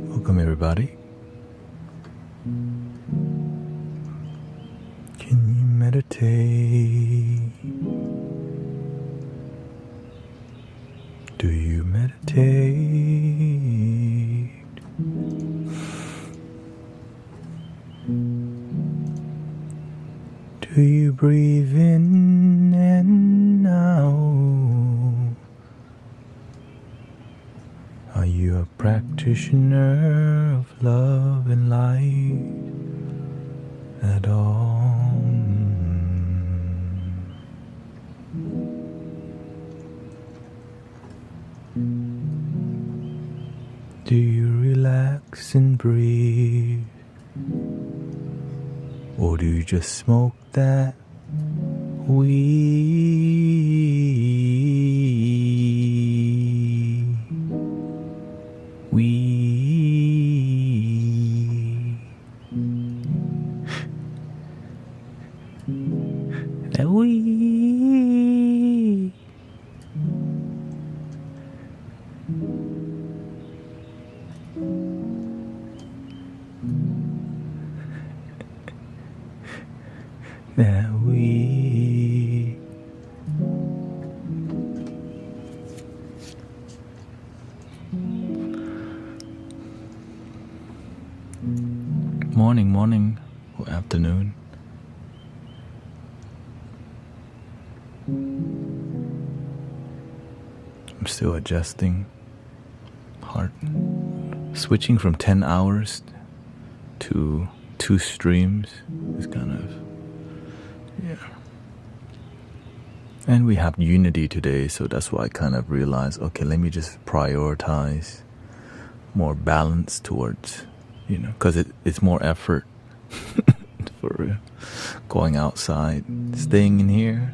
Welcome everybody. Can you meditate? Do you meditate? Do you breathe in and out? Are you a practitioner of love and light at all? Do you relax and breathe? Or do you just smoke that weed? That weed. That we morning or afternoon. I'm still adjusting heart, switching from 10 hours to 2 streams is kind of, yeah. And we have unity today, so that's why I kind of realized, okay, let me just prioritize more balance towards, because it's more effort for going outside. Staying in here,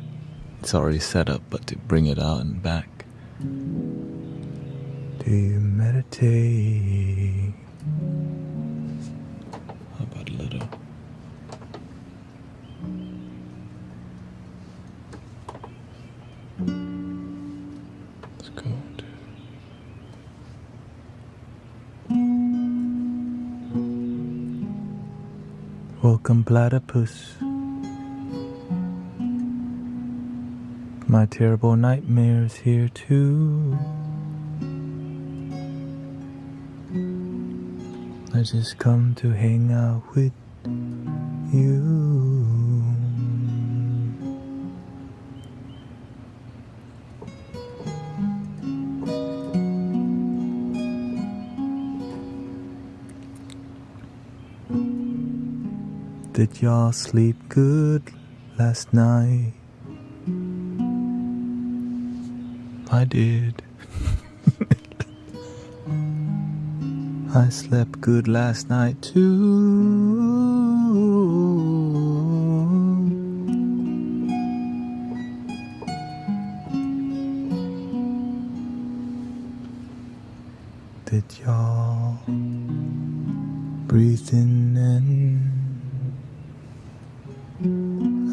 it's already set up, but to bring it out and back. Do you meditate? How about a little? Let's go. Welcome, platypus. My terrible nightmares here too. I just come to hang out with you. Did y'all sleep good last night? I did. I slept good last night too. Did y'all breathe in and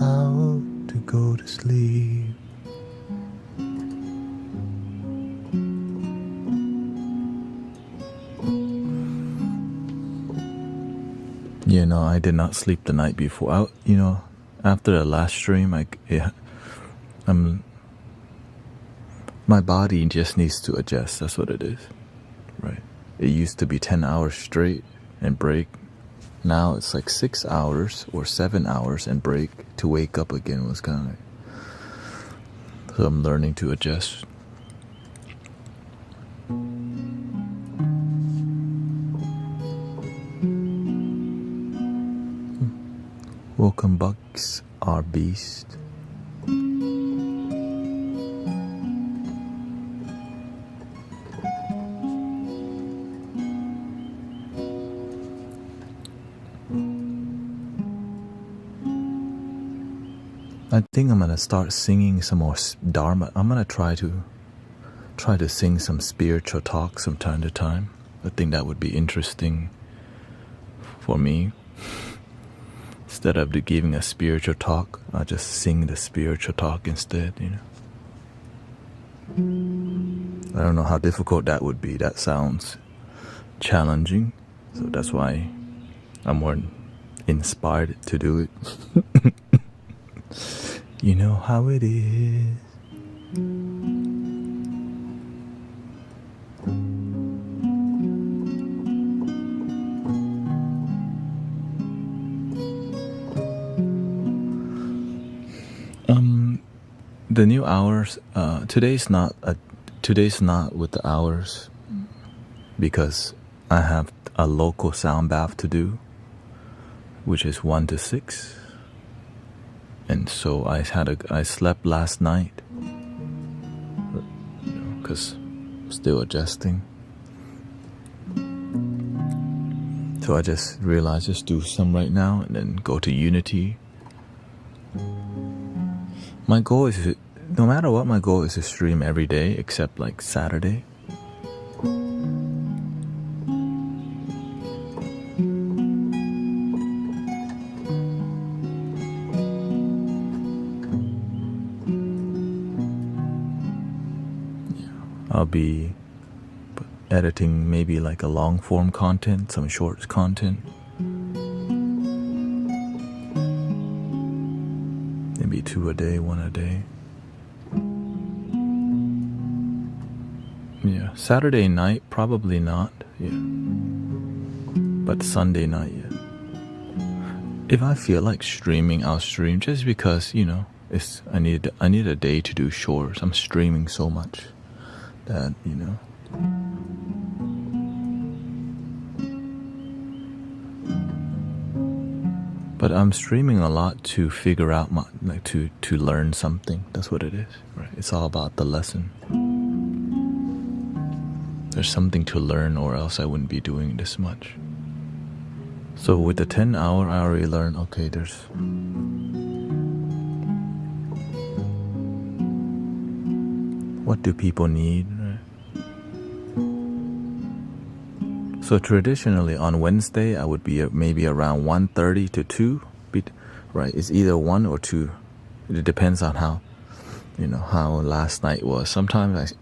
out to go to sleep? I did not sleep the night before. After the last stream, my body just needs to adjust. That's what it is, right? It used to be 10 hours straight and break. Now it's like 6 hours or 7 hours and break to wake up again was kind of like, so I'm learning to adjust. Welcome, Bucks, our beast. I think I'm gonna start singing some more Dharma. I'm gonna try to sing some spiritual talk from time to time. I think that would be interesting for me. Instead of giving a spiritual talk, I'll just sing the spiritual talk instead, I don't know how difficult that would be. That sounds challenging. So that's why I'm more inspired to do it. You know how it is. The new hours. Today's not with the hours because I have a local sound bath to do, which is 1 to 6, and so I slept last night because I'm still adjusting. So I just realized just do some right now and then go to Unity. My goal is, no matter what, my goal is to stream every day except like Saturday. I'll be editing maybe like a long form content, some short content. Maybe 2 a day, 1 a day. Yeah, Saturday night, probably not. Yeah. But Sunday night, yeah. If I feel like streaming, I'll stream just because, I need a day to do chores. I'm streaming so much that, But I'm streaming a lot to figure out to learn something. That's what it is, right? It's all about the lesson. There's something to learn, or else I wouldn't be doing this much. So with the 10 hour, I already learned, okay, there's what do people need, right? So traditionally on Wednesday, I would be maybe around 1:30 to 2, right? It's either 1 or 2. It depends on how last night was. Sometimes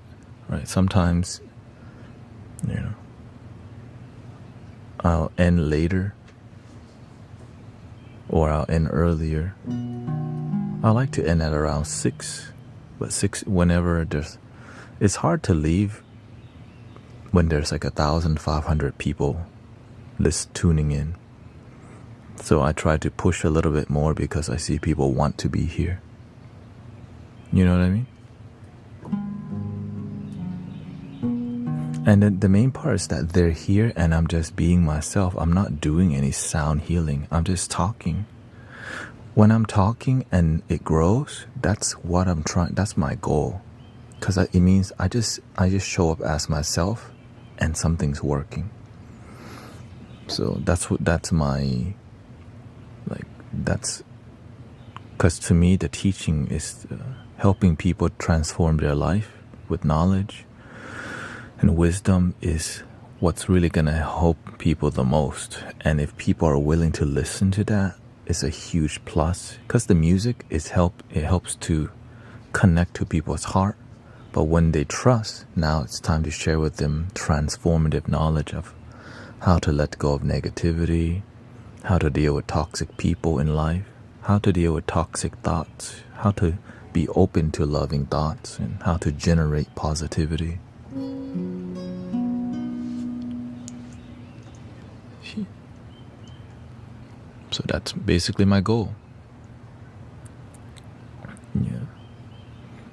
I'll end later or I'll end earlier. I like to end at around 6, but 6 whenever it's hard to leave when there's like 1,500 people tuning in. So I try to push a little bit more because I see people want to be here. You know what I mean? And then the main part is that they're here and I'm just being myself. I'm not doing any sound healing. I'm just talking. When I'm talking and it grows, that's what I'm trying. That's my goal. Because it means I just show up as myself and something's working. So that's because to me the teaching is helping people transform their life with knowledge. And wisdom is what's really going to help people the most. And if people are willing to listen to that, it's a huge plus. Because the music it helps to connect to people's heart. But when they trust, now it's time to share with them transformative knowledge of how to let go of negativity, how to deal with toxic people in life, how to deal with toxic thoughts, how to be open to loving thoughts, and how to generate positivity. So that's basically my goal. Yeah.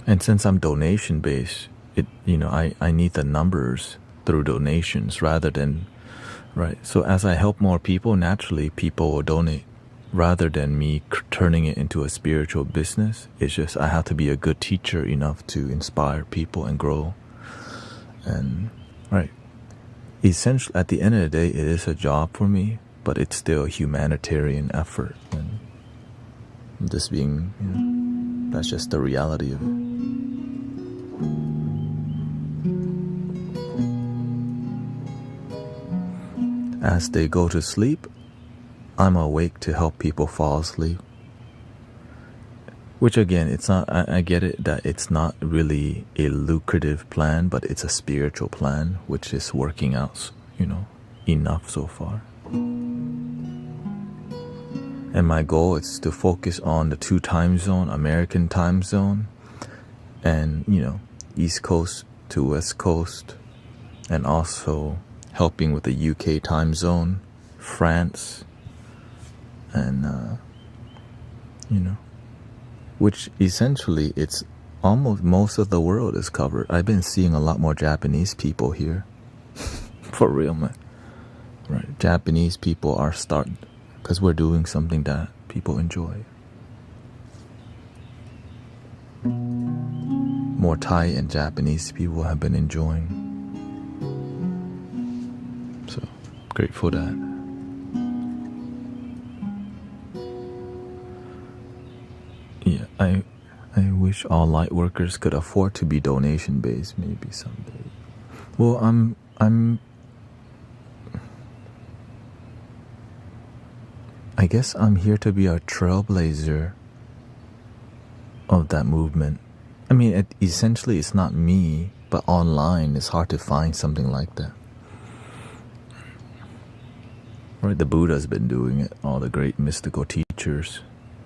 And since I'm donation based, I need the numbers through donations rather than, right? So as I help more people, naturally people will donate rather than me turning it into a spiritual business. It's just I have to be a good teacher enough to inspire people and grow. And right. Essentially, at the end of the day, it is a job for me, but it's still a humanitarian effort. And this being, that's just the reality of it. As they go to sleep, I'm awake to help people fall asleep. Which again, it's not, I get it that it's not really a lucrative plan, but it's a spiritual plan, which is working out, enough so far. And my goal is to focus on the 2 time zone, American time zone, and, East Coast to West Coast, and also helping with the UK time zone, France, and, which essentially it's almost most of the world is covered. I've been seeing a lot more Japanese people here. For real, man. Right, Japanese people are starting, because we're doing something that people enjoy. More Thai and Japanese people have been enjoying. So, grateful for that. Yeah, I wish all light workers could afford to be donation based maybe someday. Well, I guess I'm here to be a trailblazer of that movement. I mean, essentially it's not me, but online it's hard to find something like that. Right, the Buddha's been doing it, all the great mystical teachers.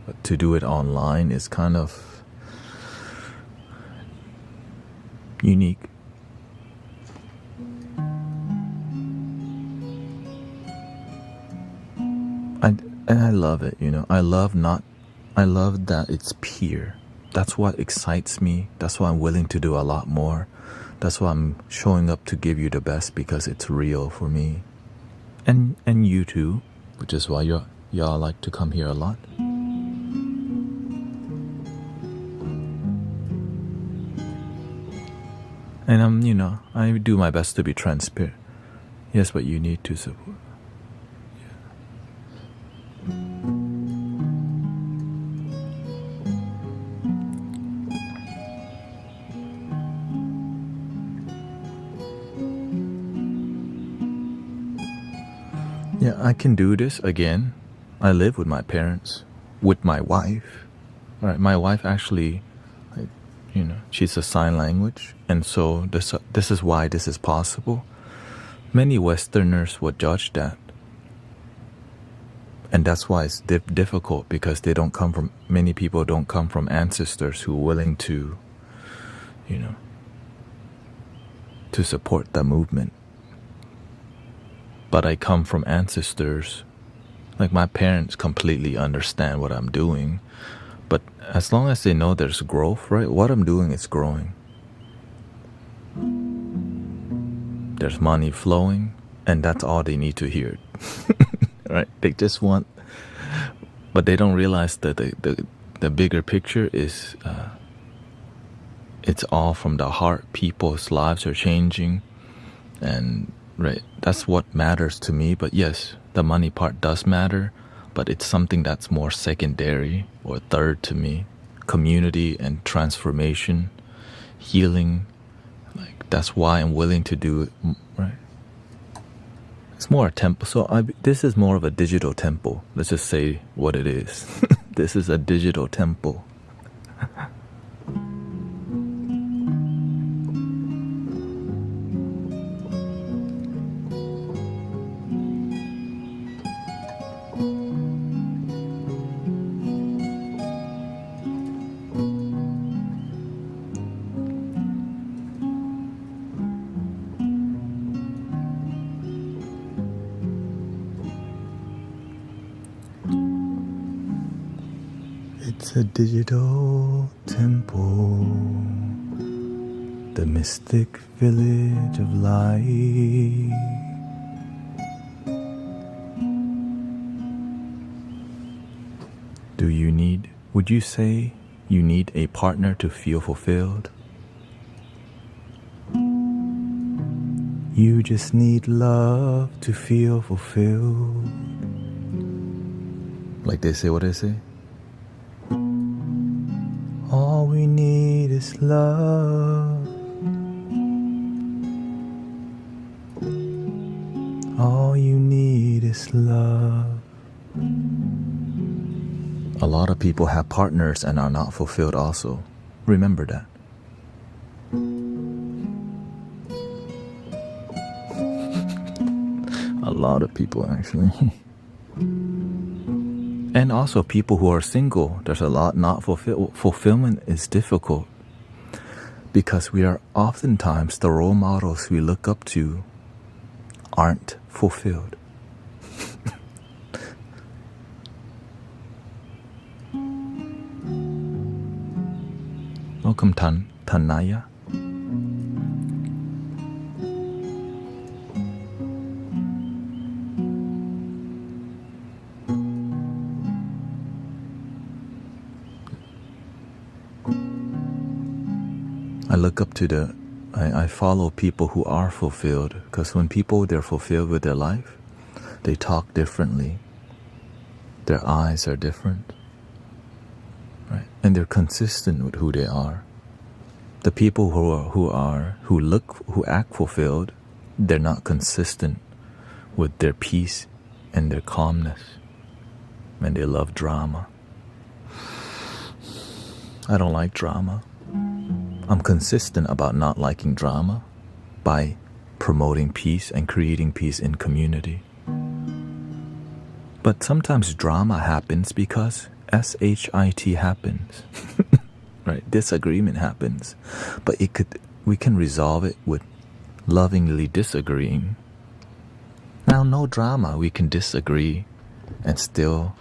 But to do it online is kind of unique. And I love it, I love that it's pure. That's what excites me. That's why I'm willing to do a lot more. That's why I'm showing up to give you the best, because it's real for me. And you too, which is why y'all like to come here a lot. And I do my best to be transparent. Yes, but you need to support. Yeah, I can do this again. I live with my parents, with my wife. All right, my wife actually, she's a sign language, and so this is why this is possible. Many Westerners would judge that, and that's why it's difficult, because many people don't come from ancestors who are willing to, to support the movement. But I come from ancestors, like my parents completely understand what I'm doing. But as long as they know there's growth, right? What I'm doing is growing. There's money flowing, and that's all they need to hear. Right? They just want, but they don't realize that the bigger picture is, it's all from the heart. People's lives are changing, and right, that's what matters to me. But yes, the money part does matter, but it's something that's more secondary or third to me. Community and transformation, healing, like that's why I'm willing to do it, right? It's more a temple. So this is more of a digital temple. Let's just say what it is. This is a digital temple. It's a digital temple, the mystic village of light. Would you say you need a partner to feel fulfilled? You just need love to feel fulfilled. Like they say, what they say? All we need is love. All you need is love. A lot of people have partners and are not fulfilled also. Remember that. A lot of people actually. And also people who are single, there's a lot not fulfillment is difficult because we are oftentimes the role models we look up to aren't fulfilled. Welcome, Tanaya. I look up to I follow people who are fulfilled, because when they're fulfilled with their life, they talk differently. Their eyes are different. Right? And they're consistent with who they are. The people who act fulfilled, they're not consistent with their peace and their calmness. And they love drama. I don't like drama. I'm consistent about not liking drama by promoting peace and creating peace in community. But sometimes drama happens because SHIT happens. Right? Disagreement happens. But we can resolve it with lovingly disagreeing. Now, no drama, we can disagree and still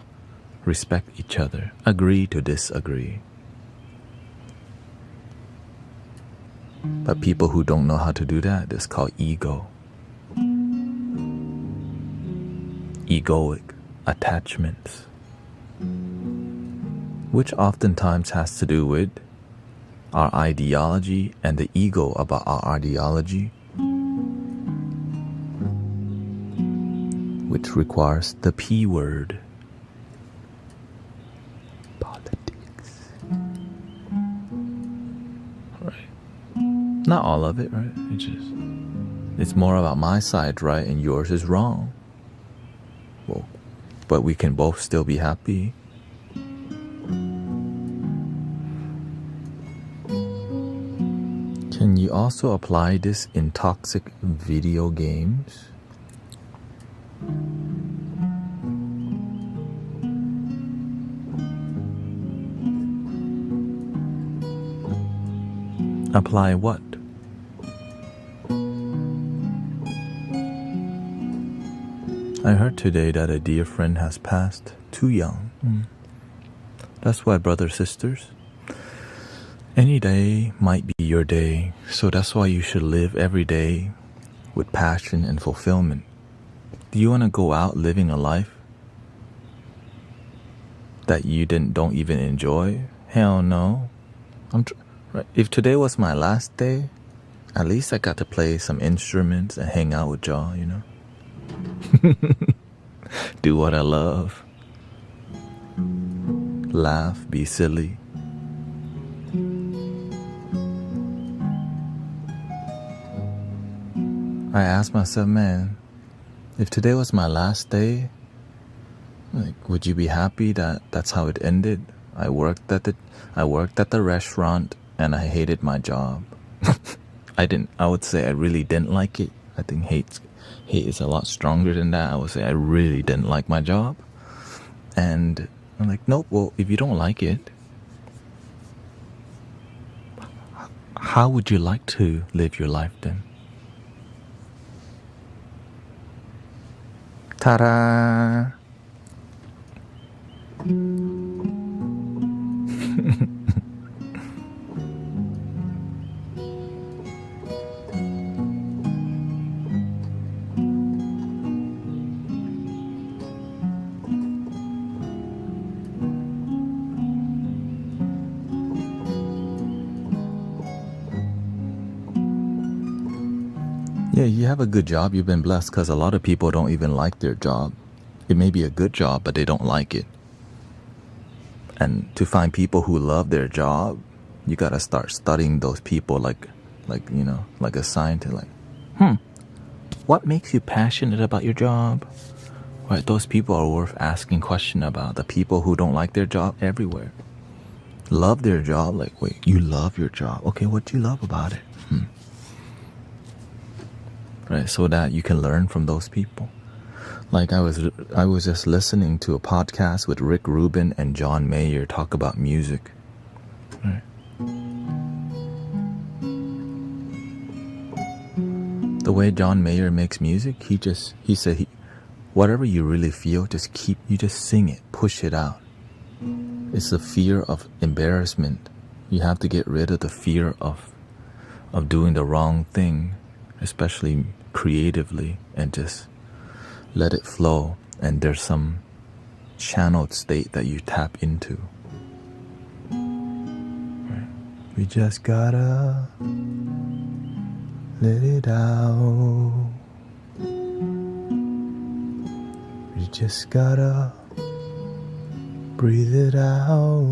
respect each other. Agree to disagree. But people who don't know how to do that, it's called ego. Egoic attachments. Which oftentimes has to do with our ideology and the ego about our ideology, which requires the P word. Politics. Right. Not all of it, right? It's more about my side right and yours is wrong. Well, but we can both still be happy. Can you also apply this in toxic video games? Apply what? I heard today that a dear friend has passed too young. That's why, brothers, sisters, any day might be your day. So that's why you should live every day with passion and fulfillment. Do you want to go out living a life that you don't even enjoy? Hell no. Right. If today was my last day, at least I got to play some instruments and hang out with y'all, you know. Do what I love. Laugh, be silly. I asked myself, man, if today was my last day, like, would you be happy that that's how it ended? I worked at the restaurant and I hated my job. I would say I really didn't like it. I think hate is a lot stronger than that. I would say I really didn't like my job. And I'm like, nope, well, if you don't like it, how would you like to live your life then? Ta-da! Yeah, you have a good job, you've been blessed, because a lot of people don't even like their job. It may be a good job, but they don't like it. And to find people who love their job, you gotta start studying those people like you know, like a scientist. Like, what makes you passionate about your job? Right? Those people are worth asking questions about. The people who don't like their job everywhere. Love their job. Like, wait, you love your job. Okay, what do you love about it? Right? So that you can learn from those people. Like I was just listening to a podcast with Rick Rubin and John Mayer talk about music. Right? The way John Mayer makes music, he said whatever you really feel, you just sing it, push it out. It's the fear of embarrassment. You have to get rid of the fear of doing the wrong thing, especially creatively, and just let it flow. And there's some channeled state that you tap into. Right? We just gotta let it out. We just gotta breathe it out.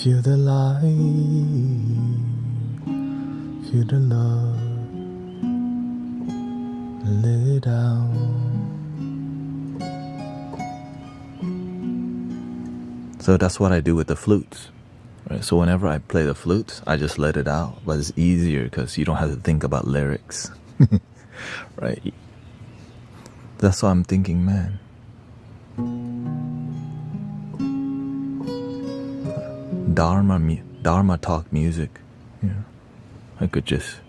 Feel the light, feel the love, let it out. So that's what I do with the flutes. Right? So whenever I play the flutes, I just let it out. But it's easier because you don't have to think about lyrics. Right? That's why I'm thinking, man. Dharma talk music. I could just,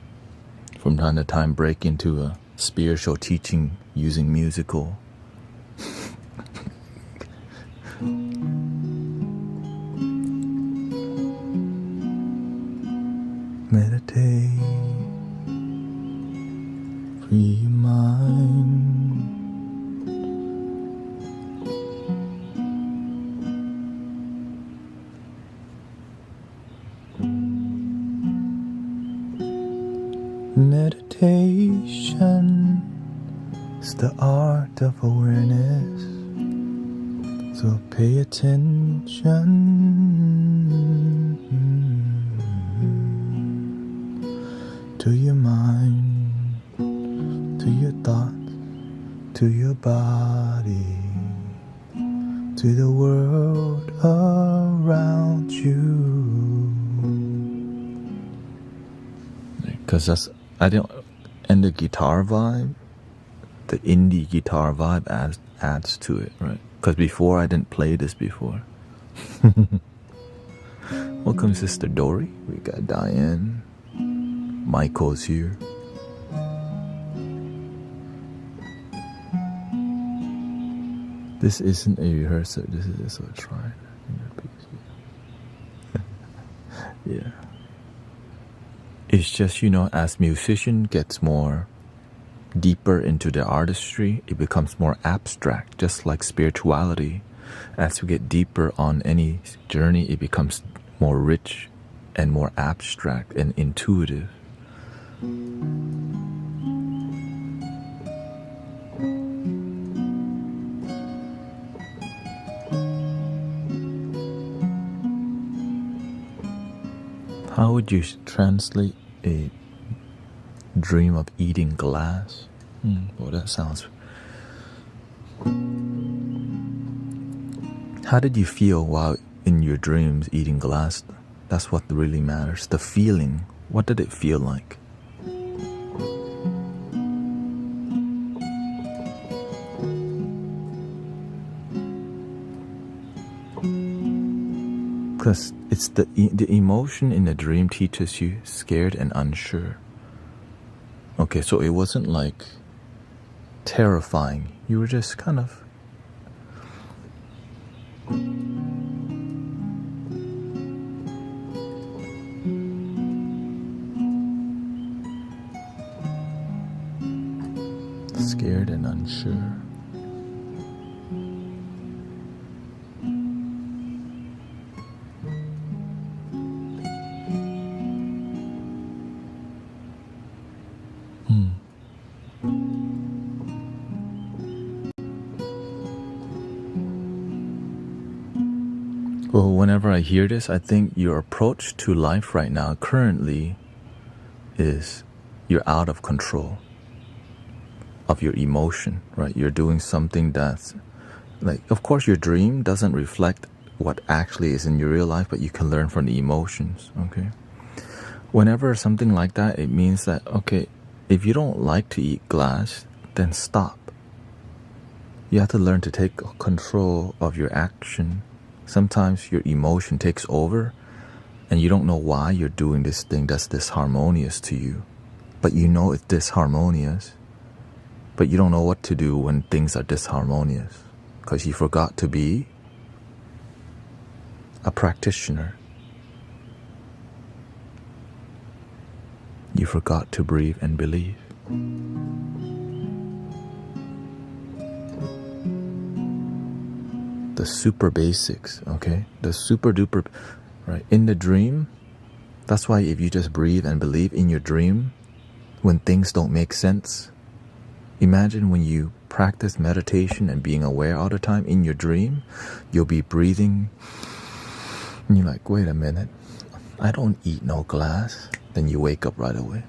from time to time, break into a spiritual teaching using musical. Meditate, free your mind. Meditation is the art of awareness, so pay attention to your mind, to your thoughts, to your body, to the world around you. Because and the guitar vibe, the indie guitar vibe adds to it, right? Because before I didn't play this before. Welcome, Sister Dory. We got Diane. Michael's here. This isn't a rehearsal. This is just a try. Yeah. It's just, as musician gets more deeper into the artistry, it becomes more abstract, just like spirituality. As we get deeper on any journey, it becomes more rich and more abstract and intuitive. How would you translate a dream of eating glass? Well, that sounds... How did you feel while in your dreams eating glass? That's what really matters. The feeling. What did it feel like? Because it's the emotion in the dream teaches you scared and unsure. Okay, so it wasn't like terrifying. You were just kind of scared and unsure. Well, whenever I hear this, I think your approach to life right now, currently, is you're out of control. of your emotion, right? You're doing something that's like, of course, your dream doesn't reflect what actually is in your real life, but you can learn from the emotions, okay? Whenever something like that, it means that, okay, if you don't like to eat glass, then stop. You have to learn to take control of your action. Sometimes your emotion takes over and you don't know why you're doing this thing that's disharmonious to you. But you know it's disharmonious, but you don't know what to do when things are disharmonious because you forgot to be a practitioner. You forgot to breathe and believe. The super basics, okay? The super duper, right? In the dream, that's why if you just breathe and believe in your dream, when things don't make sense, imagine when you practice meditation and being aware all the time in your dream, you'll be breathing, and you're like, wait a minute, I don't eat no glass. Then you wake up right away.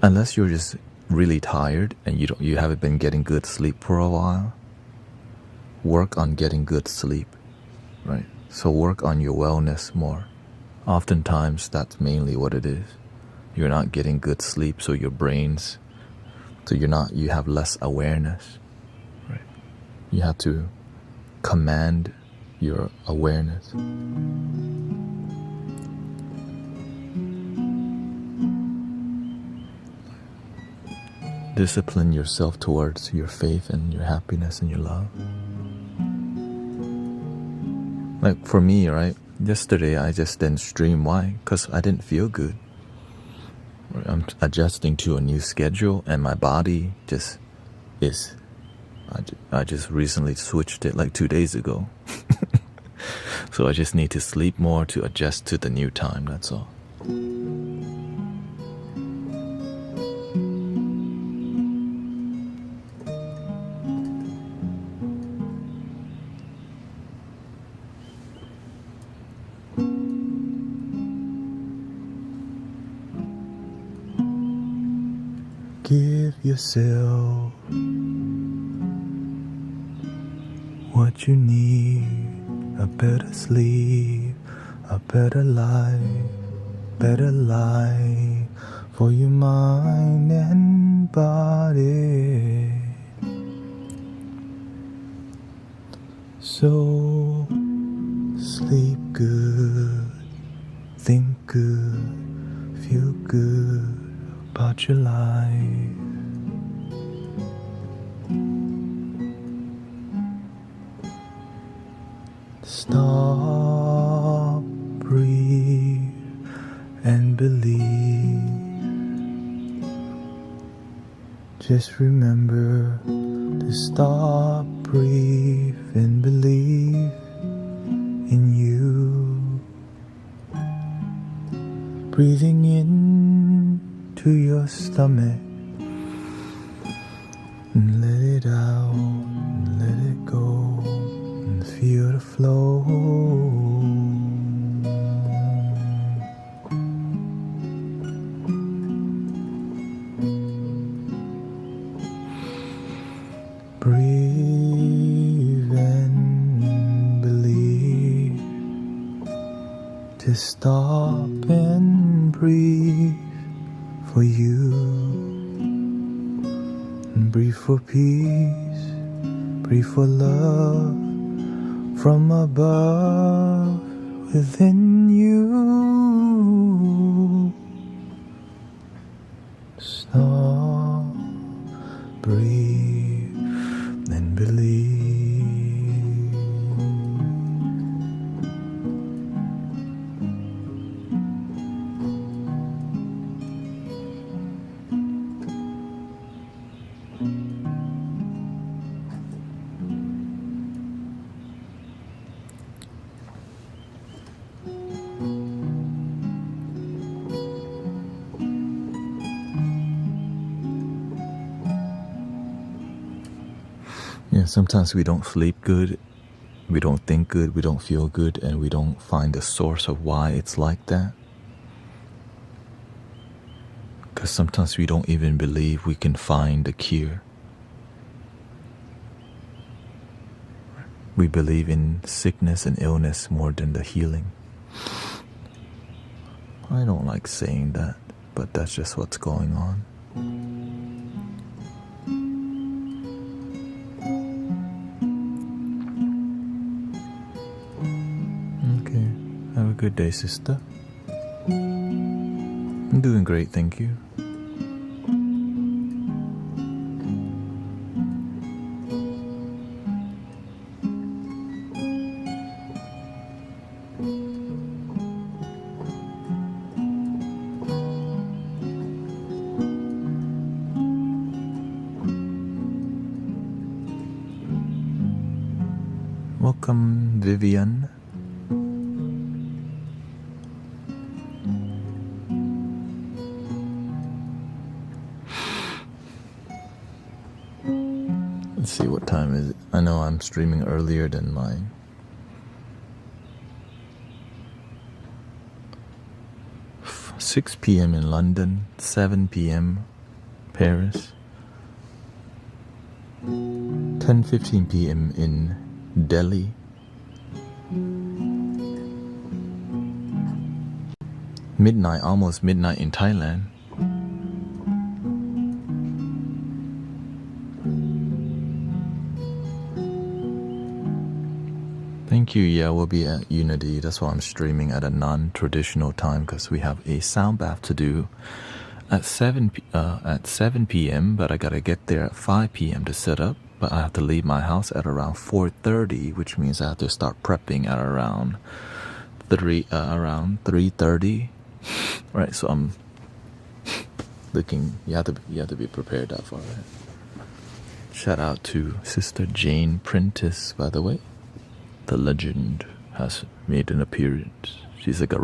Unless you're just really tired and you haven't been getting good sleep for a while, work on getting good sleep, right? So work on your wellness more. Oftentimes that's mainly what it is. You're not getting good sleep, so your brains, you have less awareness, right? You have to command your awareness. Discipline yourself towards your faith and your happiness and your love. Like for me, right? Yesterday I just didn't stream. Why? Because I didn't feel good. I'm adjusting to a new schedule and my body just is. I just recently switched it like 2 days ago. So I just need to sleep more to adjust to the new time, that's all. Give yourself what you need, a better sleep, a better life for your mind and body. So sleep good, think good, feel good about your life. Stop, breathe, and believe. Just remember to stop, breathe, and believe in you. Breathing in to your stomach and let it out, and let it go, and feel the flow. Breathe and believe. Just stop and breathe for you, and breathe for peace, breathe for love from above within you. Stop, breathe, and believe. Yeah, sometimes we don't sleep good, we don't think good, we don't feel good, and we don't find the source of why it's like that. Because sometimes we don't even believe we can find a cure. We believe in sickness and illness more than the healing. I don't like saying that, but that's just what's going on. Okay, have a good day, sister. I'm doing great, thank you. Welcome, Vivian. Let's see, what time is it? I know I'm streaming earlier than mine. – 6 p.m. in London, 7 p.m. Paris, 10:15 p.m. in Delhi, midnight, almost midnight in Thailand. Thank you. Yeah, we'll be at Unity. That's why I'm streaming at a non-traditional time, because we have a sound bath to do at 7 p.m. But I gotta get there at 5 p.m. to set up. But I have to leave my house at around 4:30, which means I have to start prepping at around 3:30. Right, so I'm looking. You have to be prepared that far ahead. Shout out to Sister Jane Prentice, by the way. The legend has made an appearance. She's like a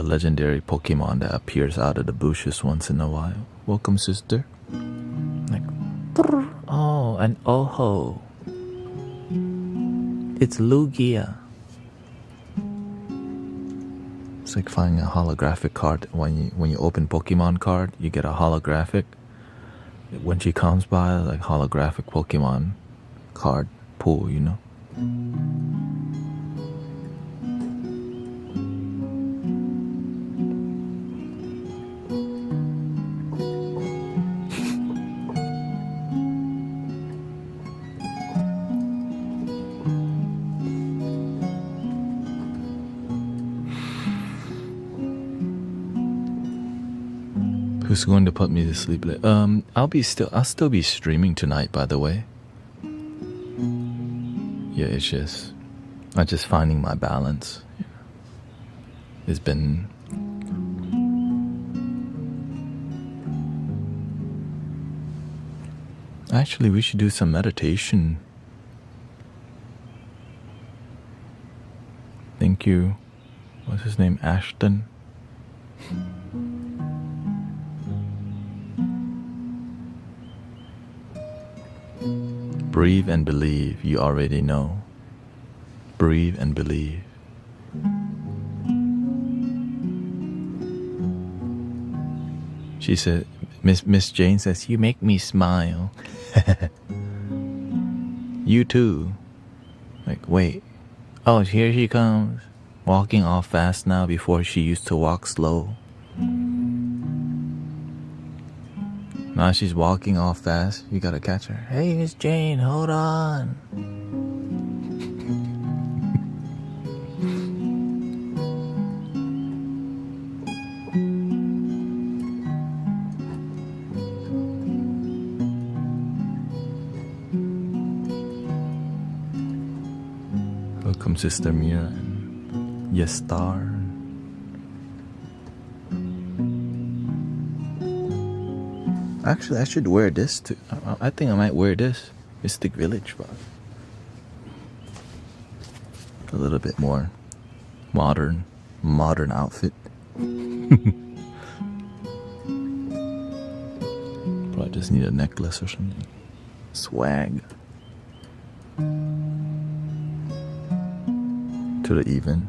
legendary Pokemon that appears out of the bushes once in a while. Welcome, sister. Like, oh, an Oho. It's Lugia. It's like finding a holographic card. When you open Pokemon card, you get a holographic. When she comes by, like holographic Pokemon card pool, you know. Who's going to put me to sleep? I'll still be streaming tonight, by the way. Yeah, I'm just finding my balance. It's been actually, we should do some meditation. Thank you. What's his name? Ashton. Breathe and believe. You already know. Breathe and believe. She said, Miss Jane says, you make me smile. You too. Like, wait. Oh, here she comes. Walking all fast now before she used to walk slow. Now she's walking all fast. You gotta catch her. Hey, Miss Jane, hold on. Welcome, Sister Mira and Yestar. Actually, I should wear this too. I think I might wear this Mystic Village vibe. A little bit more modern outfit. Probably just need a necklace or something. Swag. To the even.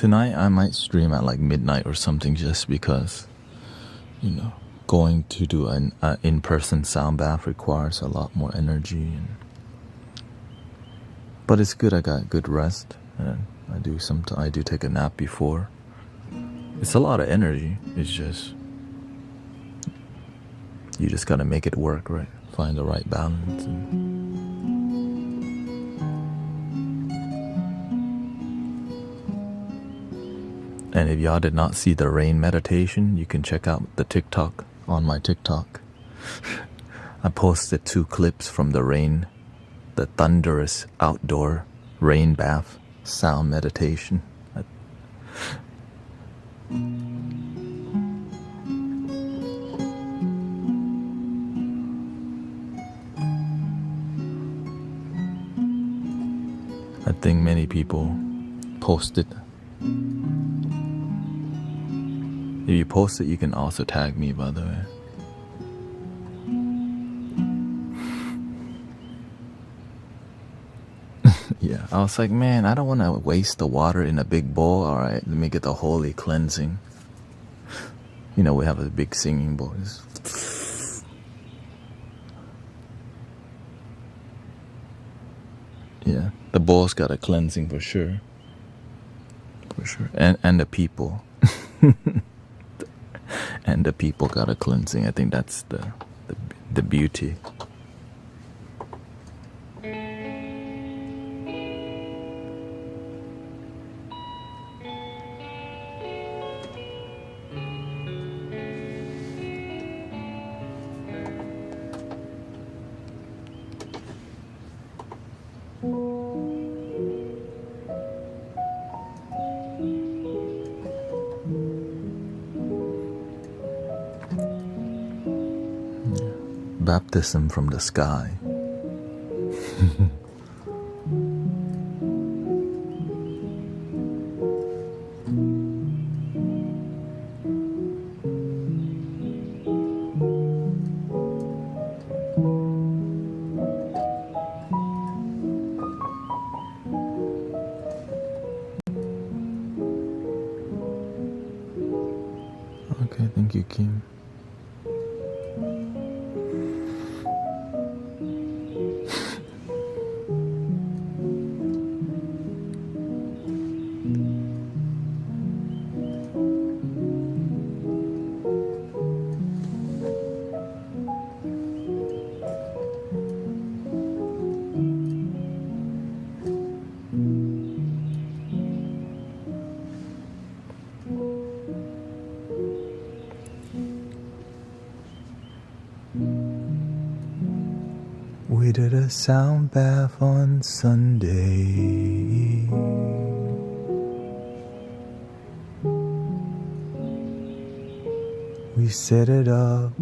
Tonight I might stream at like midnight or something, just because, going to do an in-person sound bath requires a lot more energy. But it's good. I got good rest, and I do take a nap before. It's a lot of energy. It's just you just gotta make it work, right? Find the right balance. And if y'all did not see the rain meditation, you can check out the TikTok on my TikTok. I posted 2 clips from the thunderous outdoor rain bath sound meditation. I think many people posted. If you post it, you can also tag me, by the way. Yeah, I was like, man, I don't want to waste the water in a big bowl. All right, let me get the holy cleansing. We have a big singing bowl. Yeah, the bowl's got a cleansing for sure. For sure. And the people. And the people got a cleansing. I think that's the beauty. Baptism from the sky. Okay, thank you, Kim. We did a sound bath on Sunday. We set it up.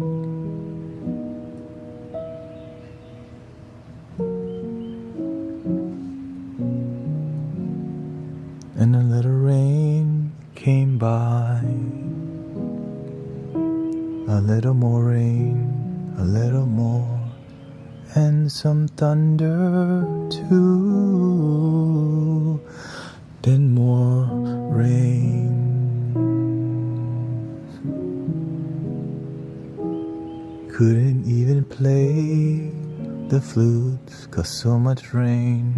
And a little rain came by. A little more rain, a little more. And some thunder too, then more rain. Couldn't even play the flutes 'cause so much rain.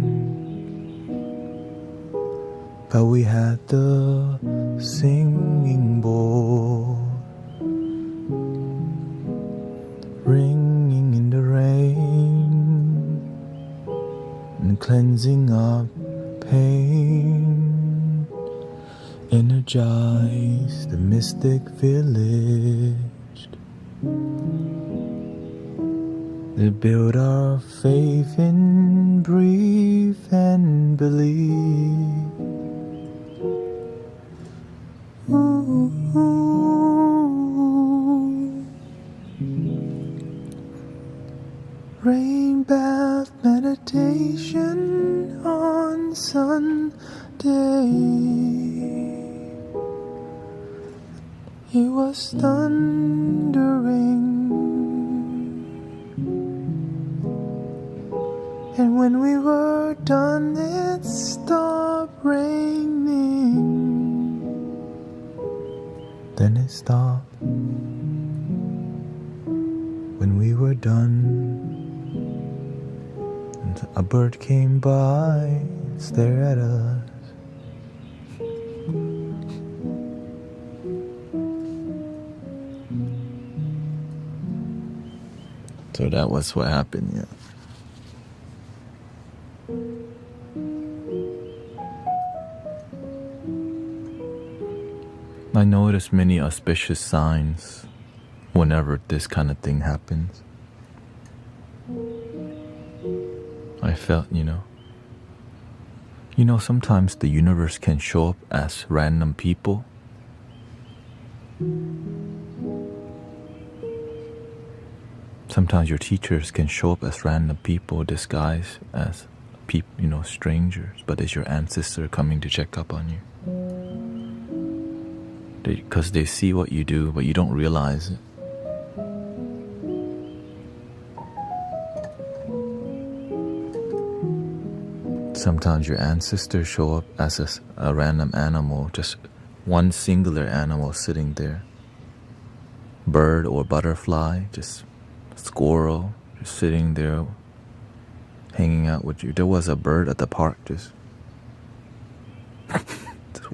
But we had the singing bowl ringing in the rain, cleansing up pain, energize the mystic village, to build our faith in breathe and believe. Ooh, rain bath meditation on Sunday. It was thundering, and when we were done, it stopped raining. Then it stopped when we were done. And a bird came by, stared at us. So that was what happened, yeah. I noticed many auspicious signs whenever this kind of thing happens. I felt, sometimes the universe can show up as random people. Sometimes your teachers can show up as random people disguised as strangers, but it's your ancestor coming to check up on you. Because they see what you do, but you don't realize it. Sometimes your ancestors show up as a random animal, just one singular animal sitting there. Bird or butterfly, just squirrel, just sitting there, hanging out with you. There was a bird at the park, just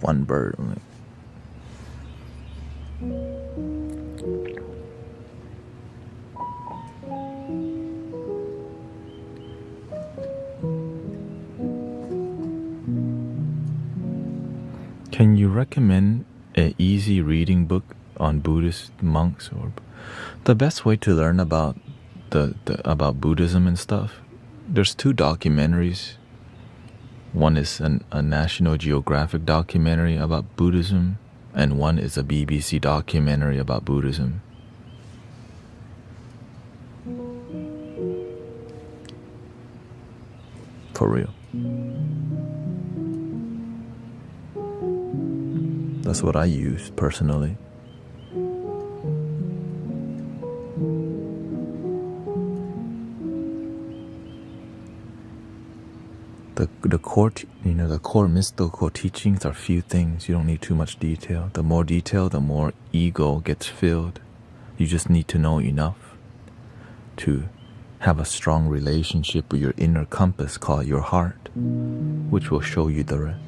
one bird. Can you recommend an easy reading book on Buddhist monks? Or the best way to learn about about Buddhism and stuff? There's 2 documentaries. One is a National Geographic documentary about Buddhism, and one is a BBC documentary about Buddhism. For real. That's what I use personally. The core mystical teachings are few things. You don't need too much detail. The more detail, the more ego gets filled. You just need to know enough to have a strong relationship with your inner compass called your heart, which will show you the rest.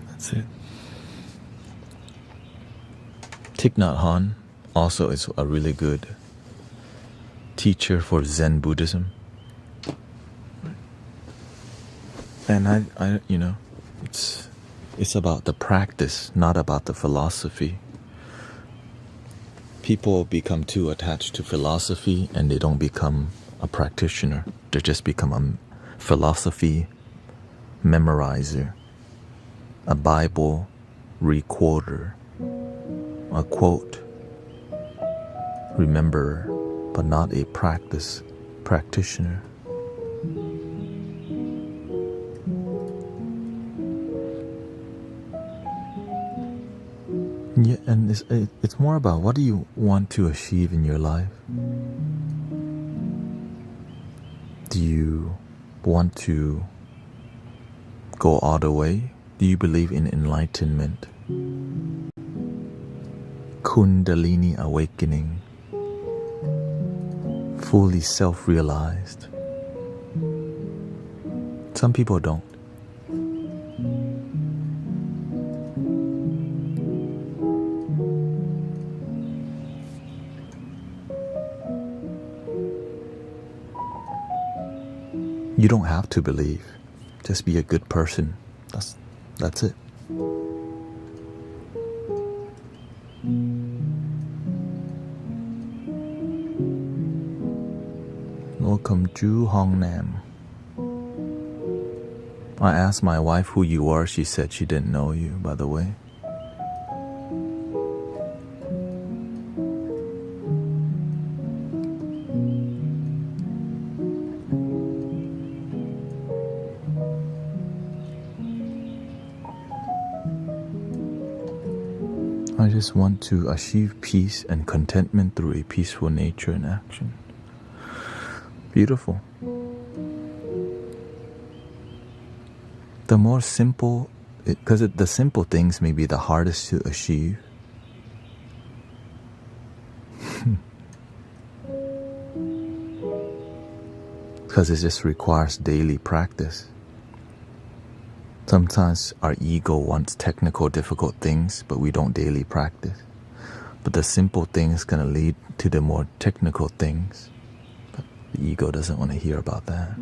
That's it. Thich Nhat Hanh also is a really good teacher for Zen Buddhism. And I it's about the practice, not about the philosophy. People become too attached to philosophy and they don't become a practitioner. They just become a philosophy memorizer, a Bible recorder, a quote rememberer, but not a practitioner. Yeah, and it's more about what do you want to achieve in your life? Do you want to go all the way? Do you believe in enlightenment? Kundalini awakening? Fully self-realized? Some people don't. You don't have to believe. Just be a good person. That's it. Welcome to Hong Nam. I asked my wife who you were. She said she didn't know you, by the way. just want to achieve peace and contentment through a peaceful nature and action. Beautiful. The more simple, because the simple things may be the hardest to achieve. Because it just requires daily practice. Sometimes our ego wants technical, difficult things, but we don't daily practice. But the simple things gonna lead to the more technical things. But the ego doesn't want to hear about that.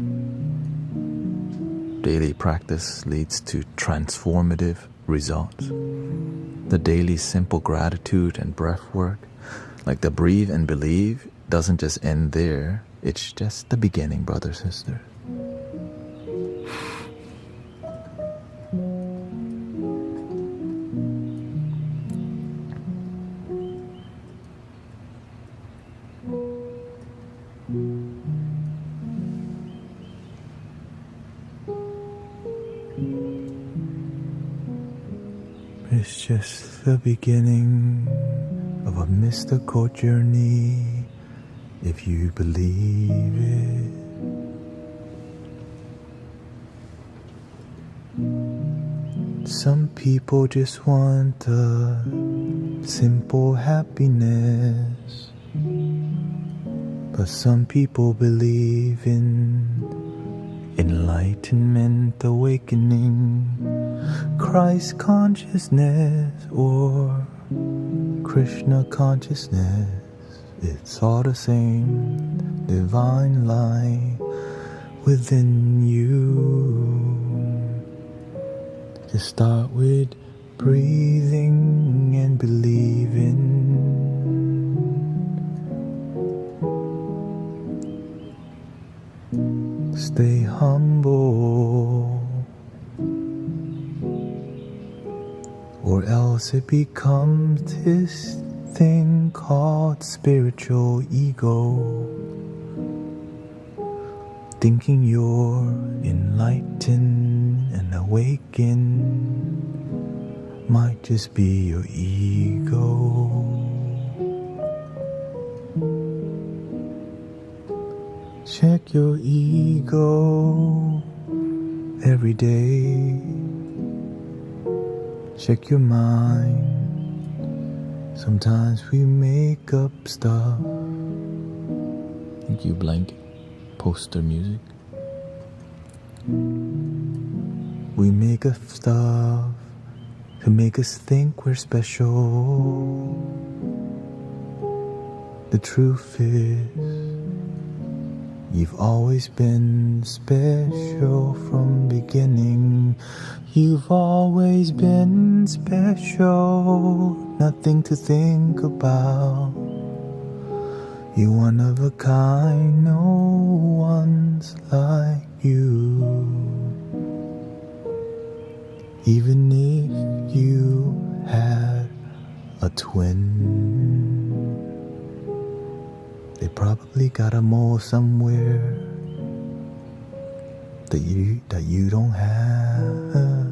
Daily practice leads to transformative results. The daily simple gratitude and breath work, like the breathe and believe, doesn't just end there. It's just the beginning, brothers and sisters. It's just the beginning of a mystical journey, if you believe it. Some people just want a simple happiness, but some people believe in enlightenment, awakening, Christ consciousness, or Krishna consciousness. It's all the same divine light within you. Just start with breathing and believing. Stay humble, or else it becomes this thing called spiritual ego, thinking you're enlightened and awakened might just be your ego. Check your ego every day. Check your mind. Sometimes we make up stuff. Thank you, blank poster music. We make up stuff to make us think we're special. The truth is, you've always been special from beginning. You've always been special, nothing to think about. You're one of a kind, no one's like you. Even if you had a twin, they probably got a mole somewhere that you don't have.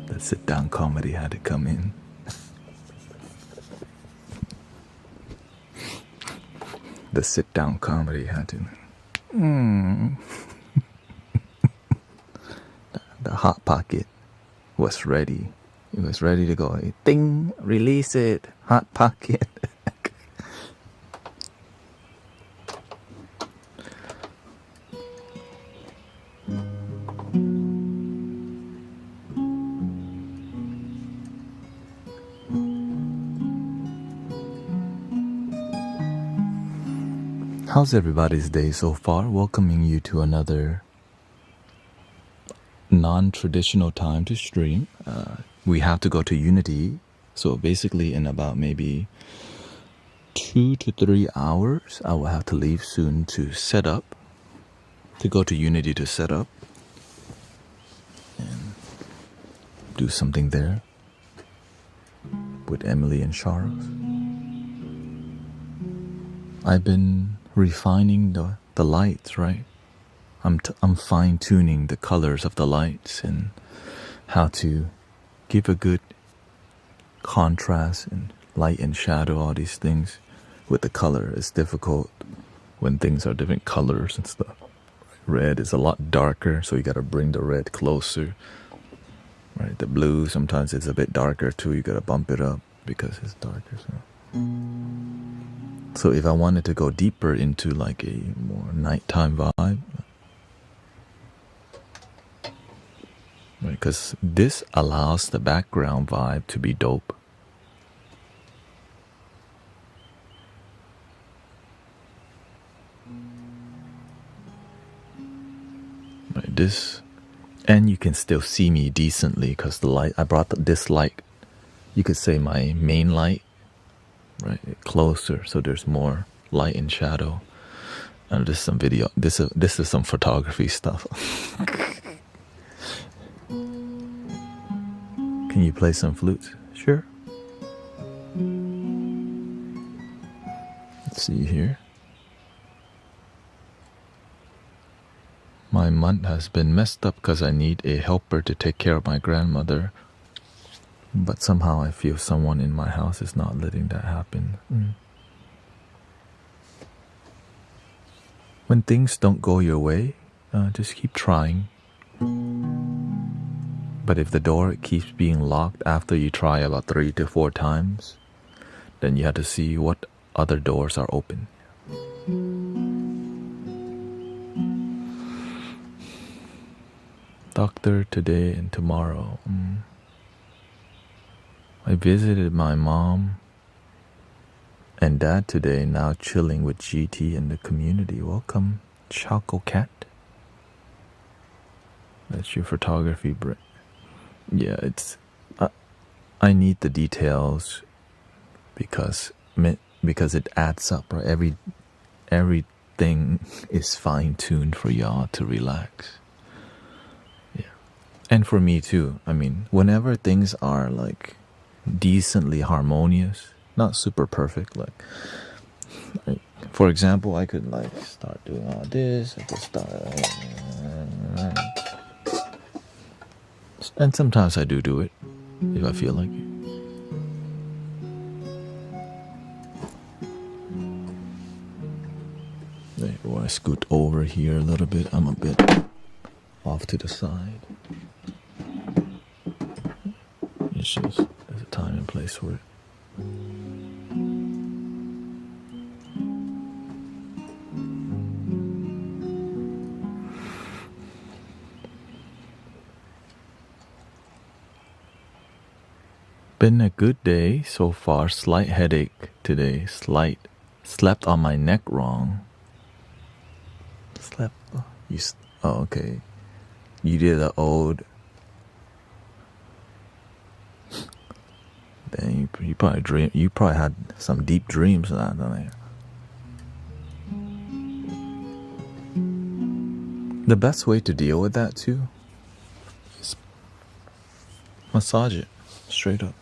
The sit-down comedy had to come in. The sit-down comedy had to. The hot pocket was ready. It was ready to go. Ding! Release it. Hot pocket. How's everybody's day so far? Welcoming you to another non-traditional time to stream. We have to go to Unity, so basically in about maybe 2 to 3 hours, I will have to leave soon to set up, to go to Unity to set up. do something there with Emily and Charles. I've been refining the lights, right? I'm fine-tuning the colors of the lights and how to give a good contrast and light and shadow, all these things with the color. It's difficult when things are different colors and stuff. Red is a lot darker, so you gotta bring the red closer. Right, the blue sometimes it's a bit darker too. You gotta bump it up because it's darker. So if I wanted to go deeper into like a more nighttime vibe, right, because this allows the background vibe to be dope. Right, this, and you can still see me decently because the light, I brought this light, you could say my main light, right, closer, so there's more light and shadow. And this is some video, this is some photography stuff. Can you play some flutes? Sure. Let's see here. My month has been messed up because I need a helper to take care of my grandmother. But somehow I feel someone in my house is not letting that happen. When things don't go your way, just keep trying. But if the door keeps being locked after you try about 3 to 4 times, then you have to see what other doors are open. Doctor today and tomorrow. I visited my mom and dad today, now chilling with GT in the community. Welcome, Choco Cat. That's your photography, Brett. Yeah, it's... I need the details because it adds up, right? Everything is fine-tuned for y'all to relax. Yeah. And for me too. I mean, whenever things are like decently harmonious, not super perfect, like for example, I could like start doing all this, I could start and sometimes I do it if I feel like it. Or I scoot over here a little bit. I'm a bit off to the side. It's just there's a time and place for it. Been a good day so far. Slight headache today. Slept on my neck wrong. Slept. Oh, okay. You did the old. Then you probably dream. You probably had some deep dreams that night. The best way to deal with that too is massage it straight up.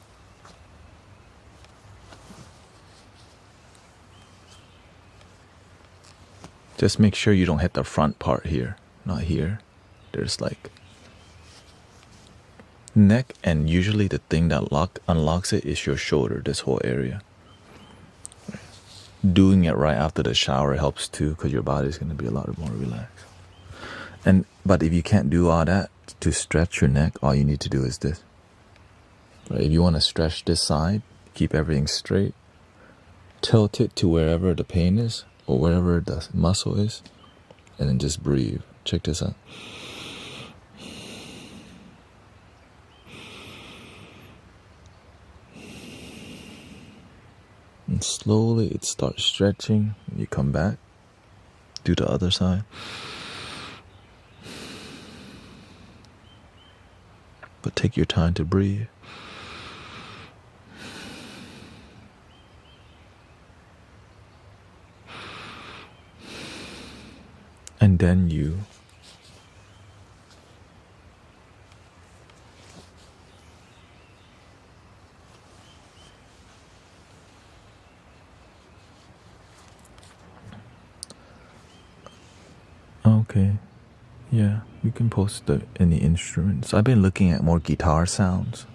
Just make sure you don't hit the front part here, not here. There's like neck, and usually the thing that unlocks it is your shoulder, this whole area. Doing it right after the shower helps too, because your body's going to be a lot more relaxed. But if you can't do all that to stretch your neck, all you need to do is this. Right? If you want to stretch this side, keep everything straight, tilt it to wherever the pain is, or wherever the muscle is, and then just breathe. Check this out. And slowly it starts stretching. You come back, do the other side. But take your time to breathe. And then you Okay. Yeah, you can post any instruments. I've been looking at more guitar sounds.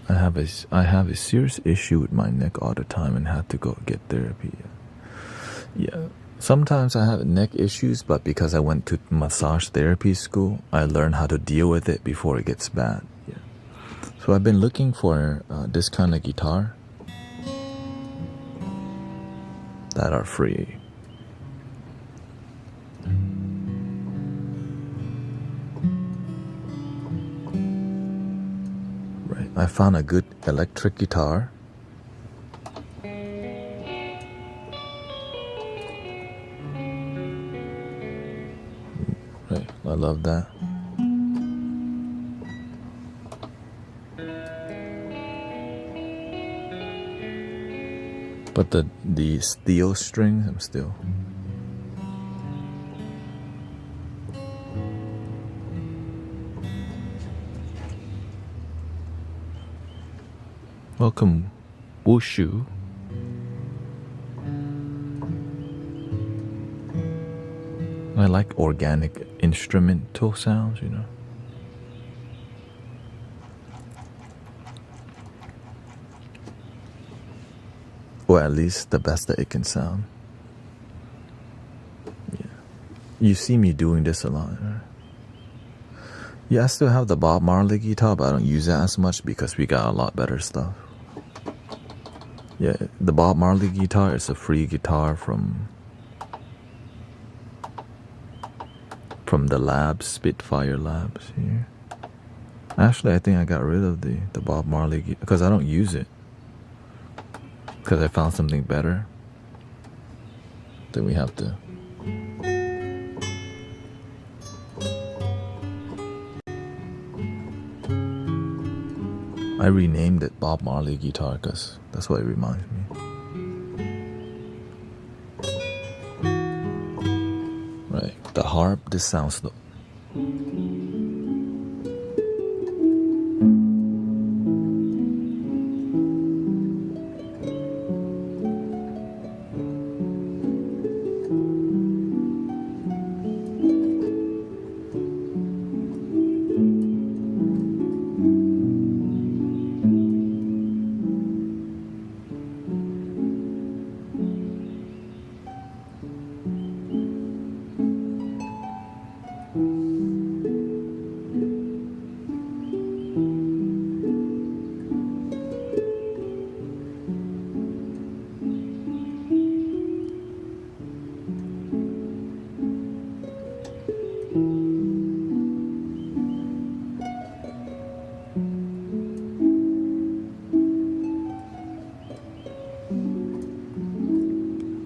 I have a serious issue with my neck all the time and had to go get therapy. Yeah. Sometimes I have neck issues, but because I went to massage therapy school, I learned how to deal with it before it gets bad. Yeah. So I've been looking for this kind of guitar that are free. Right. I found a good electric guitar. Right. I love that. But the steel strings, I'm still. Welcome, Wushu. I like organic instrumental sounds, you know. Or at least the best that it can sound. Yeah. You see me doing this a lot, right? Yeah, I still have the Bob Marley guitar, but I don't use it as much because we got a lot better stuff. Yeah, the Bob Marley guitar is a free guitar from the labs, Spitfire Labs here. Actually, I think I got rid of the Bob Marley guitar because I don't use it. Because I found something better. Then we have to. I renamed it Bob Marley guitar because that's what it reminds me. Right, the harp, this sounds though.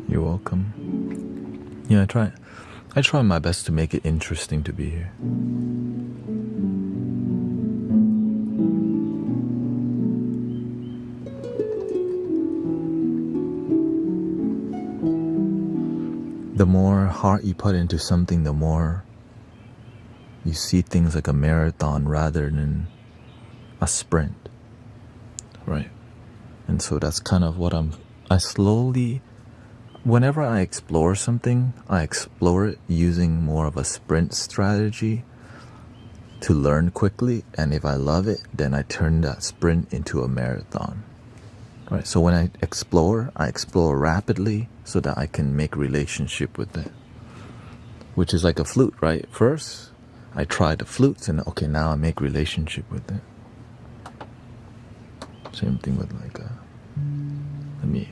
You're welcome. Yeah, I try my best to make it interesting to be here. The more heart you put into something, the more you see things like a marathon rather than a sprint, right? And so that's kind of what I slowly, whenever I explore something, I explore it using more of a sprint strategy to learn quickly. And if I love it, then I turn that sprint into a marathon, right? So when I explore rapidly so that I can make relationship with it, which is like a flute, right? First, I try the flutes and okay, now I make relationship with it. Same thing with like let me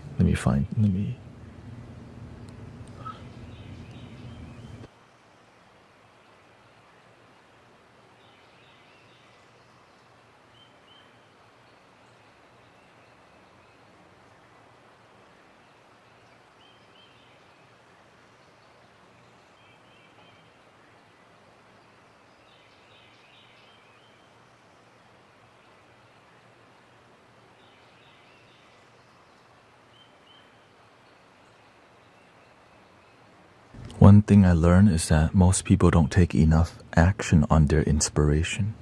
One thing I learned is that most people don't take enough action on their inspiration.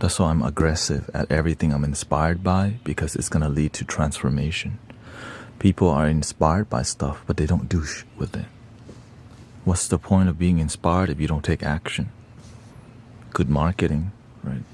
That's why I'm aggressive at everything I'm inspired by, because it's going to lead to transformation. People are inspired by stuff, but they don't do with it. What's the point of being inspired if you don't take action? Good marketing, right?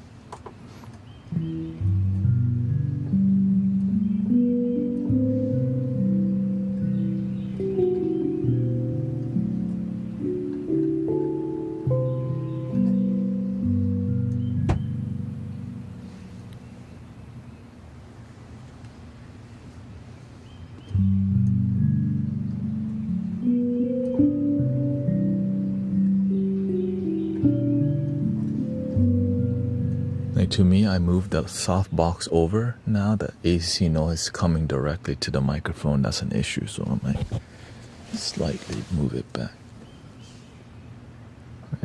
Like to me, I moved the softbox over. Now the AC noise coming directly to the microphone, that's an issue. So I might slightly move it back.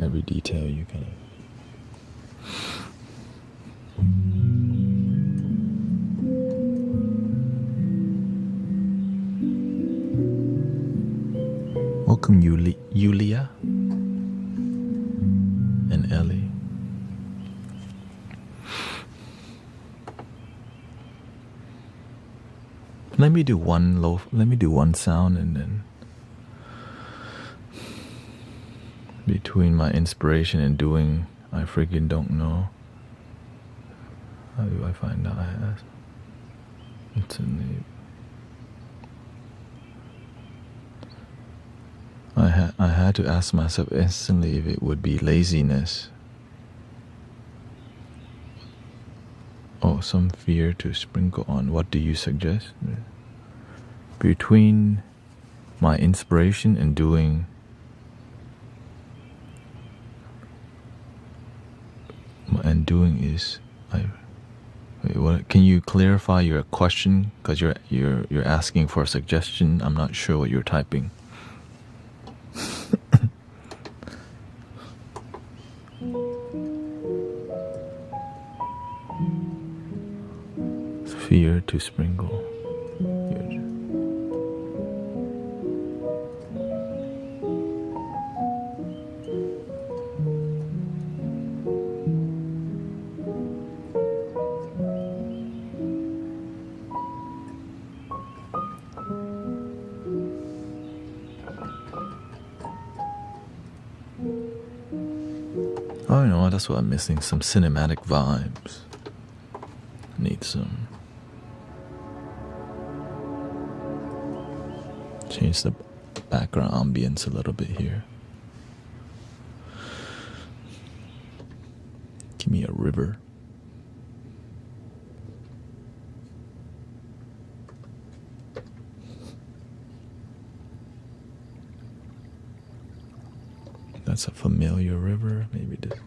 Every detail you kind of. Welcome, Yulia and Ellie. Let me do one sound, and then between my inspiration and doing, I freaking don't know. How do I find out? I had to ask myself instantly if it would be laziness. Oh, some fear to sprinkle on. What do you suggest? Between my inspiration and doing, is wait, what? Can you clarify your question? Because you're asking for a suggestion. I'm not sure what you're typing. Fear to sprinkle. Oh, you know what? That's what I'm missing. Some cinematic vibes. Need some. Change the background ambience a little bit here. Give me a river. That's a familiar river. Maybe this.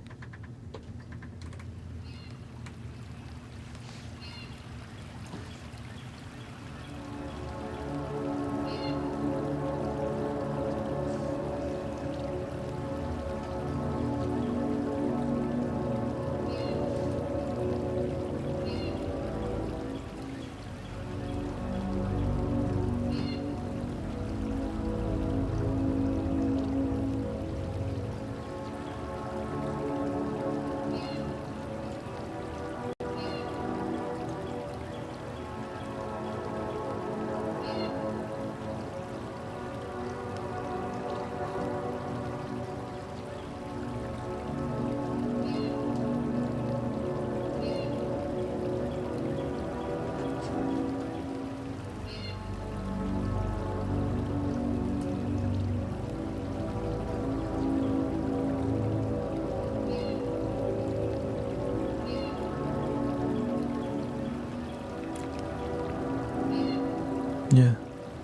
Yeah,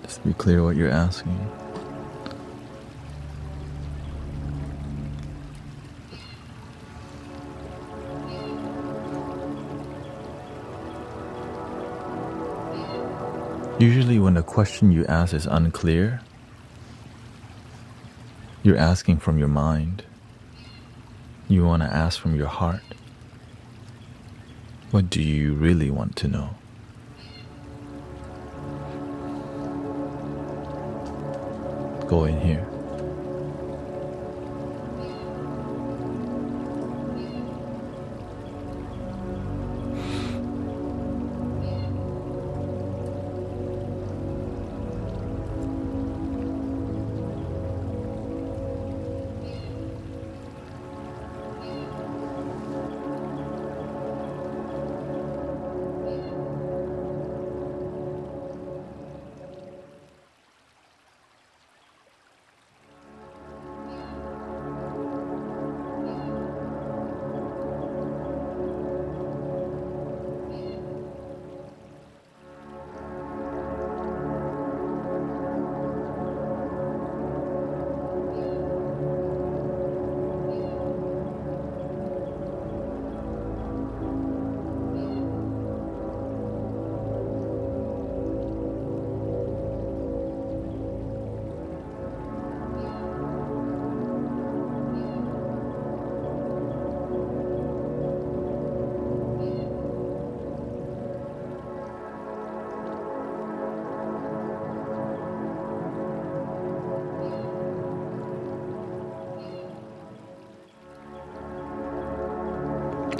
just to be clear what you're asking. Usually when the question you ask is unclear, you're asking from your mind. You want to ask from your heart. What do you really want to know? Go in here.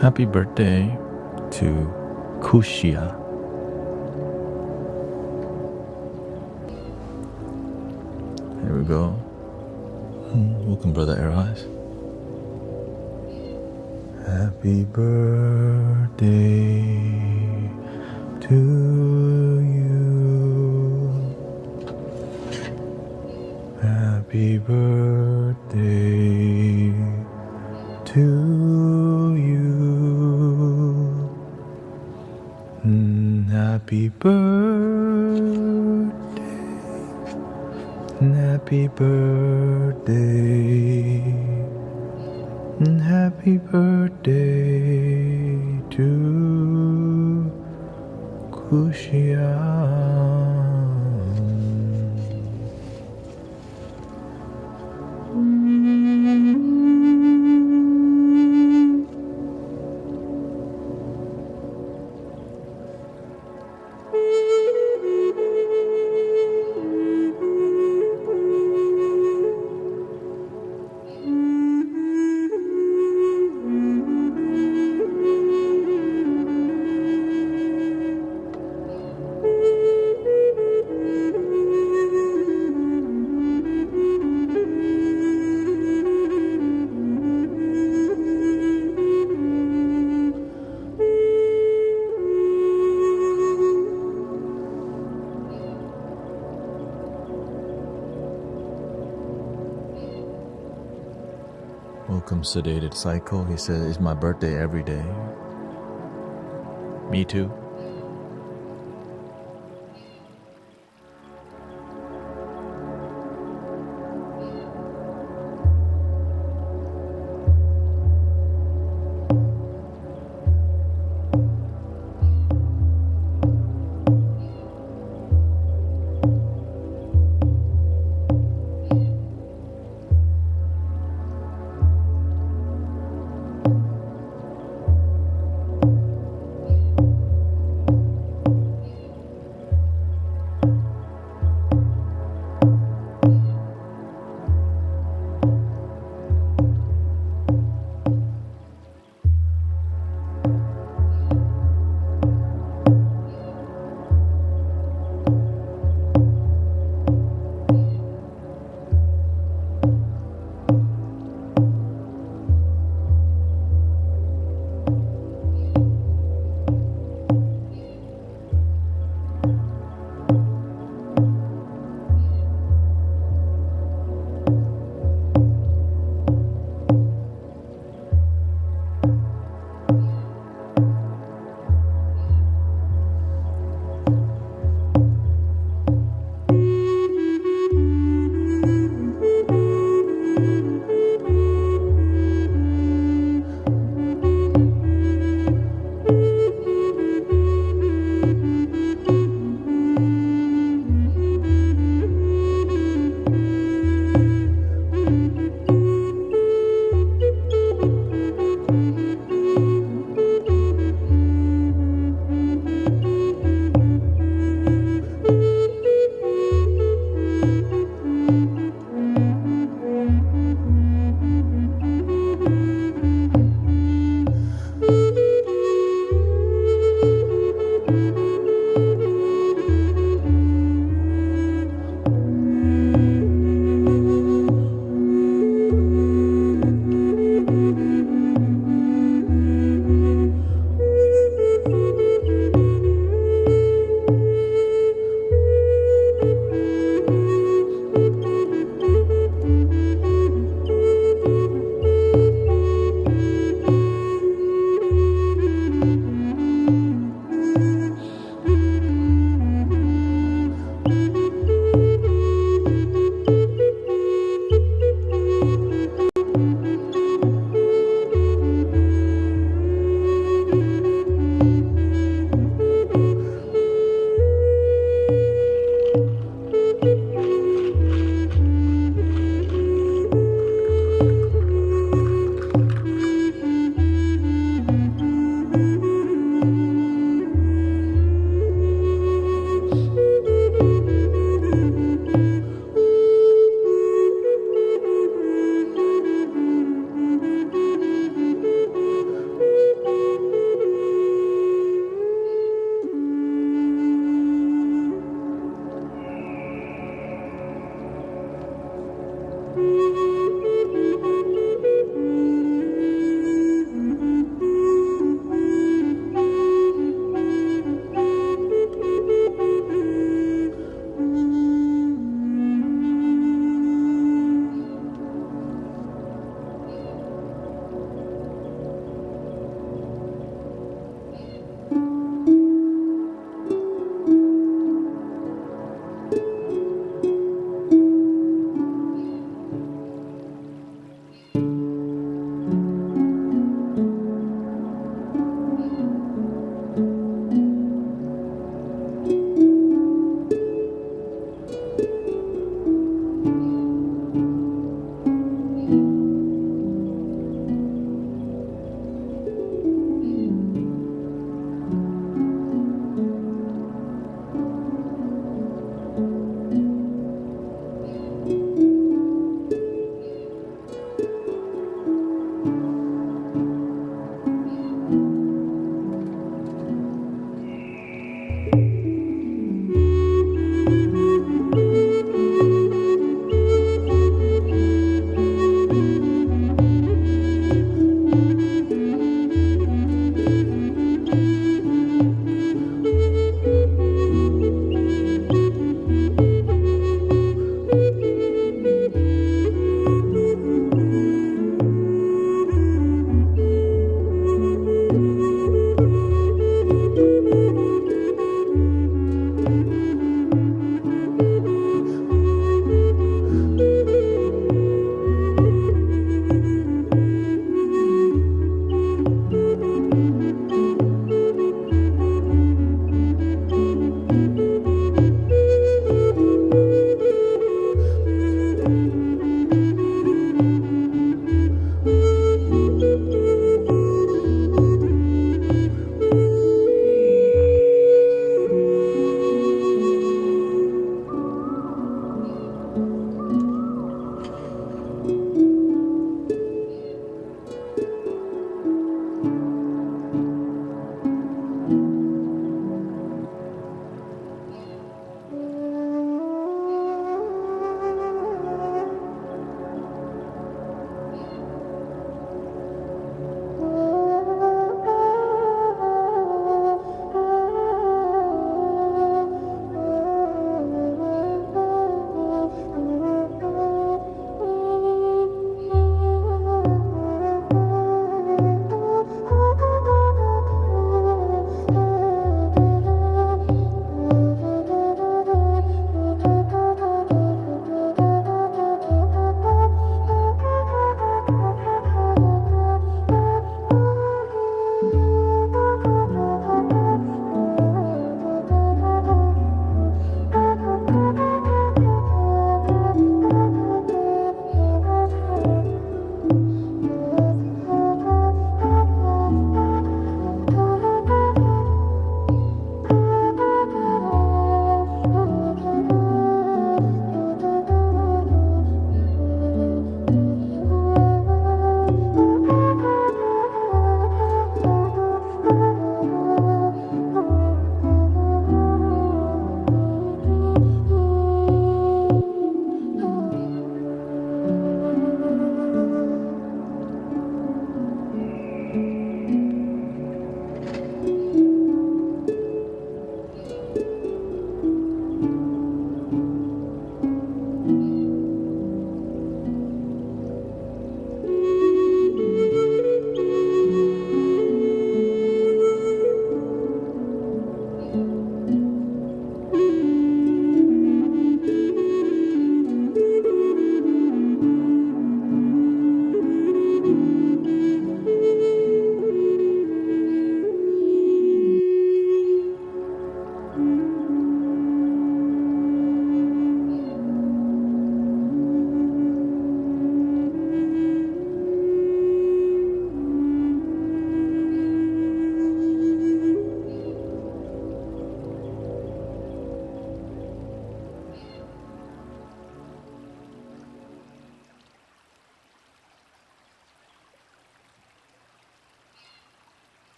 Happy birthday to Kushia. Here we go. Welcome, Brother Aireyes. Happy birthday to you. Happy birthday to you. Happy birthday. Happy birthday. Happy birthday to Kushia. Welcome, Sedated Psycho. He said, it's my birthday every day. Me too.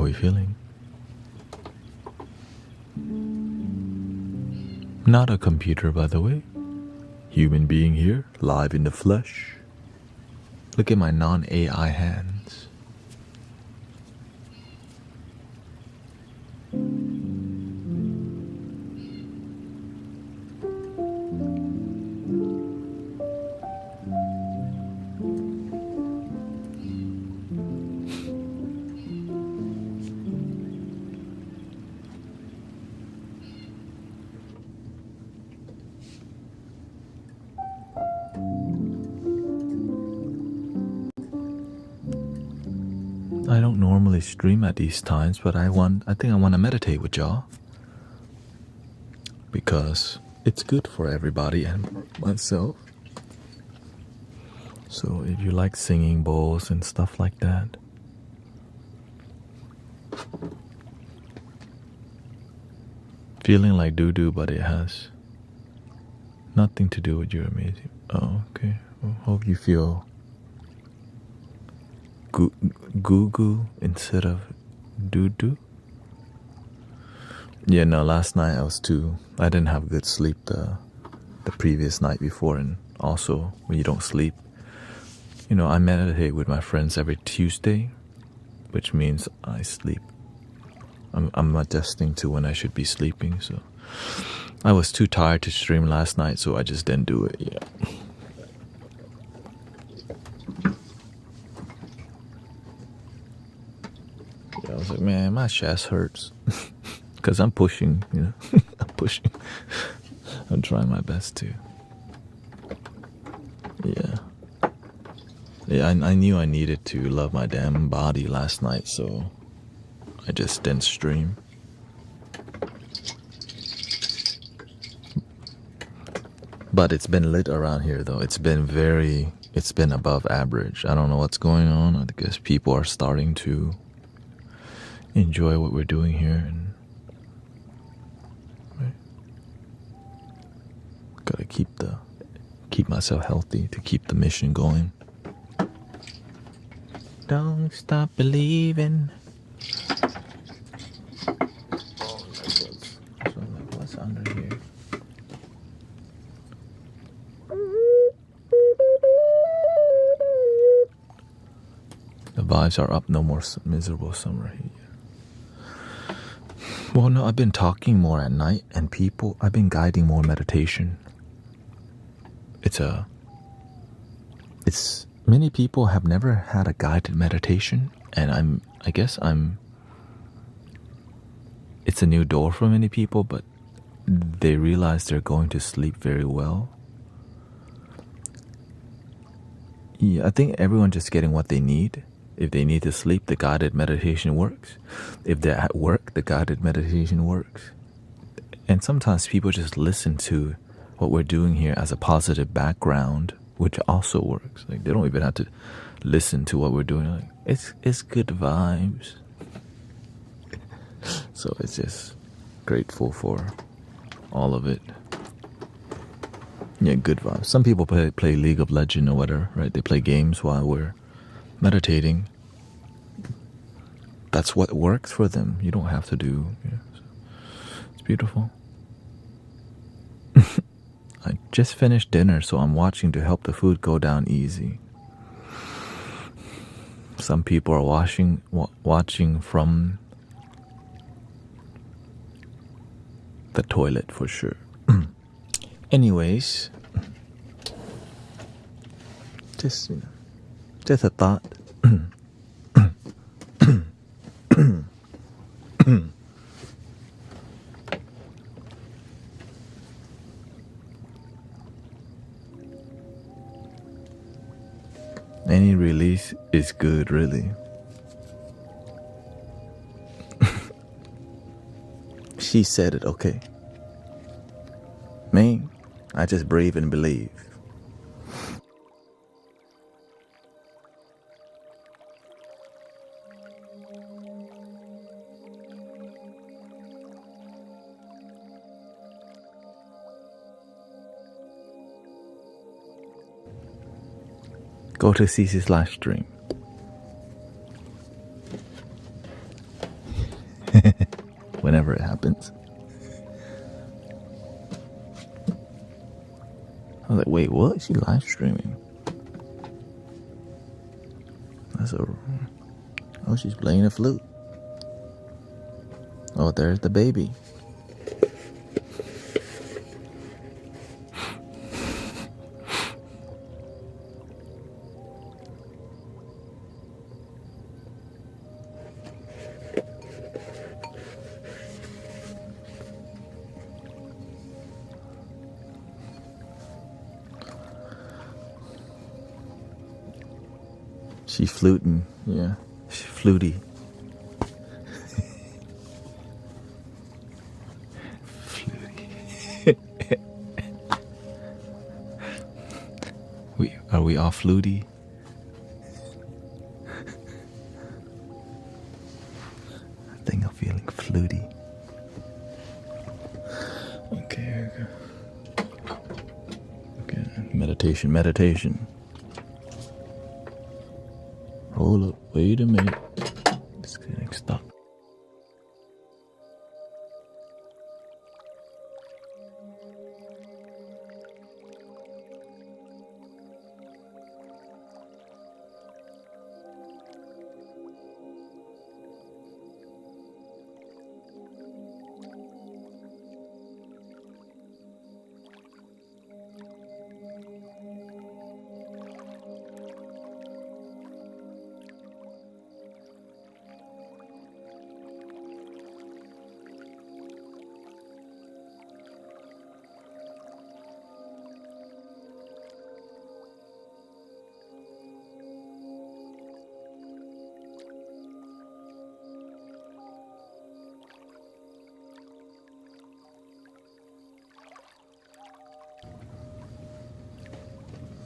we feeling? Not a computer, by the way. Human being here, live in the flesh. Look at my non-AI hands. I don't normally stream at these times, but I think I want to meditate with y'all because it's good for everybody and myself. So if you like singing bowls and stuff like that, feeling like doo-doo, but it has nothing to do with your amazing. Oh, okay. Well, hope you feel goo-goo instead of doo-doo. Yeah, no, last night I didn't have good sleep the previous night before, and also when you don't sleep, you know, I meditate with my friends every Tuesday, which means I sleep. I'm adjusting to when I should be sleeping, so I was too tired to stream last night, so I just didn't do it. Yeah. I was like, man, my chest hurts because I'm pushing, you know. I'm pushing. I'm trying my best to. Yeah, I knew I needed to love my damn body last night, so I just didn't stream. But it's been lit around here, though. It's been above average. I don't know what's going on. I guess people are starting to enjoy what we're doing here, and right. Gotta keep myself healthy to keep the mission going. Don't stop believing. What's under here? The vibes are up. No more miserable summer heat. Well, no, I've been talking more at night, and I've been guiding more meditation. Many people have never had a guided meditation, and it's a new door for many people, but they realize they're going to sleep very well. Yeah, I think everyone's just getting what they need. If they need to sleep, the guided meditation works. If they're at work, the guided meditation works. And sometimes people just listen to what we're doing here as a positive background, which also works. Like, they don't even have to listen to what we're doing. Like, it's good vibes. So it's just grateful for all of it. Yeah, good vibes. Some people play League of Legends or whatever, right? They play games while we're meditating. That's what works for them. You don't have to do. Yeah, so it's beautiful. I just finished dinner, so I'm watching to help the food go down easy. Some people are watching from the toilet for sure. Anyways, just a thought. Any release is good, really. She said it, okay. Me, I just breathe and believe. Go to CC's live stream. like, wait, what? She live streaming? That's a... Oh, she's playing a flute. Oh, there's the baby. She fluting, yeah. She fluty. Fluty. Are we all fluty? I think I'm feeling fluty. Okay. Meditation. Hold up, wait a minute. Disconnect, stop.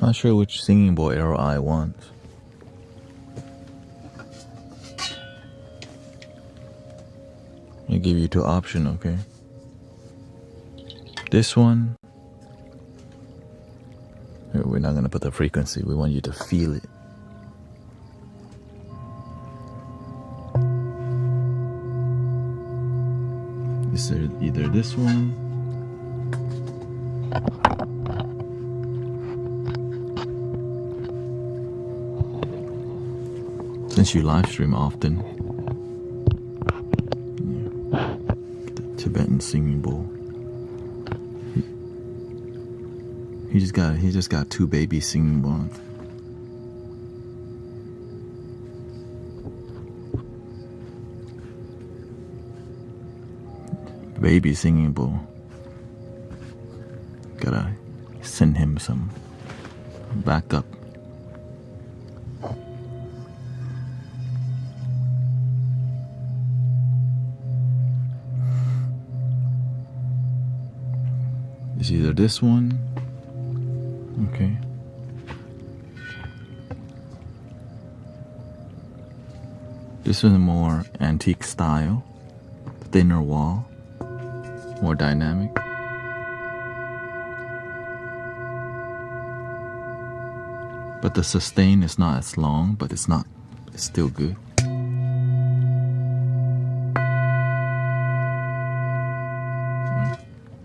Not sure which singing bowl arrow I want. I give you two options, okay? This one. We're not gonna put the frequency. We want you to feel it. Is there either this one? Since you live stream often, yeah. The Tibetan singing bowl. He just got two babies singing bowls. Baby singing bowl. Gotta send him some backup. It's either this one, okay. This is more antique style, thinner wall, more dynamic. But the sustain is not as long, but it's still good.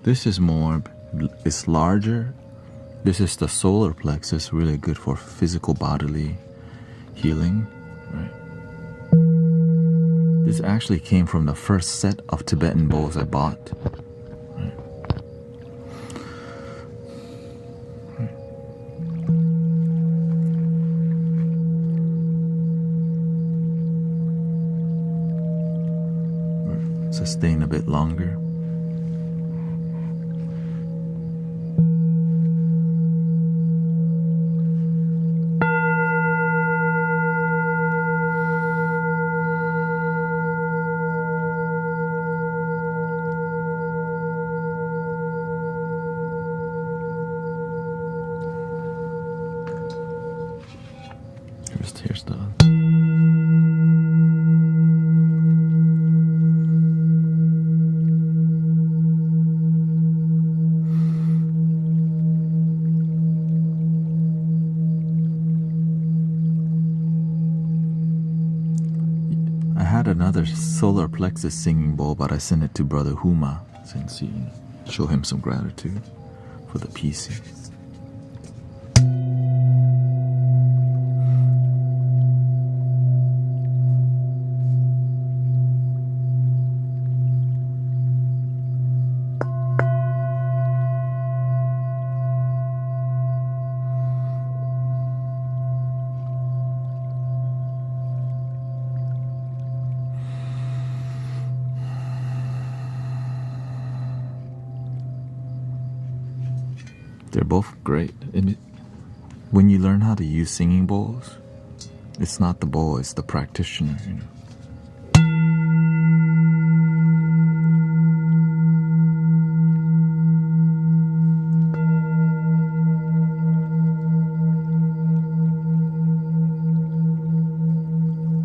This is more, it's larger. This is the solar plexus, really good for physical bodily healing, right? This actually came from the first set of Tibetan bowls I bought. Right? Right. Sustain a bit longer. Here's the I had another solar plexus singing bowl, but I sent it to Brother Huma since he show him some gratitude for the PC. They're both great. And when you learn how to use singing bowls, it's not the bowl, it's the practitioner, you know.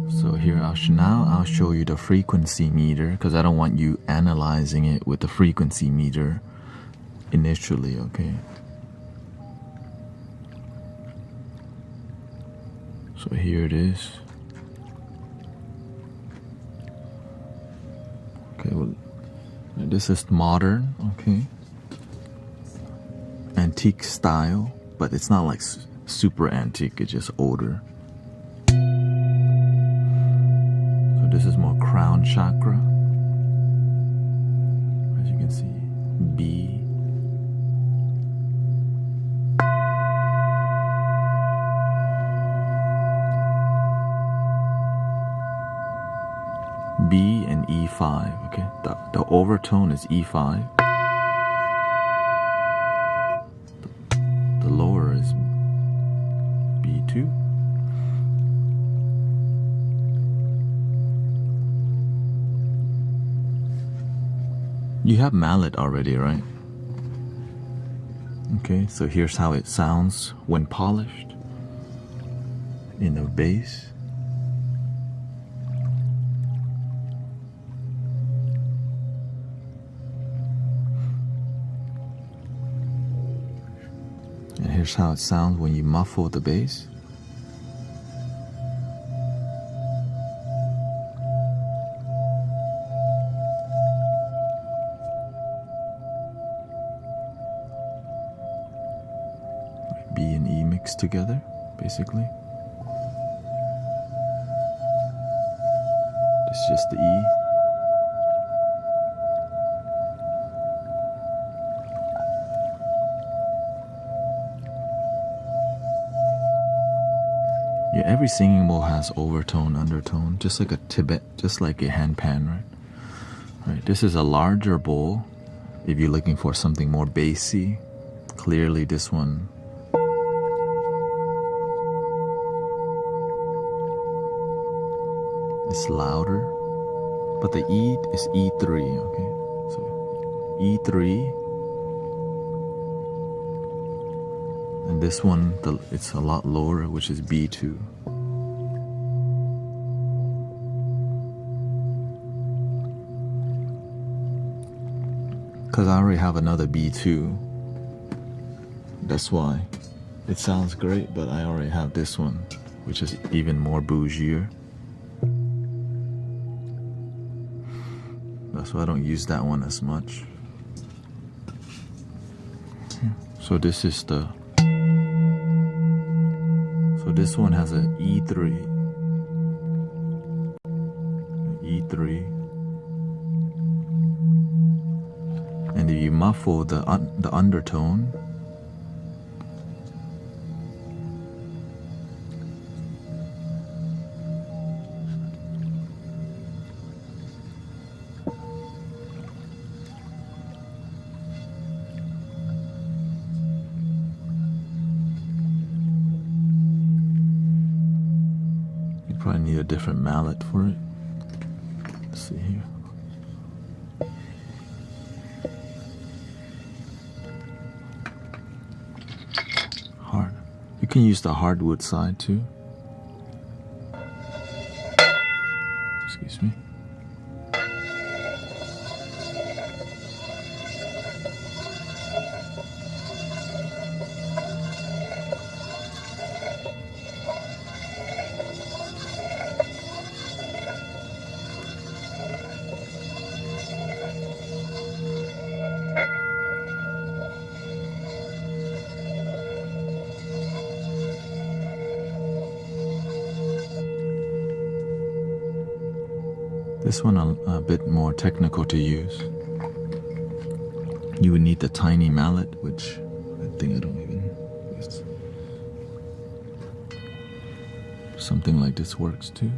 So here, now I'll show you the frequency meter, because I don't want you analyzing it with the frequency meter initially, okay? So here it is. Okay, well, this is modern, okay? Antique style, but it's not like super antique, it's just older. So this is more crown chakra. As you can see, B. B and E5, okay? The overtone is E5. The lower is B2. You have mallet already, right? Okay, so here's how it sounds when polished in the bass. And here's how it sounds when you muffle the bass. B and E mixed together, basically. It's just the E. Yeah, every singing bowl has overtone, undertone, just like a Tibet, just like a handpan, right? Right. This is a larger bowl. If you're looking for something more bassy, clearly this one. It's louder, but the E is E3, okay? So E3. And this one, it's a lot lower, which is B2. Because I already have another B2. That's why it sounds great, but I already have this one, which is even more bougier. That's why I don't use that one as much. So this is the... So this one has an E3. E3. And if you muffle the undertone, you probably need a different mallet for it. Let's see here. Hard. You can use the hardwood side too. Excuse me. This one a bit more technical to use. You would need the tiny mallet, which I think I don't even use. Something like this works too.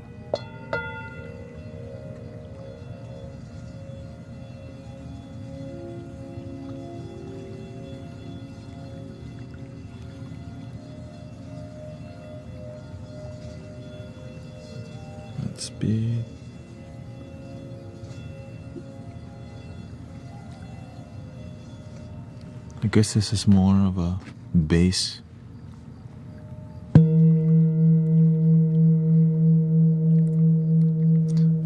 Speed. I guess this is more of a bass.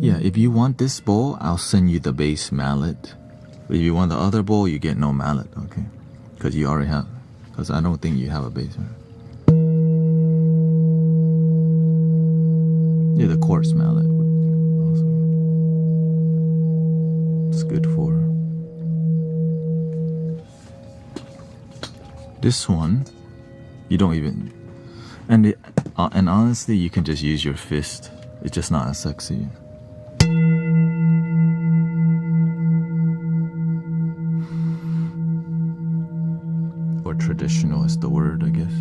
Yeah, if you want this bowl, I'll send you the bass mallet. If you want the other bowl, you get no mallet, okay? Because you already have, because I don't think you have a bass mallet. Yeah, the quartz mallet also. It's good for. This one, you don't even, and honestly, you can just use your fist. It's just not as sexy. Or traditional is the word, I guess.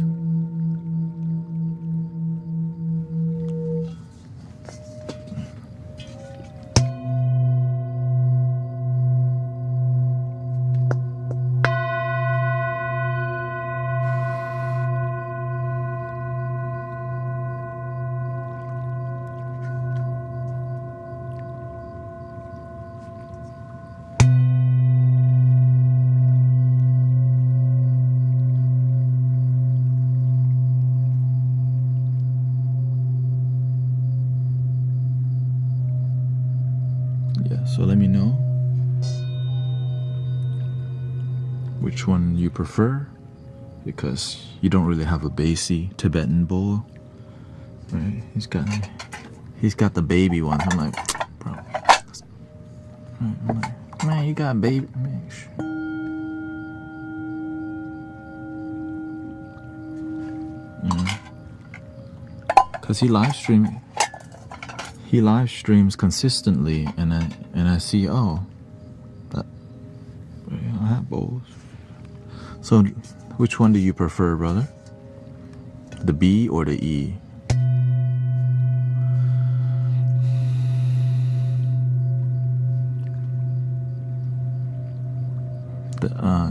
So let me know which one you prefer, because you don't really have a bassy Tibetan bowl, right? He's got the baby ones. I'm like, bro, man, you got baby, man. Cause he live streams consistently, and I see, oh, that I have bowls. So, which one do you prefer, brother? The B or the E?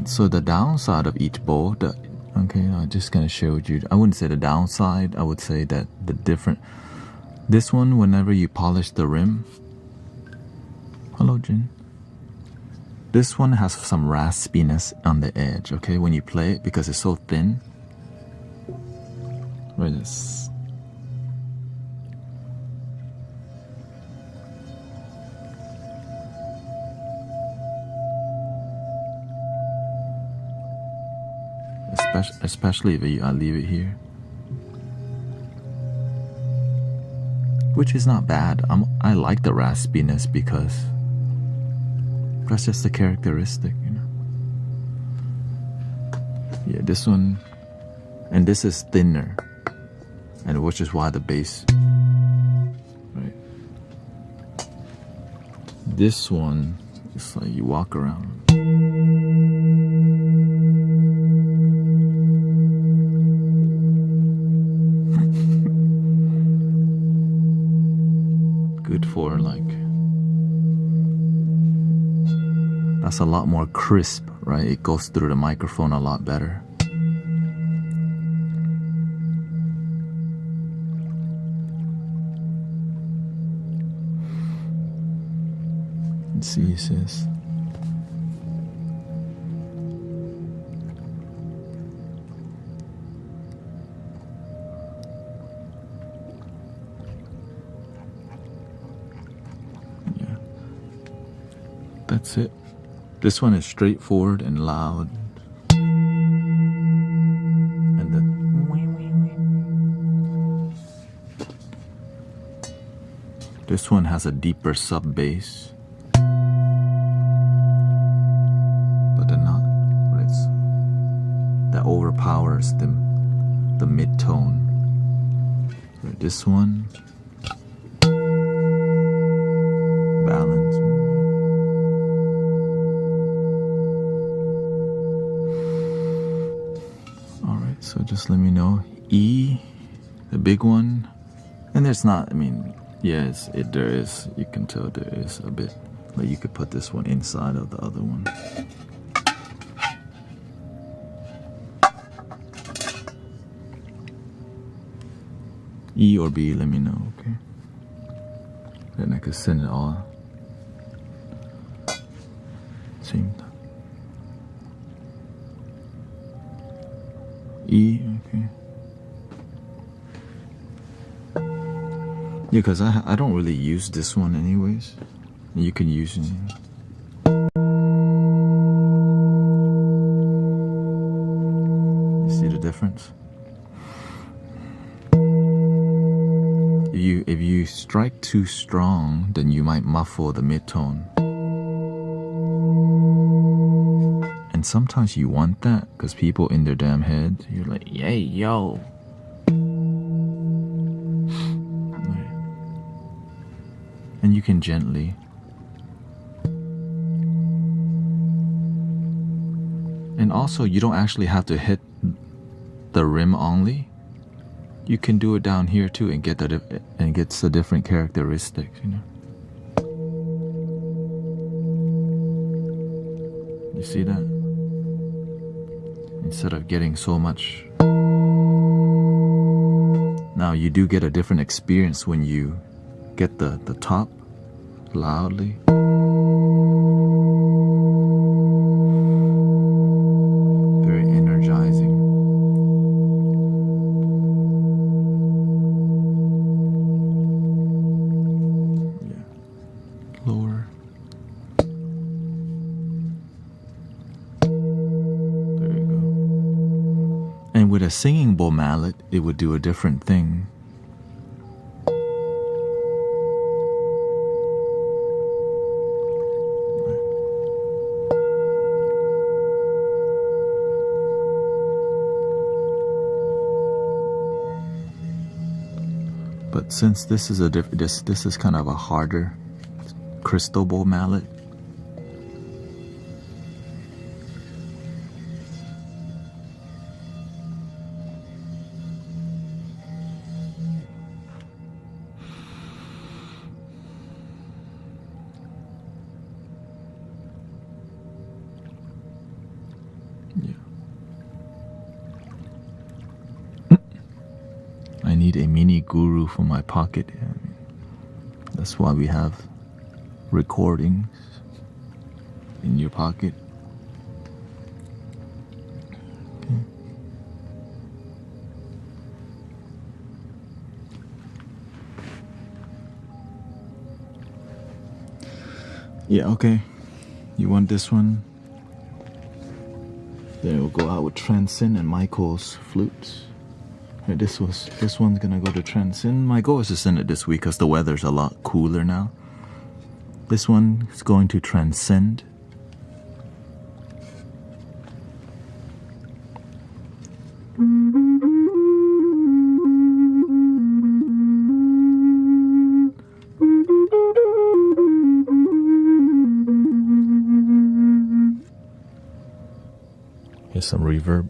So the downside of each bowl, okay, I'm just gonna share with you. I wouldn't say the downside. I would say that the different. This one, whenever you polish the rim. Hello, Jin. This one has some raspiness on the edge, okay, when you play it, because it's so thin. Right, this. Especially if I leave it here. Which is not bad. I like the raspiness because that's just a characteristic, you know. Yeah, this one, and this is thinner, and which is why the bass, right? This one, it's like you walk around. Good for like, that's a lot more crisp, right? It goes through the microphone a lot better. Let's see, he says. That's it. This one is straightforward and loud. And this one has a deeper sub bass. But that overpowers the mid-tone. Right, this one, balance. So just let me know. E, the big one, and there's not. I mean, yes, there is. You can tell there is a bit. Like you could put this one inside of the other one. E or B, let me know. Okay. Then I could send it all. Same time. E, okay. Yeah, because I don't really use this one anyways. You can use it. You see the difference? If you strike too strong, then you might muffle the mid-tone. And sometimes you want that, because people in their damn head, you're like, yay, yo. And you can gently. And also, you don't actually have to hit the rim only. You can do it down here too and get gets a different characteristics, you know. You see that? Instead of getting so much. Now you do get a different experience when you get the top loudly. Very energizing. Yeah. Lower. There you go. And with a singing bowl mallet, it would do a different thing. But since this is this is kind of a harder crystal bowl mallet, yeah. I need a mini guru for my pocket. I mean, that's why we have recordings in your pocket. Okay. Yeah, okay. You want this one? Then we'll go out with Transcend and Michael's Flutes. This one's gonna go to Transcend. My goal is to send it this week because the weather's a lot cooler now. This one is going to Transcend. Here's some reverb.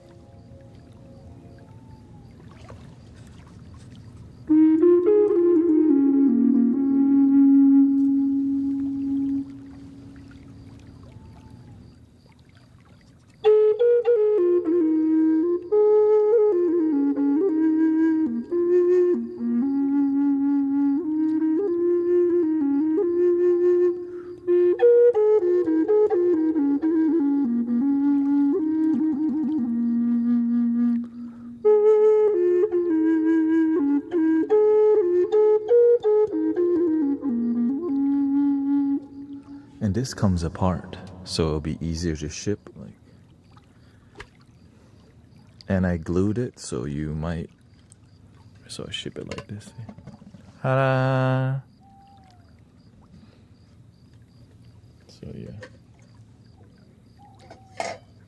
And this comes apart, so it'll be easier to ship. And I glued it, so you might. So I ship it like this. Ta-da! So yeah.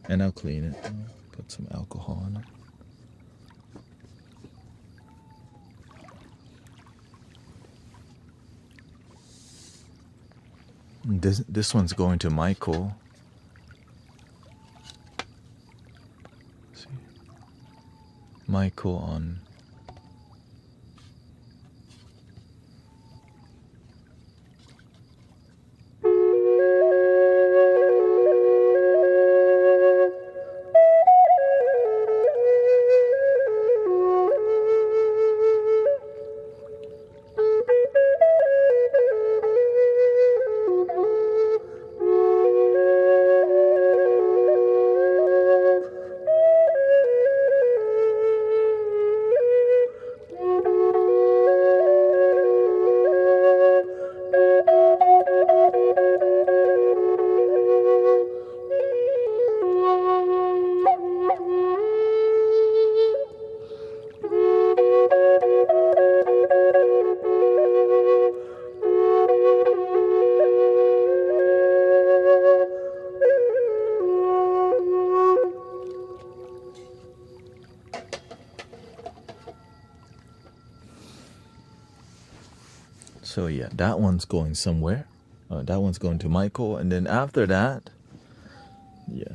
And I'll clean it. I'll put some alcohol in it. This one's going to Michael. Let's see. Michael on. So yeah, that one's going somewhere. That one's going to Michael, and then after that, yeah,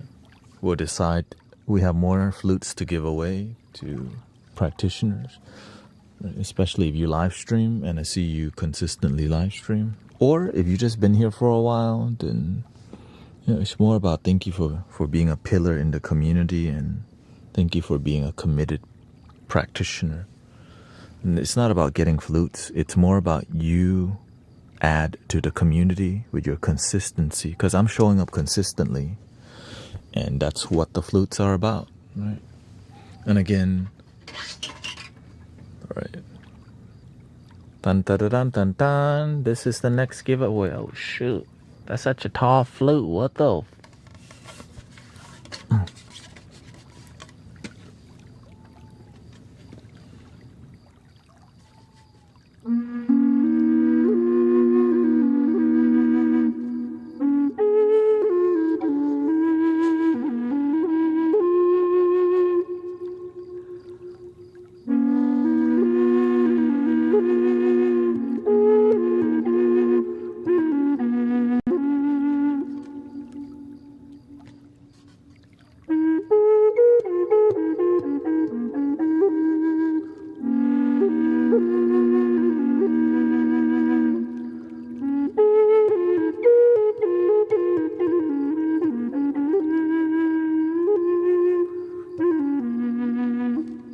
we'll decide. We have more flutes to give away to practitioners, right? Especially if you live stream, and I see you consistently live stream. Or if you've just been here for a while, then it's more about thank you for being a pillar in the community, and thank you for being a committed practitioner. And it's not about getting flutes. It's more about you add to the community with your consistency, because I'm showing up consistently, and that's what the flutes are about, right? And again, all right, dun dun dun dun dun. This is the next giveaway. Oh shoot, that's such a tall flute. What the?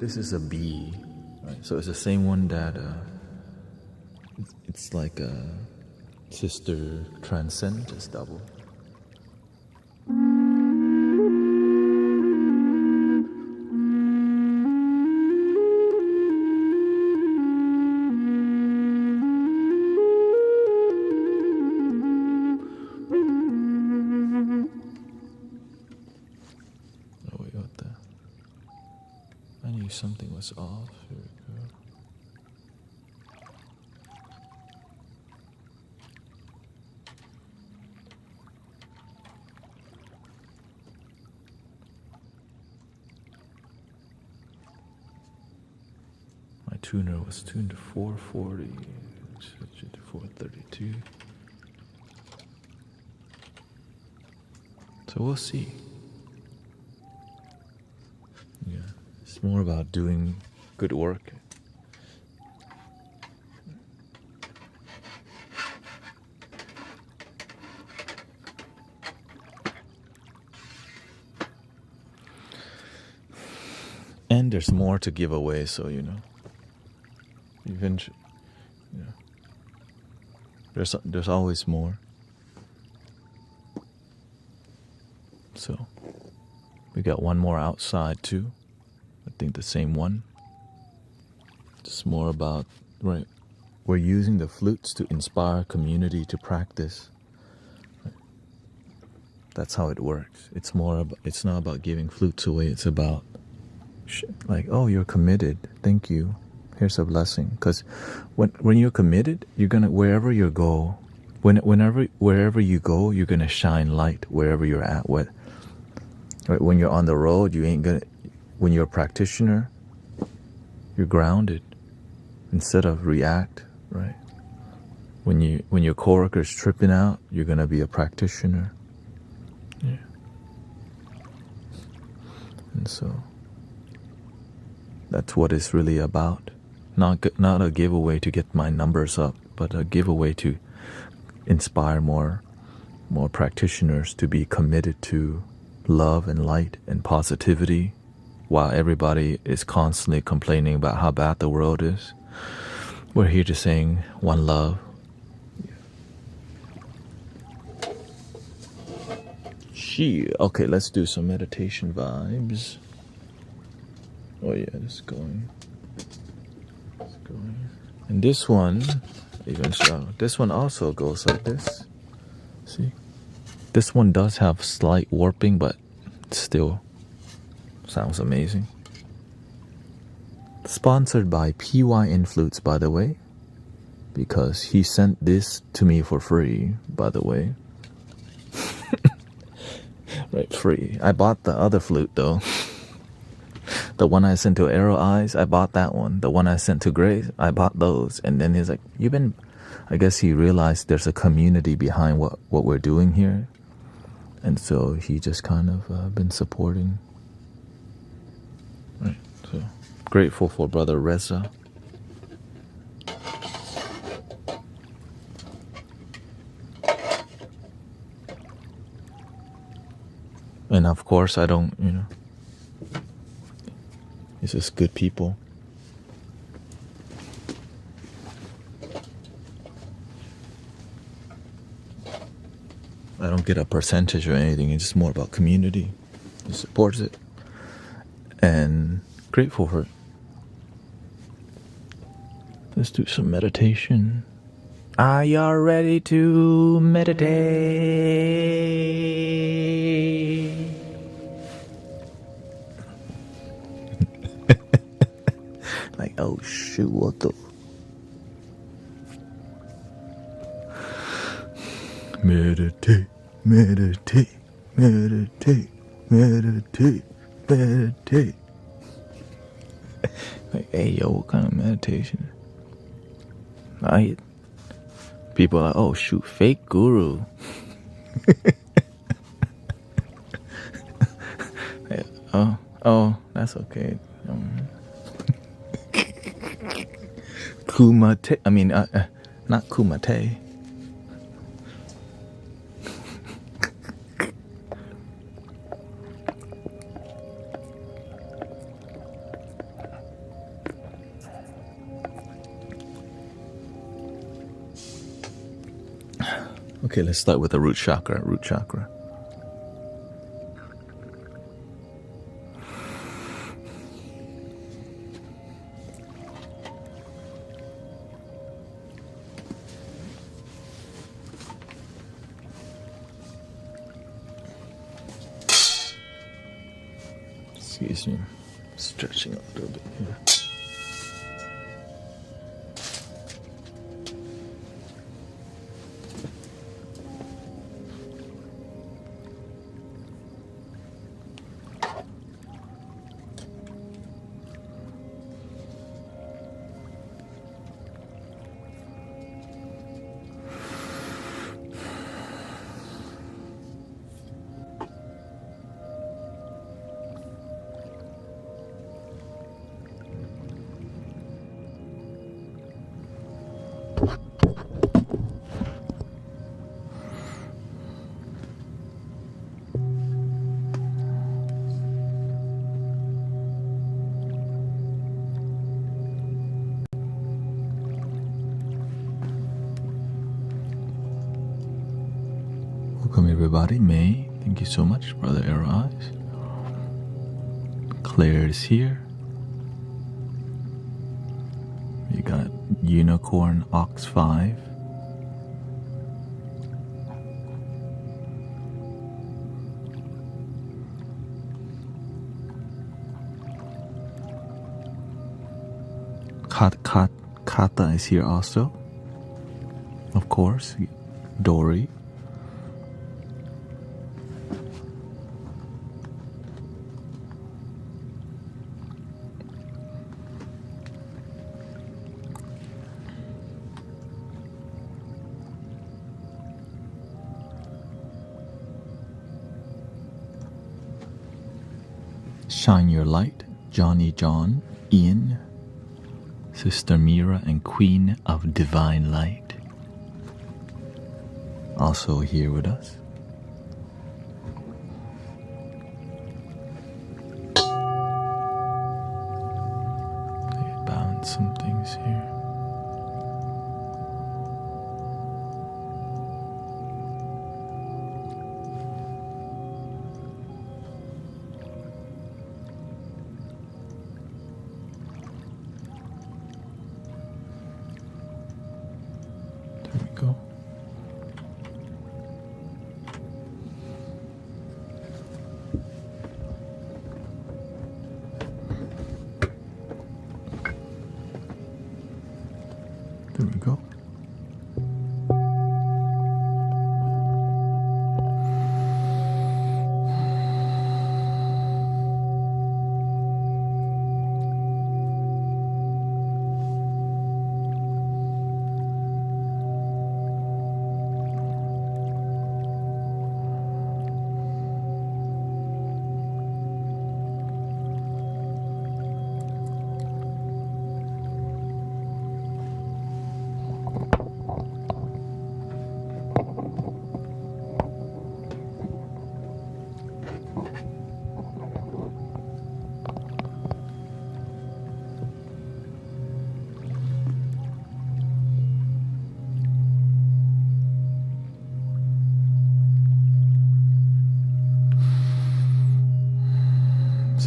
This is a B, right? So it's the same one that it's like a sister transcend, just double. Something was off. Here we go. My tuner was tuned to 440. Switch it to 432. So we'll see. Yeah. It's more about doing good work. And there's more to give away, so eventually, there's always more. So we got one more outside too. I think the same one. It's more about, right, we're using the flutes to inspire community to practice. Right? That's how it works. It's not about giving flutes away. It's about like, oh, you're committed. Thank you. Here's a blessing. Because when you're committed, you're gonna wherever you go, wherever you go, you're gonna shine light wherever you're at. Right? When you're on the road, you ain't gonna. When you're a practitioner, you're grounded instead of react, right? When your coworker's tripping out, you're gonna be a practitioner. Yeah. And so that's what it's really about. Not a giveaway to get my numbers up, but a giveaway to inspire more practitioners to be committed to love and light and positivity. While everybody is constantly complaining about how bad the world is, we're here to sing one love. Okay, let's do some meditation vibes. Oh yeah, it's going. And this one, this one also goes like this. See? This one does have slight warping, but still sounds amazing. Sponsored by PYN Flutes, by the way, because he sent this to me for free, by the way. Right, free. I bought the other flute though. The one I sent to Arrow Eyes, I bought that one. The one I sent to Grace, I bought those. And then he's like, you've been I guess he realized there's a community behind what we're doing here, and so he just kind of been supporting. Right. So grateful for Brother Reza. And of course, I don't, it's just good people. I don't get a percentage or anything. It's just more about community. He supports it. And grateful for it. Let's do some meditation. Are y'all ready to meditate? Like, oh shoot, what the? Meditate, meditate, meditate, meditate, meditate. Like, hey yo, what kind of meditation? People are like, oh shoot, fake guru. Oh, that's okay. Kumate, not kumate. Okay, let's start with the root chakra. Root chakra. Excuse me, stretching a little bit here. Welcome everybody. May, thank you so much. Brother Arrow Eyes. Claire is here. You got Unicorn Ox 5. Kata is here also. Of course. Dory. Shine Your Light, Johnny John, Ian, Sister Mira, and Queen of Divine Light. Also here with us. Balance some things here. Go. There we go.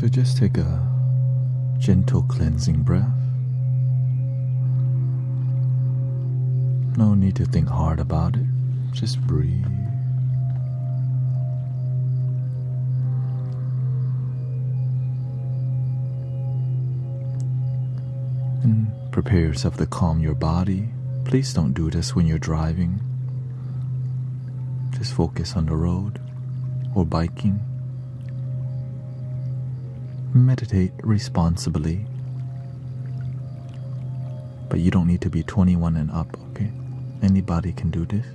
So just take a gentle cleansing breath. No need to think hard about it. Just breathe. And prepare yourself to calm your body. Please don't do this when you're driving. Just focus on the road or biking. Meditate responsibly. But you don't need to be 21 and up, okay? Anybody can do this.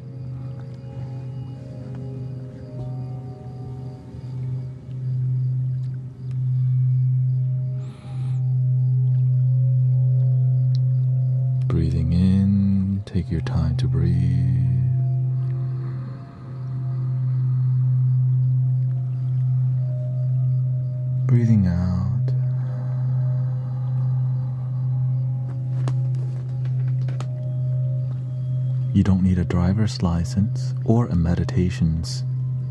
Breathing in, take your time to breathe. Breathing out. You don't need a driver's license or a meditation's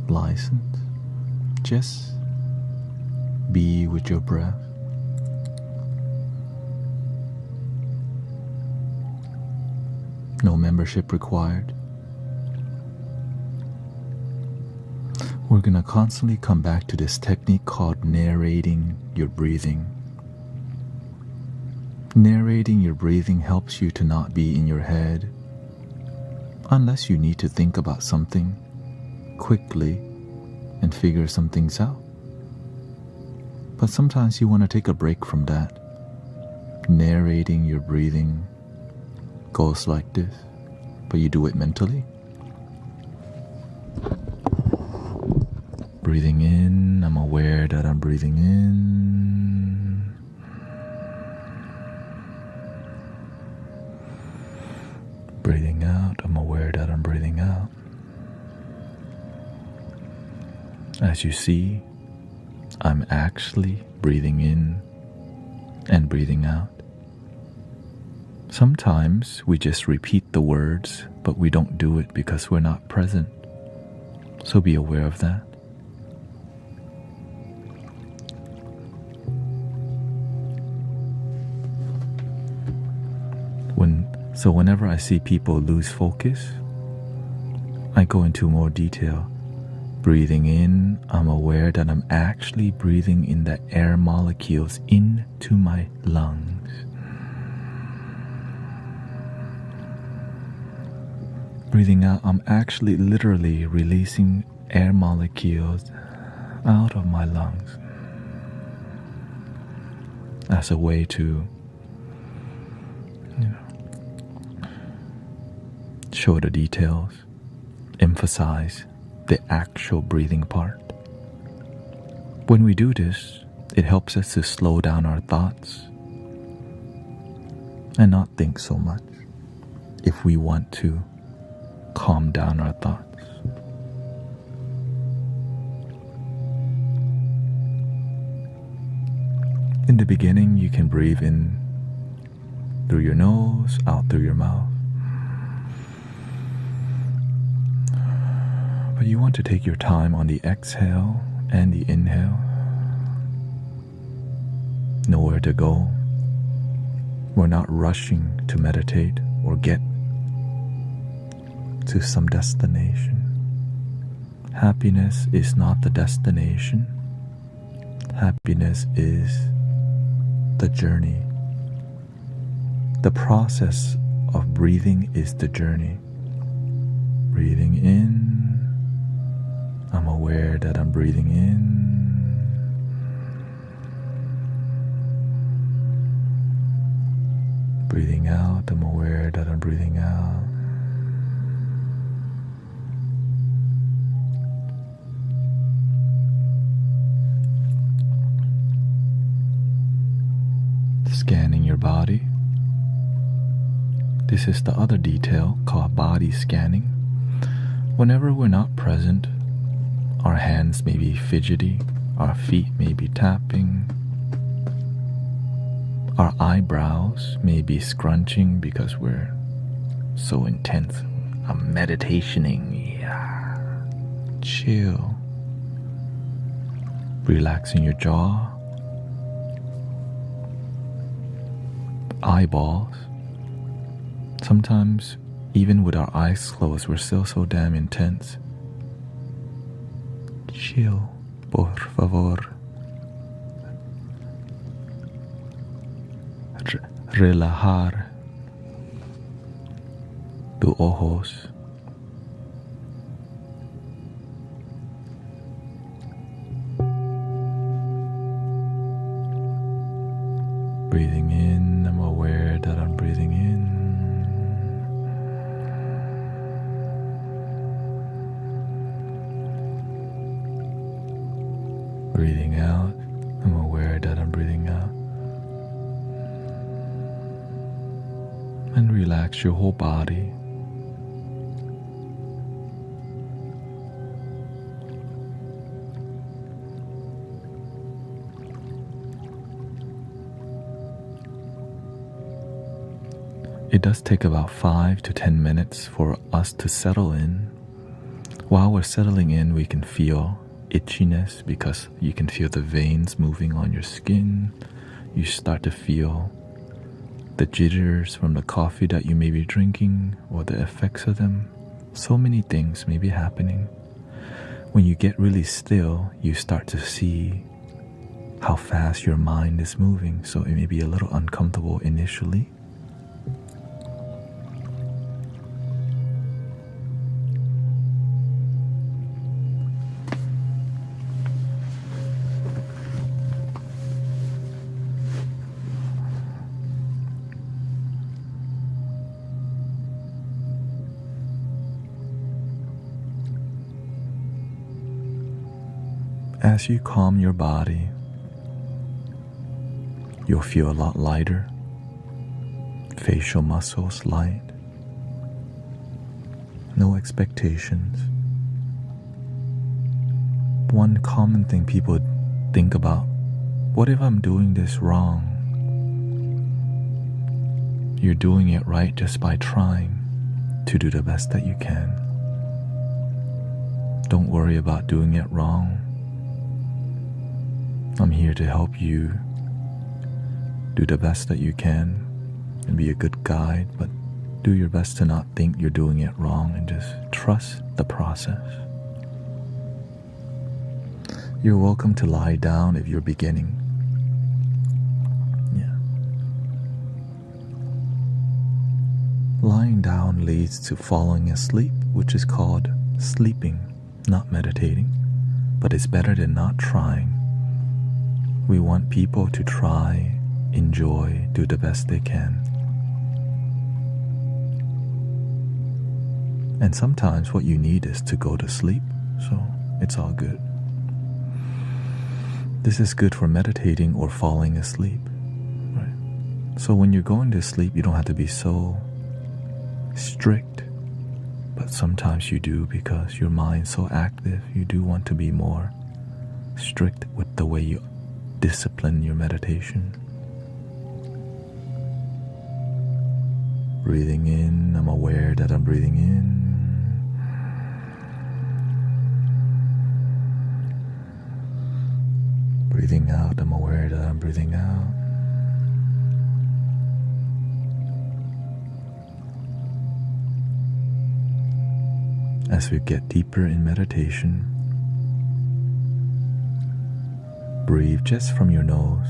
license. Just be with your breath. No membership required. We're going to constantly come back to this technique called narrating your breathing. Narrating your breathing helps you to not be in your head, unless you need to think about something quickly and figure some things out. But sometimes you want to take a break from that. Narrating your breathing goes like this, but you do it mentally. Breathing in, I'm aware that I'm breathing in. Breathing out, I'm aware that I'm breathing out. As you see, I'm actually breathing in and breathing out. Sometimes we just repeat the words, but we don't do it because we're not present. So be aware of that. So whenever I see people lose focus, I go into more detail. Breathing in, I'm aware that I'm actually breathing in the air molecules into my lungs. Breathing out, I'm actually literally releasing air molecules out of my lungs as a way to, show the details, emphasize the actual breathing part. When we do this, it helps us to slow down our thoughts and not think so much if we want to calm down our thoughts. In the beginning, you can breathe in through your nose, out through your mouth. But you want to take your time on the exhale and the inhale. Nowhere to go. We're not rushing to meditate or get to some destination. Happiness is not the destination. Happiness is the journey. The process of breathing is the journey. Breathing in, I'm aware that I'm breathing in. Breathing out, I'm aware that I'm breathing out. Scanning your body. This is the other detail called body scanning. Whenever we're not present, our hands may be fidgety, our feet may be tapping, our eyebrows may be scrunching because we're so intense. I'm meditationing. Yeah. Chill. Relaxing your jaw, eyeballs. Sometimes, even with our eyes closed, we're still so damn intense. Chill, por favor. Relajar tus ojos. Breathing in, I'm aware that I'm breathing in. Breathing out, I'm aware that I'm breathing out. And relax your whole body. It does take about 5 to 10 minutes for us to settle in. While we're settling in, we can feel itchiness because you can feel the veins moving on your skin. You start to feel the jitters from the coffee that you may be drinking or the effects of them. So many things may be happening. When you get really still, you start to see how fast your mind is moving, so it may be a little uncomfortable initially. As you calm your body, you'll feel a lot lighter, facial muscles light, no expectations. One common thing people think about, what if I'm doing this wrong? You're doing it right just by trying to do the best that you can. Don't worry about doing it wrong. I'm here to help you do the best that you can and be a good guide, but do your best to not think you're doing it wrong and just trust the process. You're welcome to lie down if you're beginning. Yeah. Lying down leads to falling asleep, which is called sleeping, not meditating, but it's better than not trying. We want people to try, enjoy, do the best they can. And sometimes what you need is to go to sleep, so it's all good. This is good for meditating or falling asleep, right? So when you're going to sleep, you don't have to be so strict, but sometimes you do because your mind's so active. You do want to be more strict with the way you discipline your meditation. Breathing in, I'm aware that I'm breathing in. Breathing out, I'm aware that I'm breathing out. As we get deeper in meditation, breathe just from your nose.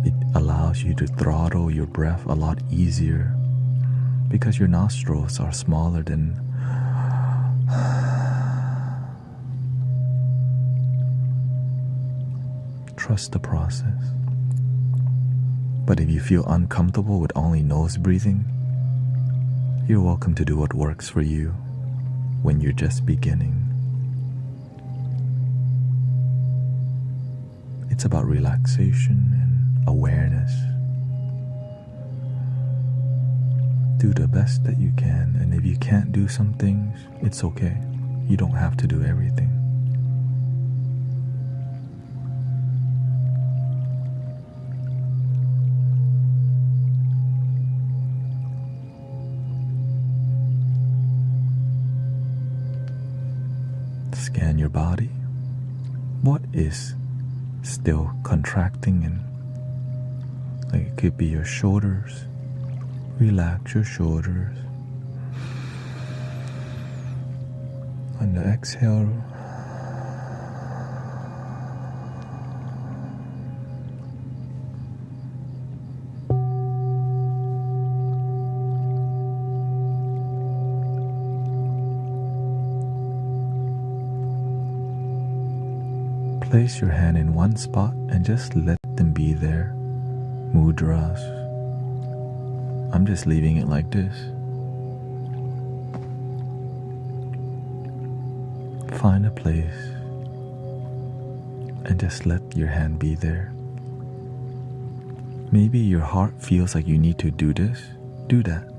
It allows you to throttle your breath a lot easier because your nostrils are smaller than trust the process. But if you feel uncomfortable with only nose breathing, you're welcome to do what works for you when you're just beginning. It's about relaxation and awareness. Do the best that you can, and if you can't do some things, it's okay. You don't have to do everything. Scan your body. What is still contracting and Like it could be your shoulders. Relax your shoulders. On the exhale, place your hand in one spot and just let them be there. Mudras. I'm just leaving it like this. Find a place and just let your hand be there. Maybe your heart feels like you need to do this, do that.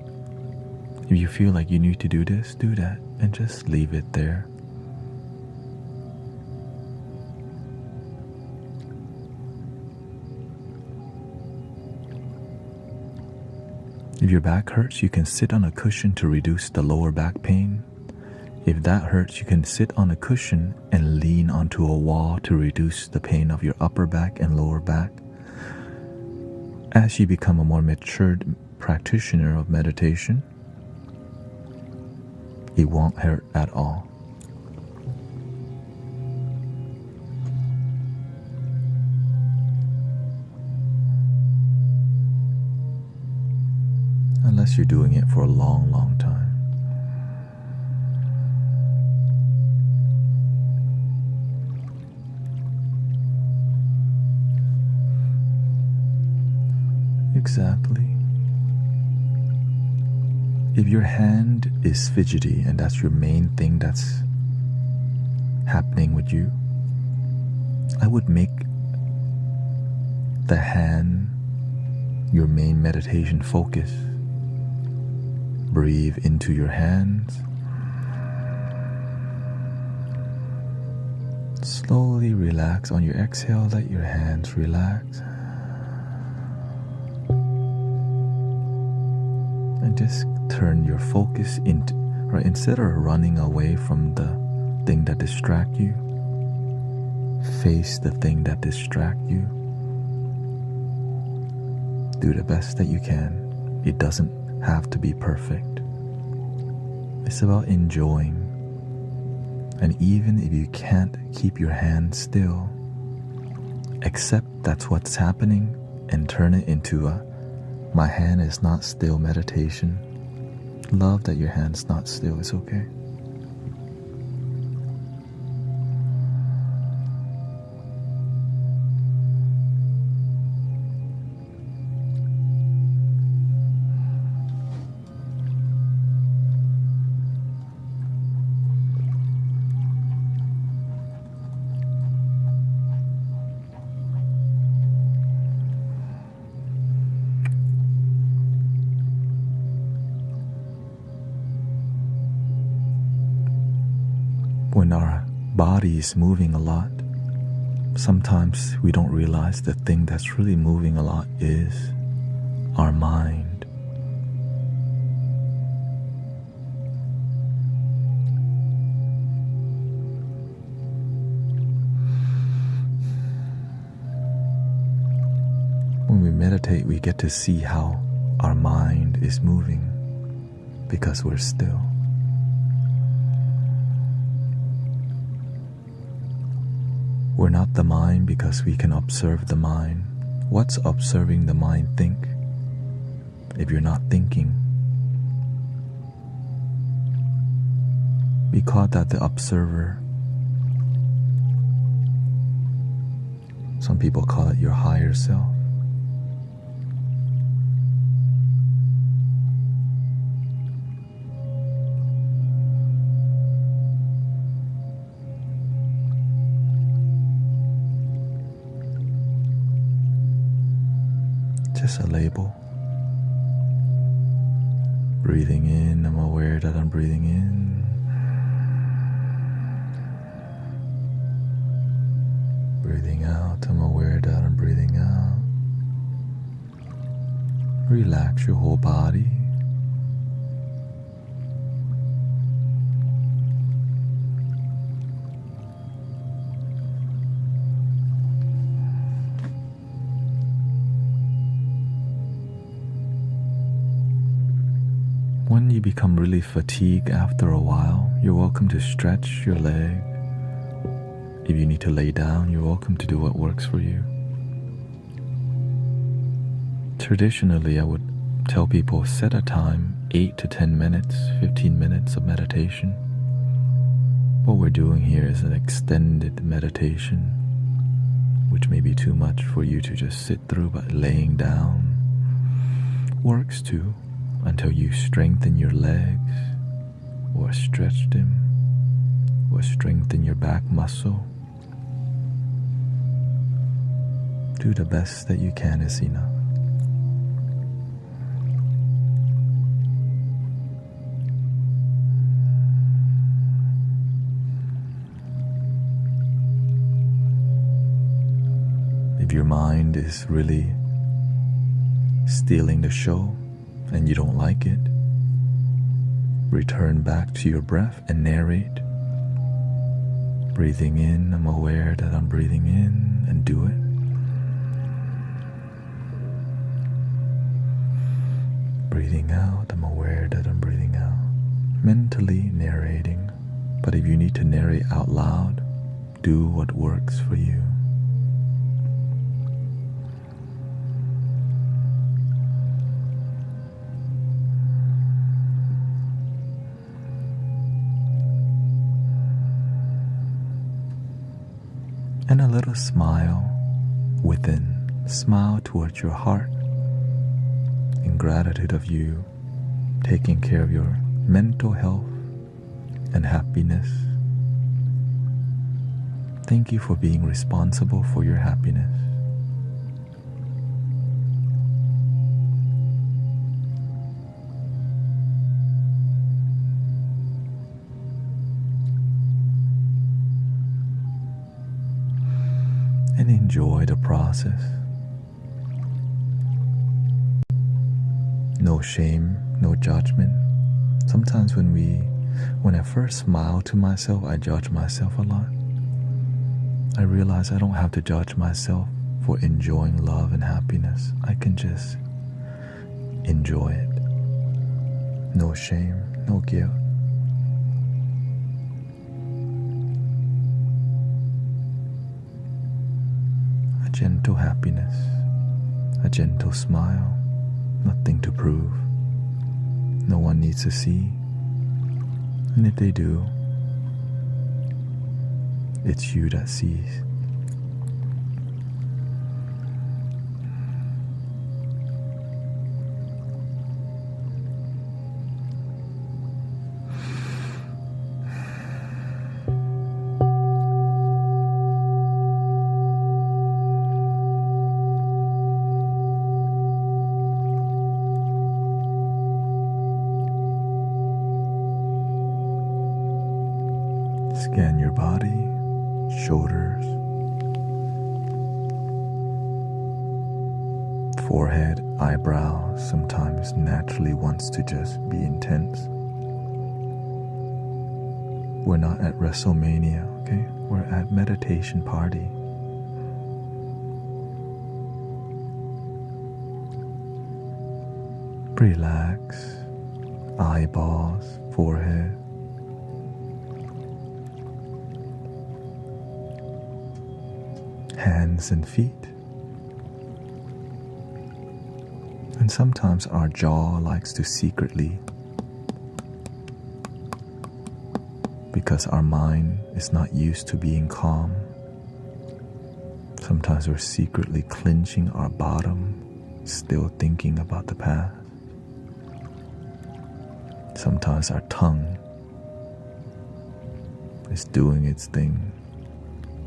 If you feel like you need to do this, do that, and just leave it there. If your back hurts, you can sit on a cushion to reduce the lower back pain. If that hurts, you can sit on a cushion and lean onto a wall to reduce the pain of your upper back and lower back. As you become a more matured practitioner of meditation, it won't hurt at all. Unless you're doing it for a long, long time. Exactly. If your hand is fidgety and that's your main thing that's happening with you, I would make the hand your main meditation focus. Breathe into your hands. Slowly relax on your exhale. Let your hands relax. And just turn your focus into, right, instead of running away from the thing that distracts you, face the thing that distracts you. Do the best that you can. It doesn't have to be perfect. It's about enjoying. And even if you can't keep your hand still, accept that's what's happening and turn it into a my hand is not still meditation. Love that your hand's not still. It's okay. When our body is moving a lot, sometimes we don't realize the thing that's really moving a lot is our mind. When we meditate, we get to see how our mind is moving because we're still. We're not the mind because we can observe the mind. What's observing the mind think if you're not thinking? We call that the observer. Some people call it your higher self. Just a label. Breathing in, I'm aware that I'm breathing in. Breathing out, I'm aware that I'm breathing out. Relax your whole body. When you become really fatigued after a while, you're welcome to stretch your leg. If you need to lay down, you're welcome to do what works for you. Traditionally, I would tell people set a time, 8 to 10 minutes, 15 minutes of meditation. What we're doing here is an extended meditation, which may be too much for you to just sit through, but laying down works too, until you strengthen your legs, or stretch them, or strengthen your back muscle. Do the best that you can is enough. If your mind is really stealing the show and you don't like it, return back to your breath and narrate. Breathing in, I'm aware that I'm breathing in, and do it. Breathing out, I'm aware that I'm breathing out. Mentally narrating, but if you need to narrate out loud, do what works for you. And a little smile within. Smile towards your heart in gratitude of you taking care of your mental health and happiness. Thank you for being responsible for your happiness. And enjoy the process. No shame, no judgment. Sometimes when I first smile to myself, I judge myself a lot. I realize I don't have to judge myself for enjoying love and happiness. I can just enjoy it. No shame, no guilt. A gentle happiness, a gentle smile, nothing to prove. No one needs to see. And if they do, it's you that sees. Scan your body, shoulders, forehead, eyebrows. Sometimes naturally wants to just be intense. We're not at WrestleMania, okay? We're at meditation party. Relax, eyeballs, forehead. Hands and feet. And sometimes our jaw likes to secretly, because our mind is not used to being calm. Sometimes we're secretly clenching our bottom, still thinking about the past. Sometimes our tongue is doing its thing.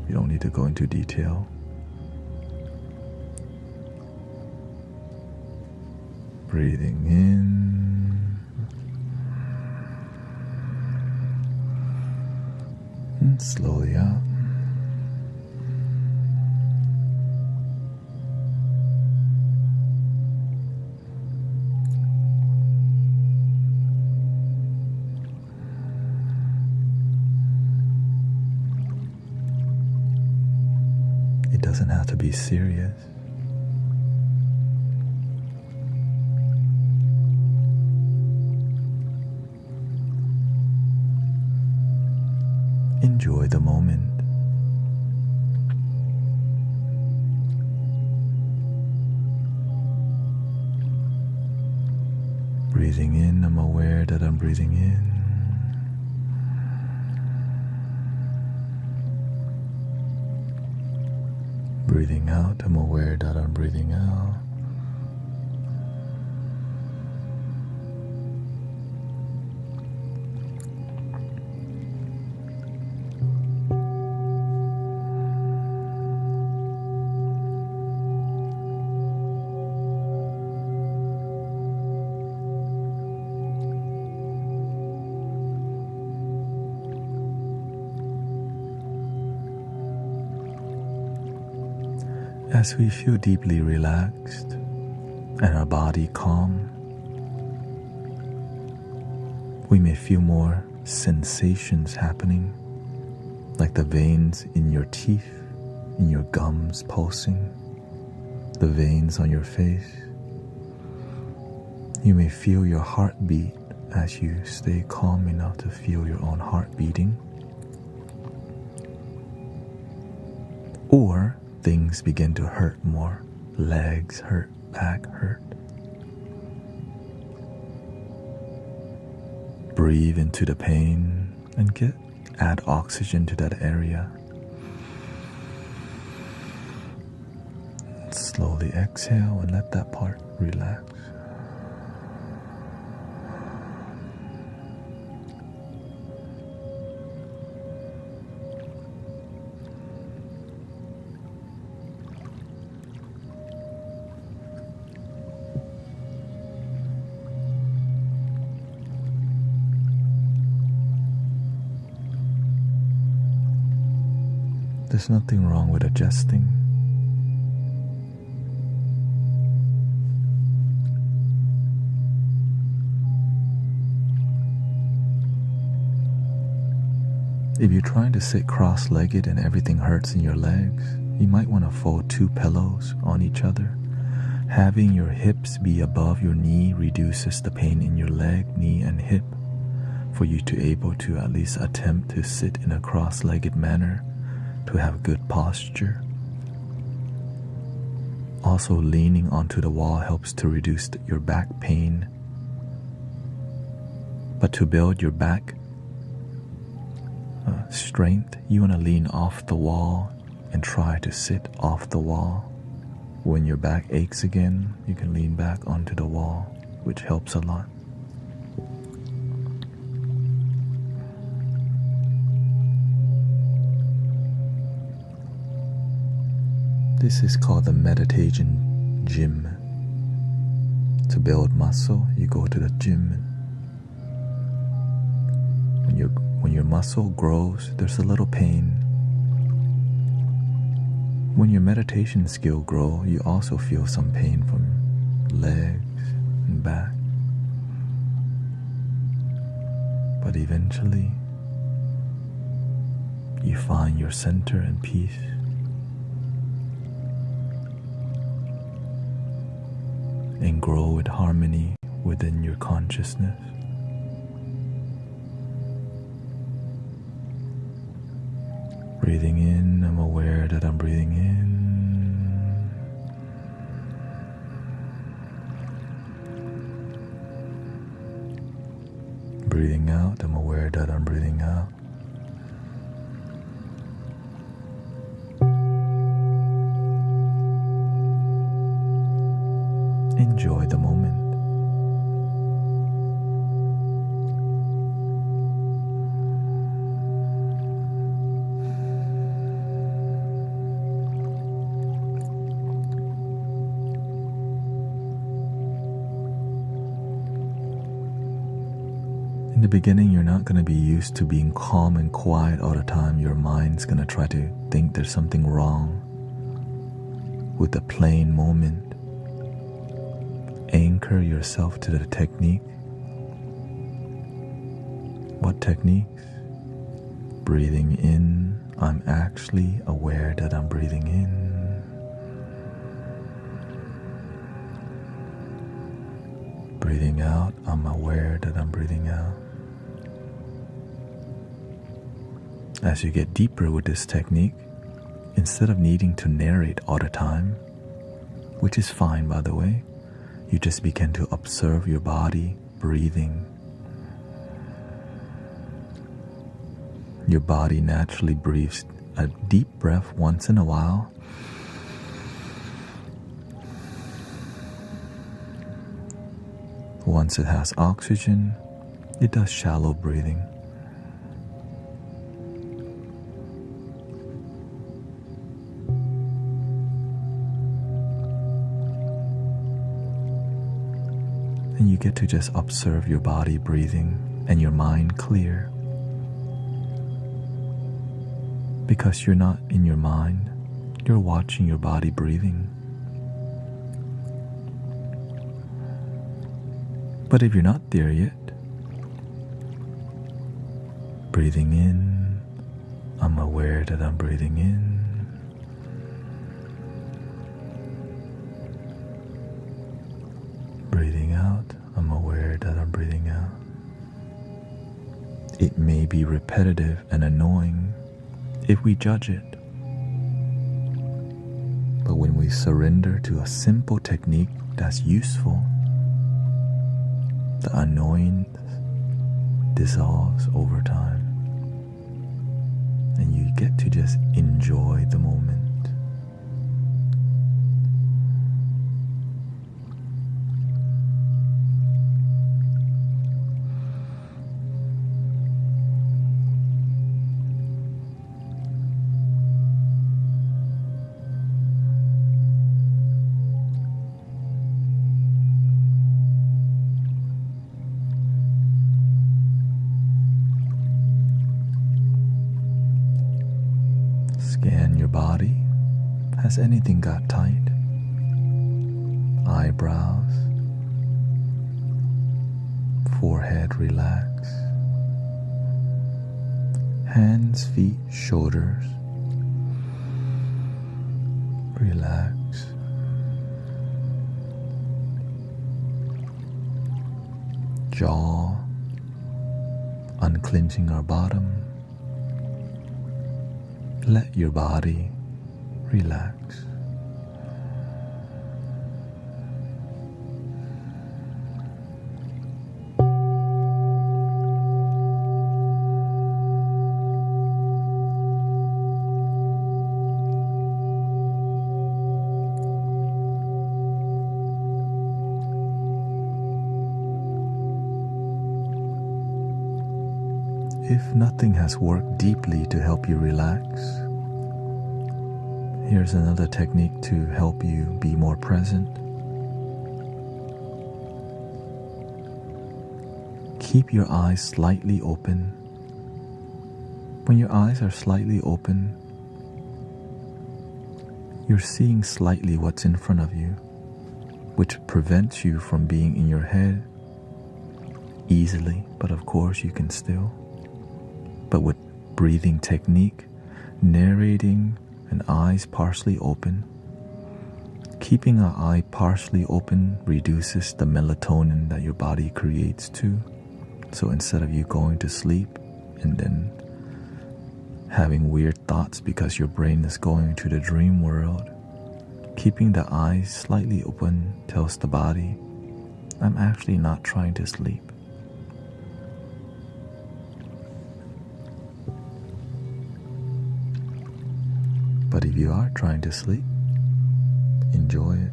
You don't need to go into detail. Breathing in and slowly out. It doesn't have to be serious. Enjoy the moment. Breathing in, I'm aware that I'm breathing in. Breathing out, I'm aware that I'm breathing out. As we feel deeply relaxed and our body calm, we may feel more sensations happening, like the veins in your teeth, in your gums pulsing, the veins on your face. You may feel your heartbeat as you stay calm enough to feel your own heart beating. Or things begin to hurt more. Legs hurt, back hurt. Breathe into the pain and add oxygen to that area. Slowly exhale and let that part relax. There's nothing wrong with adjusting. If you're trying to sit cross-legged and everything hurts in your legs, you might want to fold 2 pillows on each other. Having your hips be above your knee reduces the pain in your leg, knee, and hip for you to be able to at least attempt to sit in a cross-legged manner to have good posture. Also, leaning onto the wall helps to reduce your back pain. But to build your back strength, you want to lean off the wall and try to sit off the wall. When your back aches again, you can lean back onto the wall, which helps a lot. This is called the meditation gym. To build muscle, you go to the gym. When your muscle grows, there's a little pain. When your meditation skill grows, you also feel some pain from legs and back. But eventually, you find your center and peace. And grow with harmony within your consciousness. Breathing in, I'm aware that I'm breathing in. Breathing out, I'm aware that I'm breathing out. Enjoy the moment. In the beginning, you're not going to be used to being calm and quiet all the time. Your mind's going to try to think there's something wrong with the plain moment. Anchor yourself to the technique. What techniques? Breathing in, I'm actually aware that I'm breathing in. Breathing out, I'm aware that I'm breathing out. As you get deeper with this technique, instead of needing to narrate all the time, which is fine by the way, you just begin to observe your body breathing. Your body naturally breathes a deep breath once in a while. Once it has oxygen, it does shallow breathing. And you get to just observe your body breathing and your mind clear. Because you're not in your mind, you're watching your body breathing. But if you're not there yet, breathing in, I'm aware that I'm breathing in. Breathing out, I'm aware that I'm breathing out. It may be repetitive and annoying if we judge it. But when we surrender to a simple technique that's useful, the annoyance dissolves over time, and you get to just enjoy the moment. Scan your body. Has anything got tight? Eyebrows, forehead relax, hands, feet, shoulders relax. Jaw, unclenching our bottom. Let your body relax. If nothing has worked deeply to help you relax, here's another technique to help you be more present. Keep your eyes slightly open. When your eyes are slightly open, you're seeing slightly what's in front of you, which prevents you from being in your head easily, but of course you can still. But with breathing technique, narrating and eyes partially open, keeping our eye partially open reduces the melatonin that your body creates too. So instead of you going to sleep and then having weird thoughts because your brain is going to the dream world, keeping the eyes slightly open tells the body, I'm actually not trying to sleep. But if you are trying to sleep, enjoy it.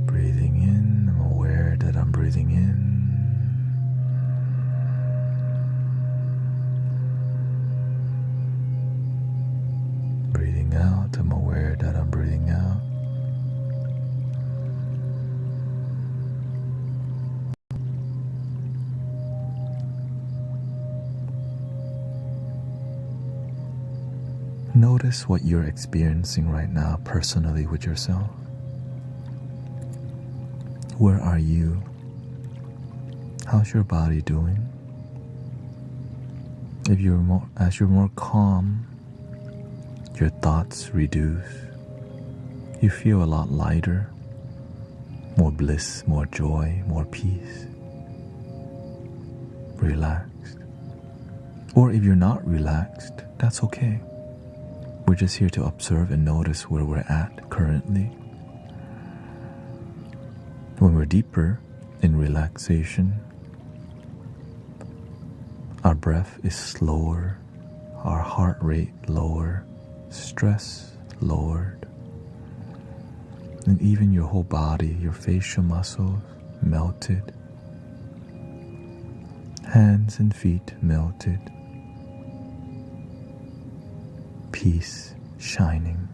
Breathing in, I'm aware that I'm breathing in. Breathing out, I'm aware that I'm breathing out. Notice what you're experiencing right now personally with yourself. Where are you? How's your body doing? As you're more calm, your thoughts reduce. You feel a lot lighter, more bliss, more joy, more peace. Relaxed. Or if you're not relaxed, that's okay. We're just here to observe and notice where we're at currently. When we're deeper in relaxation, our breath is slower, our heart rate lower, stress lowered, and even your whole body, your facial muscles melted, hands and feet melted, peace shining.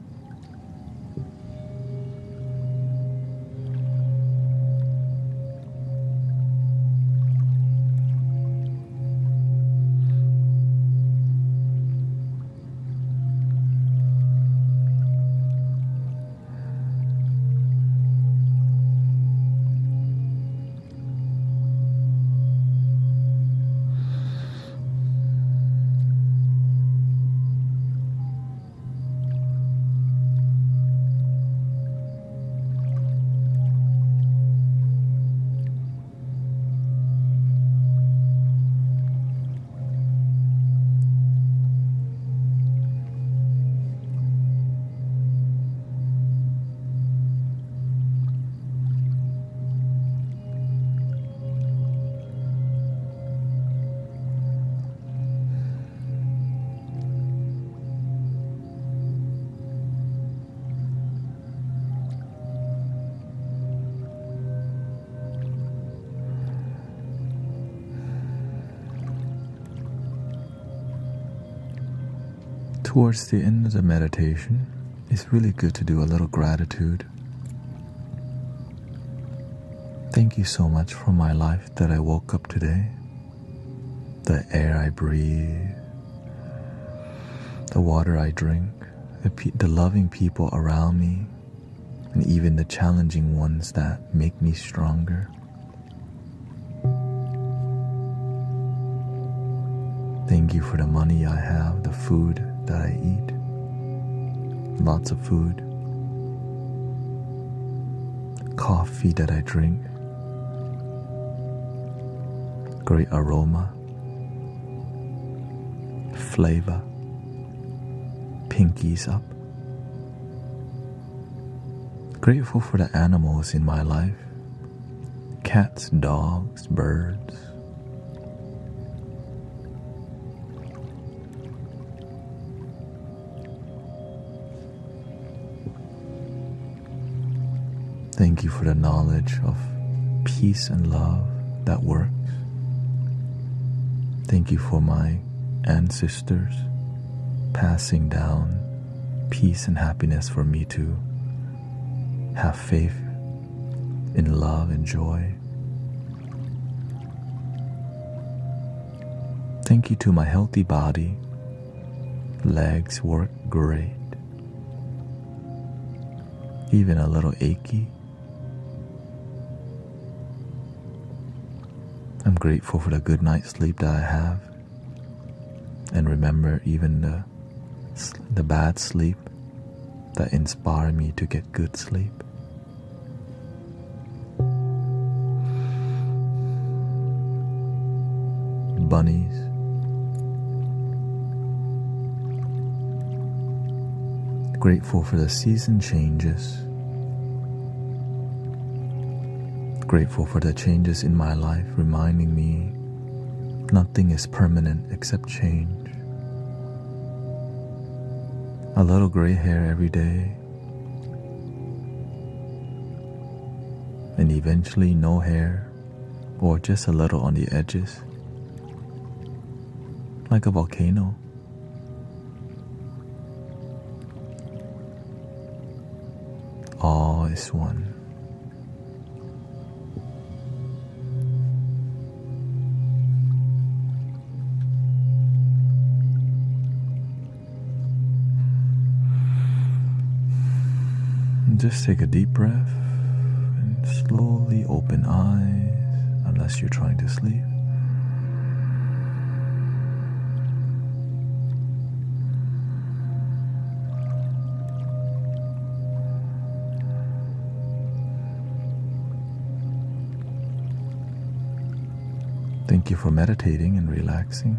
Towards the end of the meditation, it's really good to do a little gratitude. Thank you so much for my life that I woke up today, the air I breathe, the water I drink, the loving people around me, and even the challenging ones that make me stronger. Thank you for the money I have, the food that I eat, lots of food, coffee that I drink, great aroma, flavor, pinkies up. Grateful for the animals in my life, cats, dogs, birds. Thank you for the knowledge of peace and love that works. Thank you for my ancestors passing down peace and happiness for me to have faith in love and joy. Thank you to my healthy body. Legs work great. Even a little achy. I'm grateful for the good night's sleep that I have, and remember even the bad sleep that inspire me to get good sleep. Bunnies, grateful for the season changes. Grateful for the changes in my life, reminding me nothing is permanent except change. A little gray hair every day, and eventually no hair, or just a little on the edges, like a volcano. All is one. Just take a deep breath and Slowly open eyes, unless you're trying to sleep. Thank you for meditating and relaxing.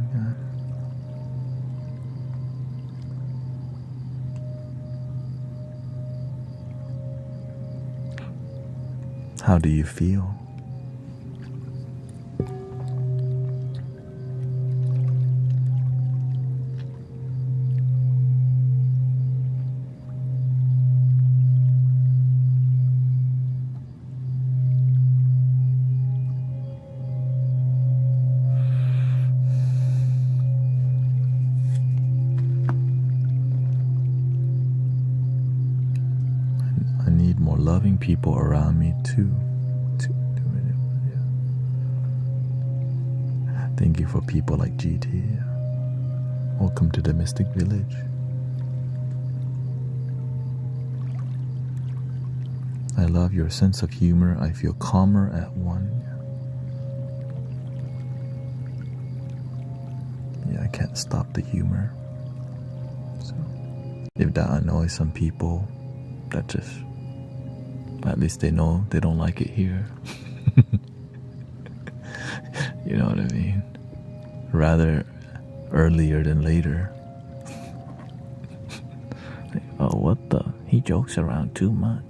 How do you feel? I need more loving people around me too. Thank you for people like GT. Welcome to the Mystic Village. I love your sense of humor. I feel calmer at one. Yeah, I can't stop the humor. So if that annoys some people, that just, at least they know they don't like it here. You know what I mean? Rather earlier than later. Like, oh, what the? He jokes around too much.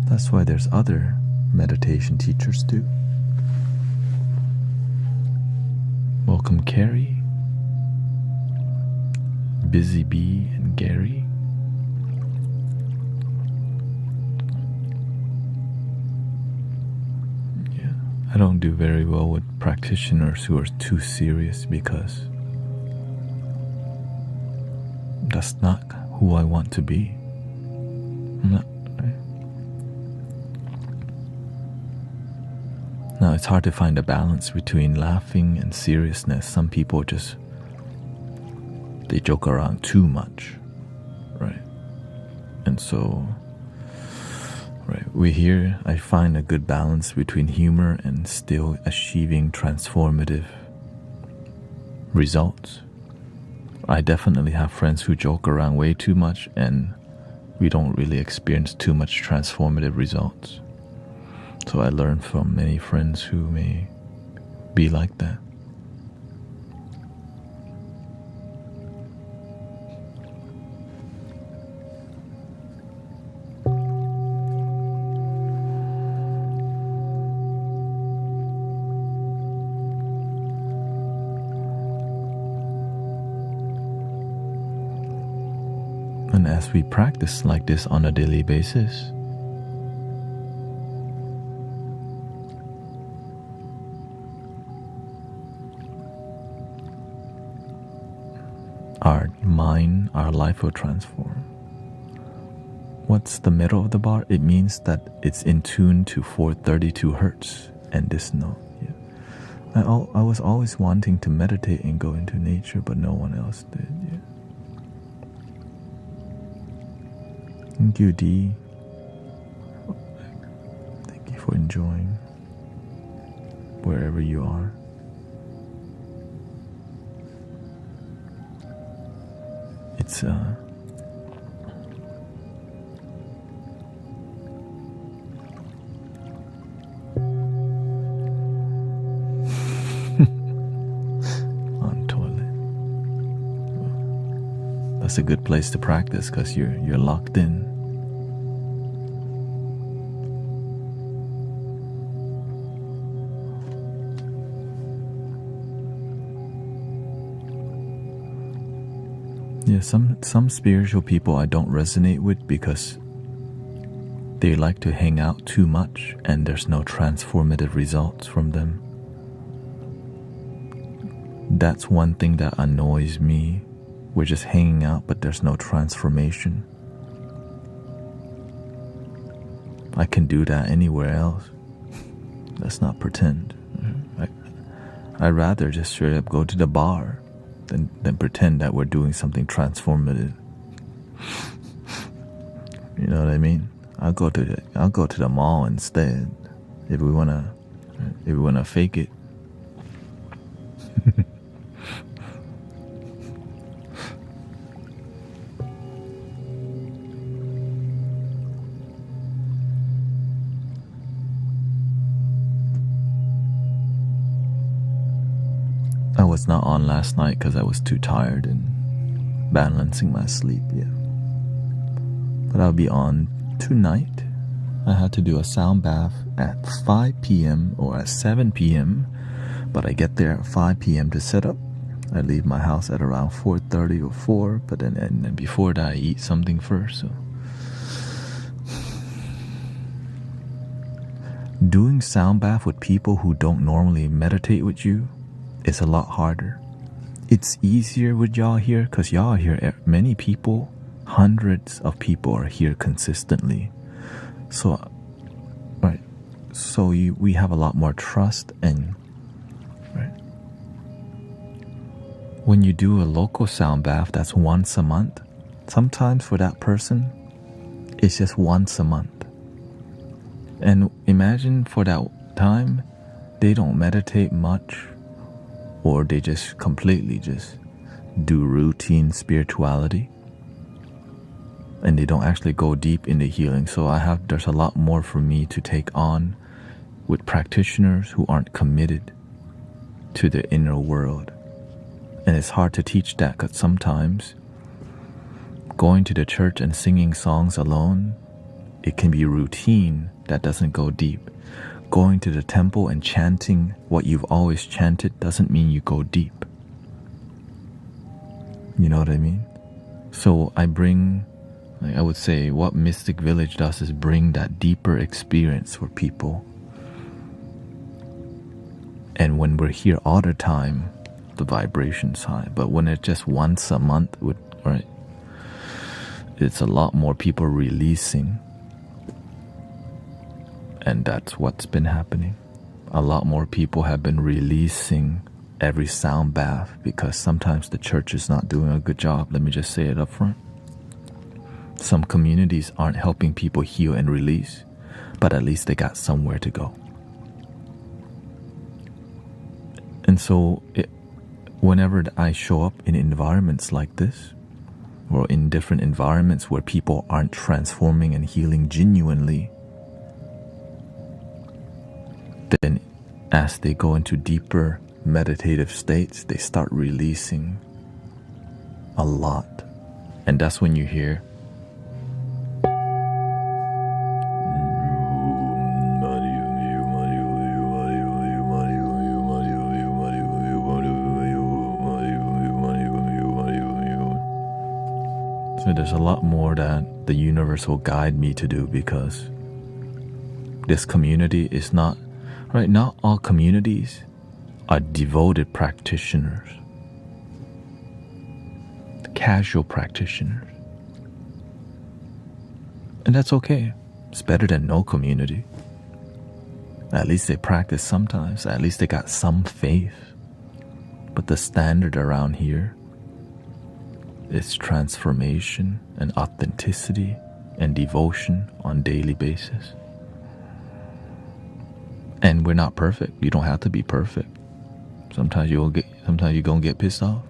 That's why there's other meditation teachers too. Welcome Carrie, Busy Bee, and Gary. Yeah, I don't do very well with practitioners who are too serious because that's not who I want to be. I'm not. Now, it's hard to find a balance between laughing and seriousness. Some people just, they joke around too much, right? And so, right, I find a good balance between humor and still achieving transformative results. I definitely have friends who joke around way too much and we don't really experience too much transformative results. So I learned from many friends who may be like that. And as we practice like this on a daily basis, our mind, our life will transform. What's the middle of the bar? It means that it's in tune to 432 hertz and this note. Yeah. I was always wanting to meditate and go into nature, but no one else did. Yeah. Thank you, D. Thank you for enjoying wherever you are. It's on toilet. That's a good place to practice because you're locked in. Yeah, some spiritual people I don't resonate with because they like to hang out too much and there's no transformative results from them. That's one thing that annoys me. We're just hanging out, but there's no transformation. I can do that anywhere else. Let's not pretend. I'd rather just straight up go to the bar than pretend that we're doing something transformative. You know what I mean? I'll go to the mall instead if we wanna fake it. I was not on last night because I was too tired and balancing my sleep, yeah. But I'll be on tonight. I had to do a sound bath at 5 p.m. or at 7 p.m. But I get there at 5 p.m. to set up. I leave my house at around 4:30 or 4, but then before that I eat something first. So doing sound bath with people who don't normally meditate with you is a lot harder. It's easier with y'all here because y'all are here. Many people, hundreds of people are here consistently. So, right. So we have a lot more trust, and right. When you do a local sound bath, that's once a month. Sometimes for that person, it's just once a month. And imagine for that time, they don't meditate much, or they just completely just do routine spirituality, and they don't actually go deep into healing. So there's a lot more for me to take on with practitioners who aren't committed to the inner world. And it's hard to teach that because sometimes going to the church and singing songs alone, it can be routine that doesn't go deep. Going to the temple and chanting what you've always chanted doesn't mean you go deep. You know what I mean? So I would say what Mystic Village does is bring that deeper experience for people. And when we're here all the time, the vibration's high. But when it's just once a month, right, it's a lot more people releasing. And that's what's been happening. A lot more people have been releasing every sound bath because sometimes the church is not doing a good job. Let me just say it up front. Some communities aren't helping people heal and release, but at least they got somewhere to go. And so whenever I show up in environments like this, or in different environments where people aren't transforming and healing genuinely, then as they go into deeper meditative states, they start releasing a lot. And that's when you hear so there's a lot more that the universe will guide me to do, because this community is not all communities are devoted practitioners, casual practitioners. And that's okay. It's better than no community. At least they practice sometimes. At least they got some faith. But the standard around here is transformation and authenticity and devotion on a daily basis. And we're not perfect. You don't have to be perfect. Sometimes you're gonna get pissed off.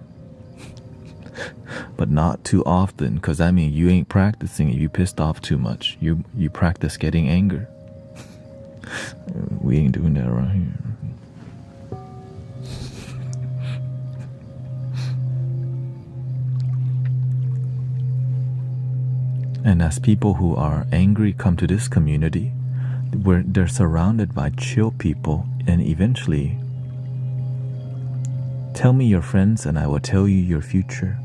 But not too often, because that means you ain't practicing if you pissed off too much. You practice getting anger. We ain't doing that around here. And as people who are angry come to this community, where they're surrounded by chill people, and eventually, tell me your friends and I will tell you your future.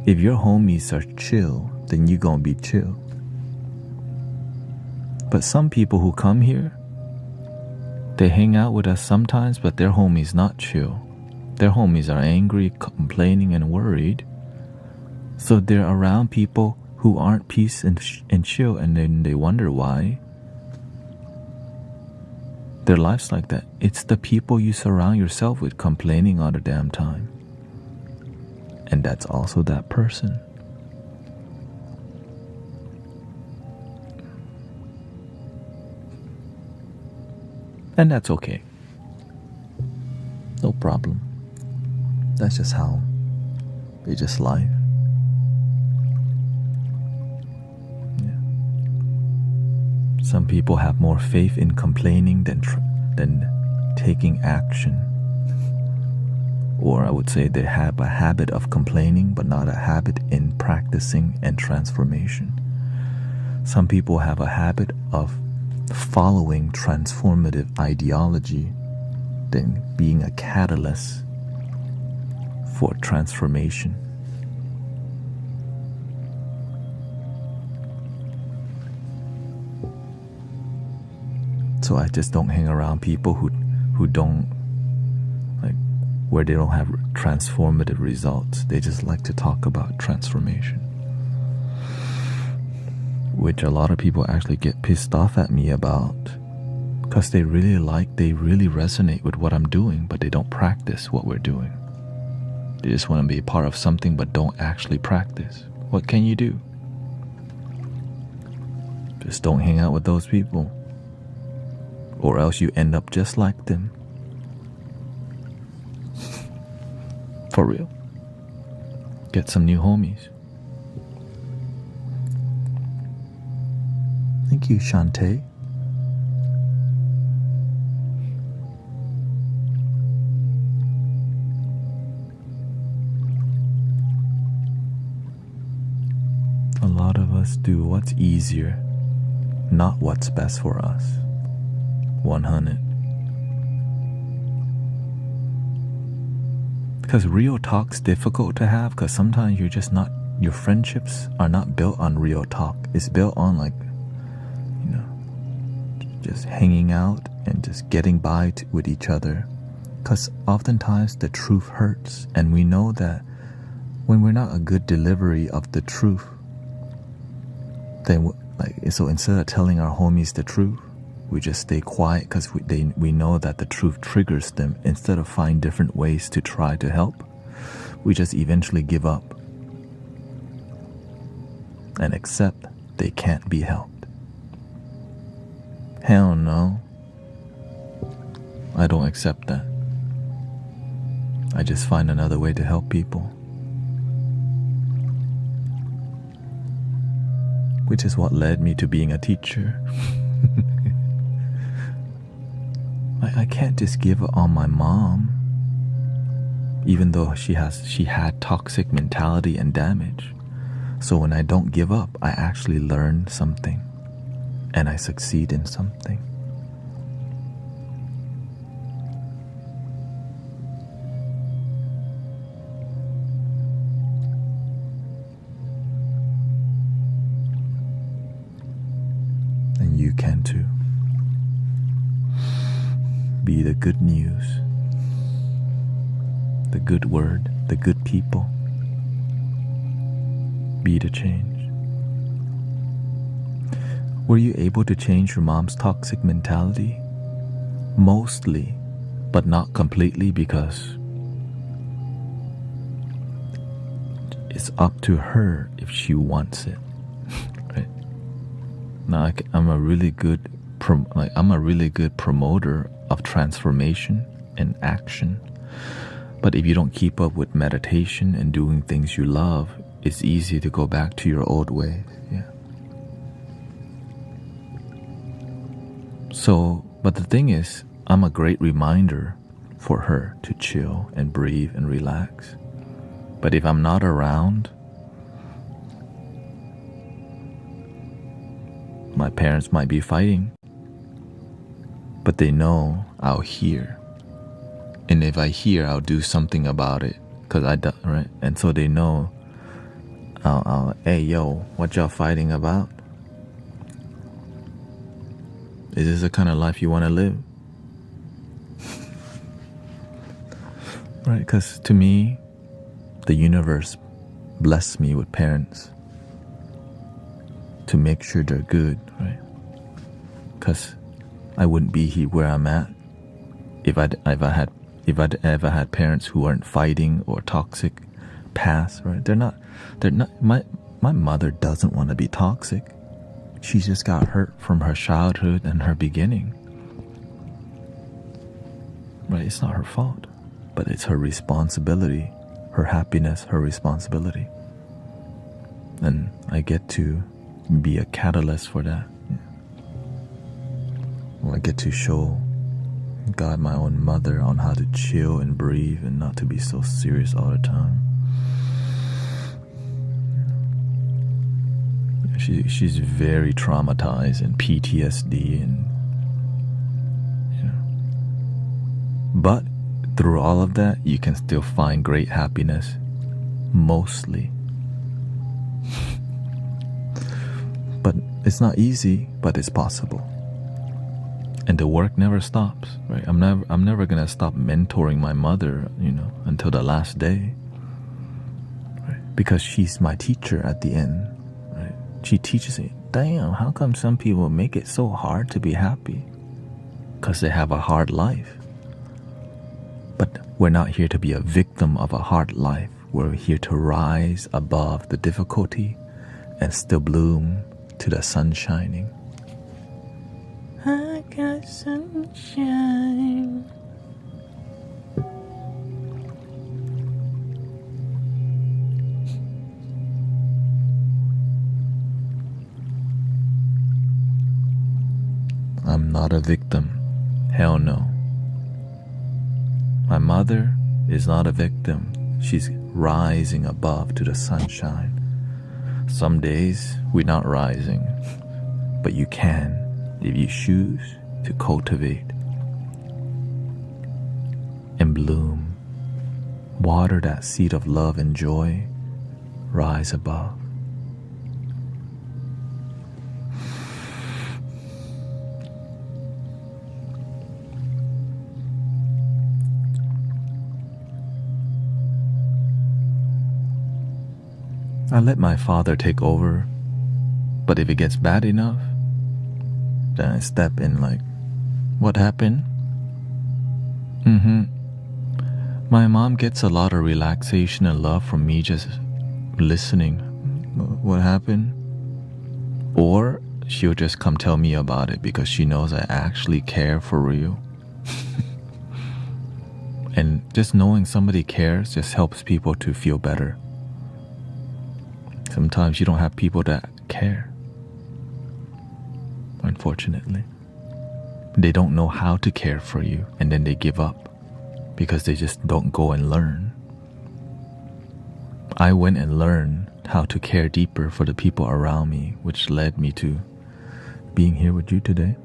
If your homies are chill, then you gonna be chill. But some people who come here, they hang out with us sometimes, but their homies not chill. Their homies are angry, complaining, and worried. So they're around people who aren't peace and chill, and then they wonder why. Their life's like that. It's the people you surround yourself with complaining all the damn time. And that's also that person. And that's okay. No problem. That's just how it's just life. Yeah. Some people have more faith in complaining than taking action. Or I would say they have a habit of complaining, but not a habit in practicing and transformation. Some people have a habit of following transformative ideology than being a catalyst for transformation. So I just don't hang around people who don't, like, where they don't have transformative results. They just like to talk about transformation, which a lot of people actually get pissed off at me about, because they really resonate with what I'm doing, but they don't practice what we're doing. They just want to be a part of something but don't actually practice. What can you do? Just don't hang out with those people, or else you end up just like them. For real. Get some new homies. Thank you, Shantae. A lot of us do what's easier, not what's best for us. 100. Because real talk's difficult to have, because sometimes you're just not, your friendships are not built on real talk. It's built on, like, just hanging out and just getting by with each other. Because oftentimes the truth hurts, and we know that when we're not a good delivery of the truth, then so instead of telling our homies the truth, we just stay quiet because we know that the truth triggers them. Instead of find different ways to try to help, we just eventually give up and accept they can't be helped. Hell no. I don't accept that. I just find another way to help people. Which is what led me to being a teacher. I can't just give up on my mom, even though she had toxic mentality and damage. So when I don't give up, I actually learn something, and I succeed in something. And you can too. Be the good news, the good word, the good people. Be the change. Were you able to change your mom's toxic mentality? Mostly, but not completely, because it's up to her if she wants it. Right? Now, I'm a really good promoter of transformation and action. But if you don't keep up with meditation and doing things you love, it's easy to go back to your old ways. Yeah. So, but the thing is, I'm a great reminder for her to chill and breathe and relax. But if I'm not around, my parents might be fighting, but they know I'll hear. And if I hear, I'll do something about it, right? And so they know, hey, yo, what y'all fighting about? Is this the kind of life you want to live? Right? Because to me, the universe blessed me with parents to make sure they're good, right? Because I wouldn't be here where I'm at if I'd ever had parents who weren't fighting or toxic past, right? They're not my mother doesn't want to be toxic. She just got hurt from her childhood and her beginning. Right? It's not her fault, but it's her responsibility, her happiness, her responsibility. And I get to be a catalyst for that. Well, I get to show God, my own mother, on how to chill and breathe and not to be so serious all the time. She's very traumatized and PTSD and but through all of that you can still find great happiness, mostly. But it's not easy, but it's possible. And the work never stops, right? I'm never gonna stop mentoring my mother, until the last day, right? Because she's my teacher at the end, right? She teaches me, damn, how come some people make it so hard to be happy? Because they have a hard life. But we're not here to be a victim of a hard life. We're here to rise above the difficulty and still bloom to the sun shining. I got sunshine. I'm not a victim. Hell no. My mother is not a victim. She's rising above to the sunshine. Some days we're not rising, but you can if you choose to cultivate and bloom. Water that seed of love and joy. Rise above. I let my father take over, but if it gets bad enough, then I step in like, what happened? My mom gets a lot of relaxation and love from me just listening. What happened? Or she'll just come tell me about it because she knows I actually care for real. And just knowing somebody cares just helps people to feel better. Sometimes you don't have people that care. Unfortunately. They don't know how to care for you, and then they give up because they just don't go and learn. I went and learned how to care deeper for the people around me, which led me to being here with you today.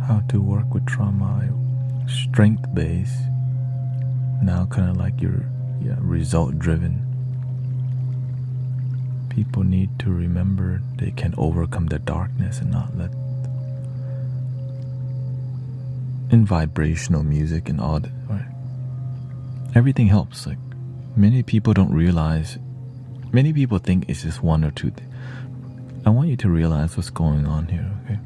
How to work with trauma, strength-based, now kind of like you're result-driven. People need to remember they can overcome the darkness and not let in vibrational music and all that, right? Everything helps. Like many people don't realize, many people think it's just one or two things. I want you to realize what's going on here, okay?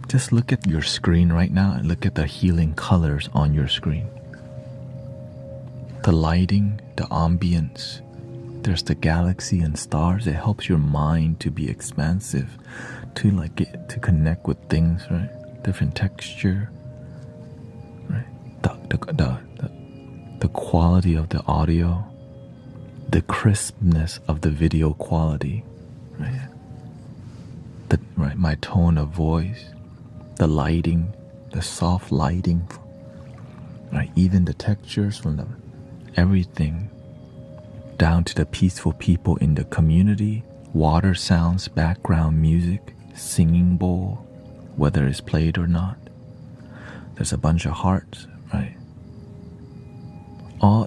Just look at your screen right now and look at the healing colors on your screen. The lighting, the ambience, there's the galaxy and stars. It helps your mind to be expansive, to like get to connect with things, right? Different texture, right? The quality of the audio, the crispness of the video quality, right? My tone of voice. The lighting, the soft lighting, right? Even the textures from them, everything, down to the peaceful people in the community, water sounds, background music, singing bowl, whether it's played or not. There's a bunch of hearts, right?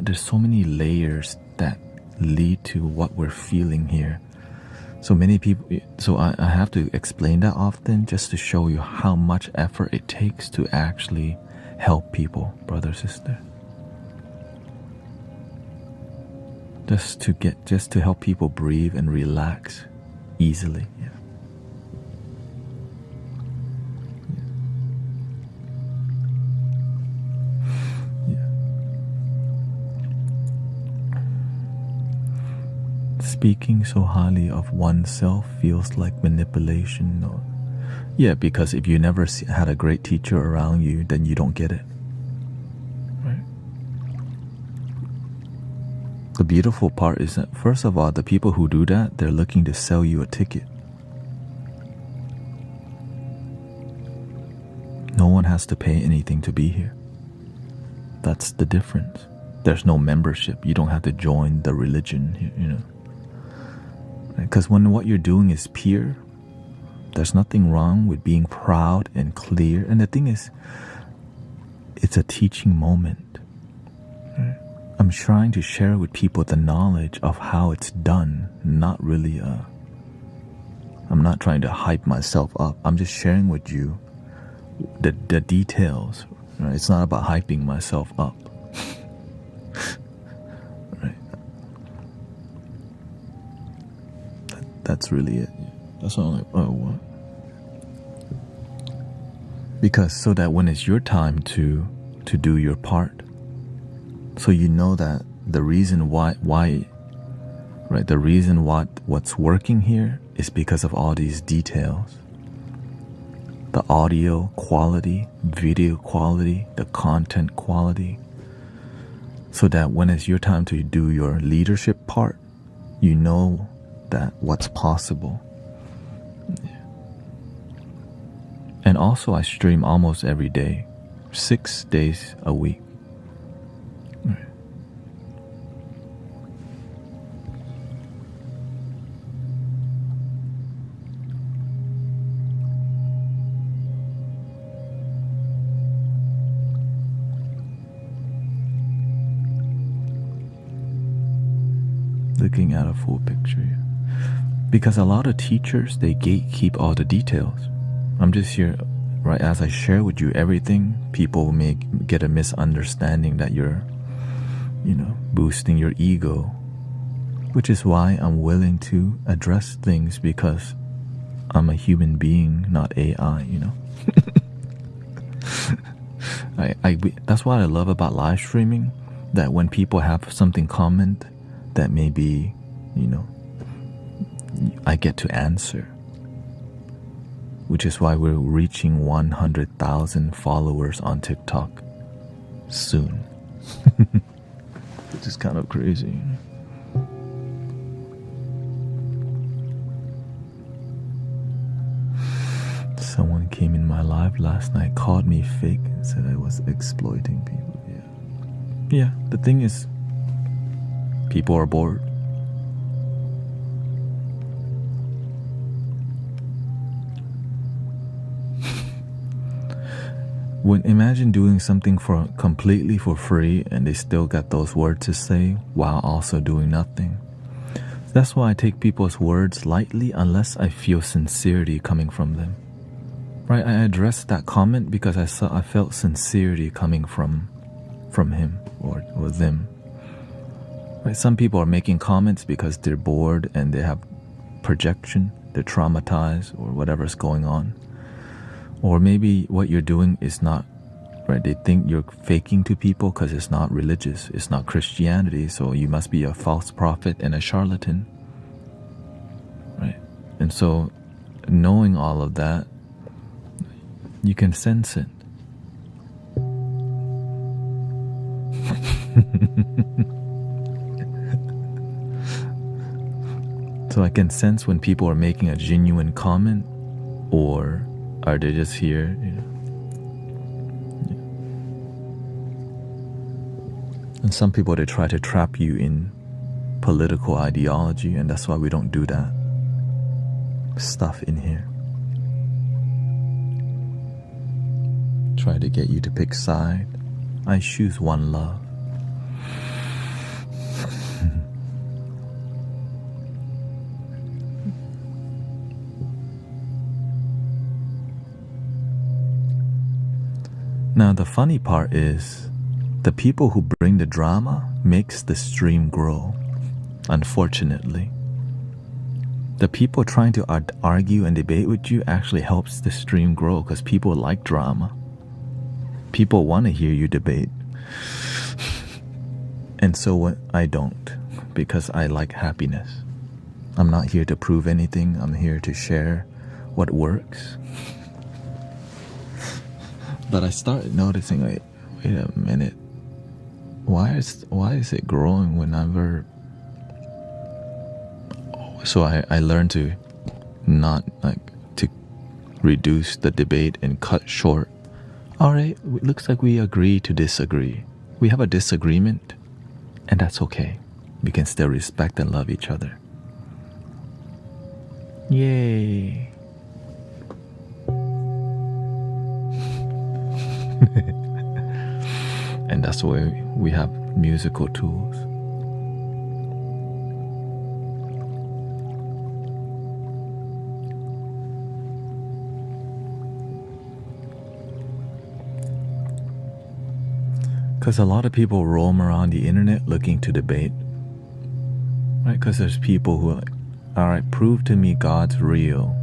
There's so many layers that lead to what we're feeling here. So many people, so I have to explain that often just to show you how much effort it takes to actually help people, brother, sister. Just to help people breathe and relax easily. Yeah. Speaking so highly of oneself feels like manipulation. No. Yeah, because if you never had a great teacher around you, then you don't get it. Right? The beautiful part is that, first of all, the people who do that, they're looking to sell you a ticket. No one has to pay anything to be here. That's the difference. There's no membership. You don't have to join the religion, you know. Because when what you're doing is pure, there's nothing wrong with being proud and clear. And the thing is, it's a teaching moment. Right? I'm trying to share with people the knowledge of how it's done, not really I'm not trying to hype myself up. I'm just sharing with you the details. Right? It's not about hyping myself up. That's really it. That's all. Like, oh, what? Because so that when it's your time to do your part, so you know that the reason why, right? The reason what's working here is because of all these details. The audio quality, video quality, the content quality. So that when it's your time to do your leadership part, you know that what's possible. Yeah. And also I stream almost every day, 6 days a week. Right. Looking at a full picture here. Because a lot of teachers, they gatekeep all the details. I'm just here, right, as I share with you everything, people may get a misunderstanding that you're, you know, boosting your ego. Which is why I'm willing to address things, because I'm a human being, not AI, you know. That's what I love about live streaming, that when people have something comment that maybe, you know, I get to answer, which is why we're reaching 100,000 followers on TikTok soon. Which is kind of crazy. Someone came in my live last night, called me fake, and said I was exploiting people. Yeah, the thing is, people are bored. Imagine doing something completely for free and they still got those words to say while also doing nothing. That's why I take people's words lightly unless I feel sincerity coming from them. Right? I addressed that comment because I felt sincerity coming from him or them. Right? Some people are making comments because they're bored and they have projection, they're traumatized or whatever's going on. Or maybe what you're doing is not, right? They think you're faking to people because it's not religious. It's not Christianity. So you must be a false prophet and a charlatan. Right? And so knowing all of that, you can sense it. So I can sense when people are making a genuine comment, or are they just here, you know? Yeah. And some people, they try to trap you in political ideology, and that's why we don't do that stuff in here. Try to get you to pick side. I choose one love. Now the funny part is, the people who bring the drama makes the stream grow, unfortunately. The people trying to argue and debate with you actually helps the stream grow, because people like drama. People want to hear you debate. And so I don't, because I like happiness. I'm not here to prove anything. I'm here to share what works. But I started noticing, wait a minute. Why is it growing whenever? So I learned to not to reduce the debate and cut short. All right, it looks like we agree to disagree. We have a disagreement, and that's okay. We can still respect and love each other. Yay. And that's why we have musical tools. Because a lot of people roam around the internet looking to debate, right? Because there's people who are like, all right, prove to me God's real.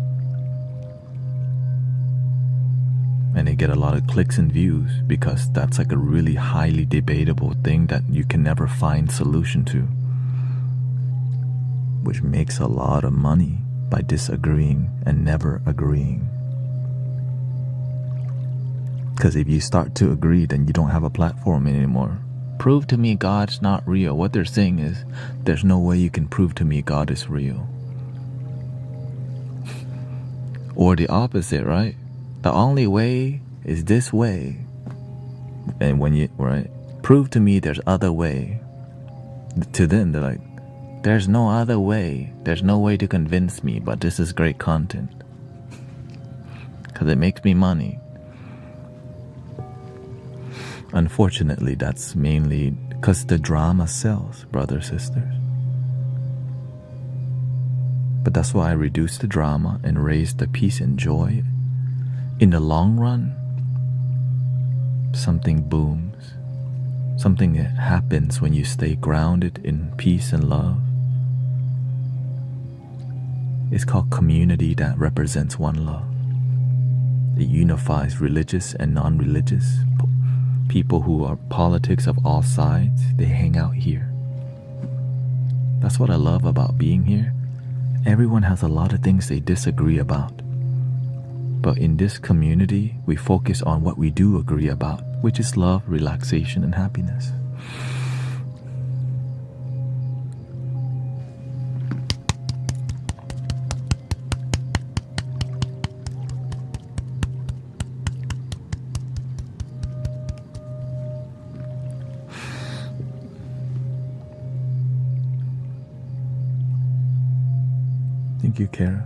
And they get a lot of clicks and views because that's like a really highly debatable thing that you can never find solution to, which makes a lot of money by disagreeing and never agreeing. Because if you start to agree, then you don't have a platform anymore. Prove to me God's not real. What they're saying is, there's no way you can prove to me God is real. Or the opposite, right? The only way is this way. And when you, right, prove to me there's other way. To them, they're like, there's no other way. There's no way to convince me, but this is great content. Because it makes me money. Unfortunately, that's mainly because the drama sells, brothers, sisters. But that's why I reduce the drama and raise the peace and joy. In the long run, something booms. Something happens when you stay grounded in peace and love. It's called community that represents one love. It unifies religious and non-religious. People who are politics of all sides, they hang out here. That's what I love about being here. Everyone has a lot of things they disagree about. But in this community, we focus on what we do agree about, which is love, relaxation, and happiness. Thank you, Kara.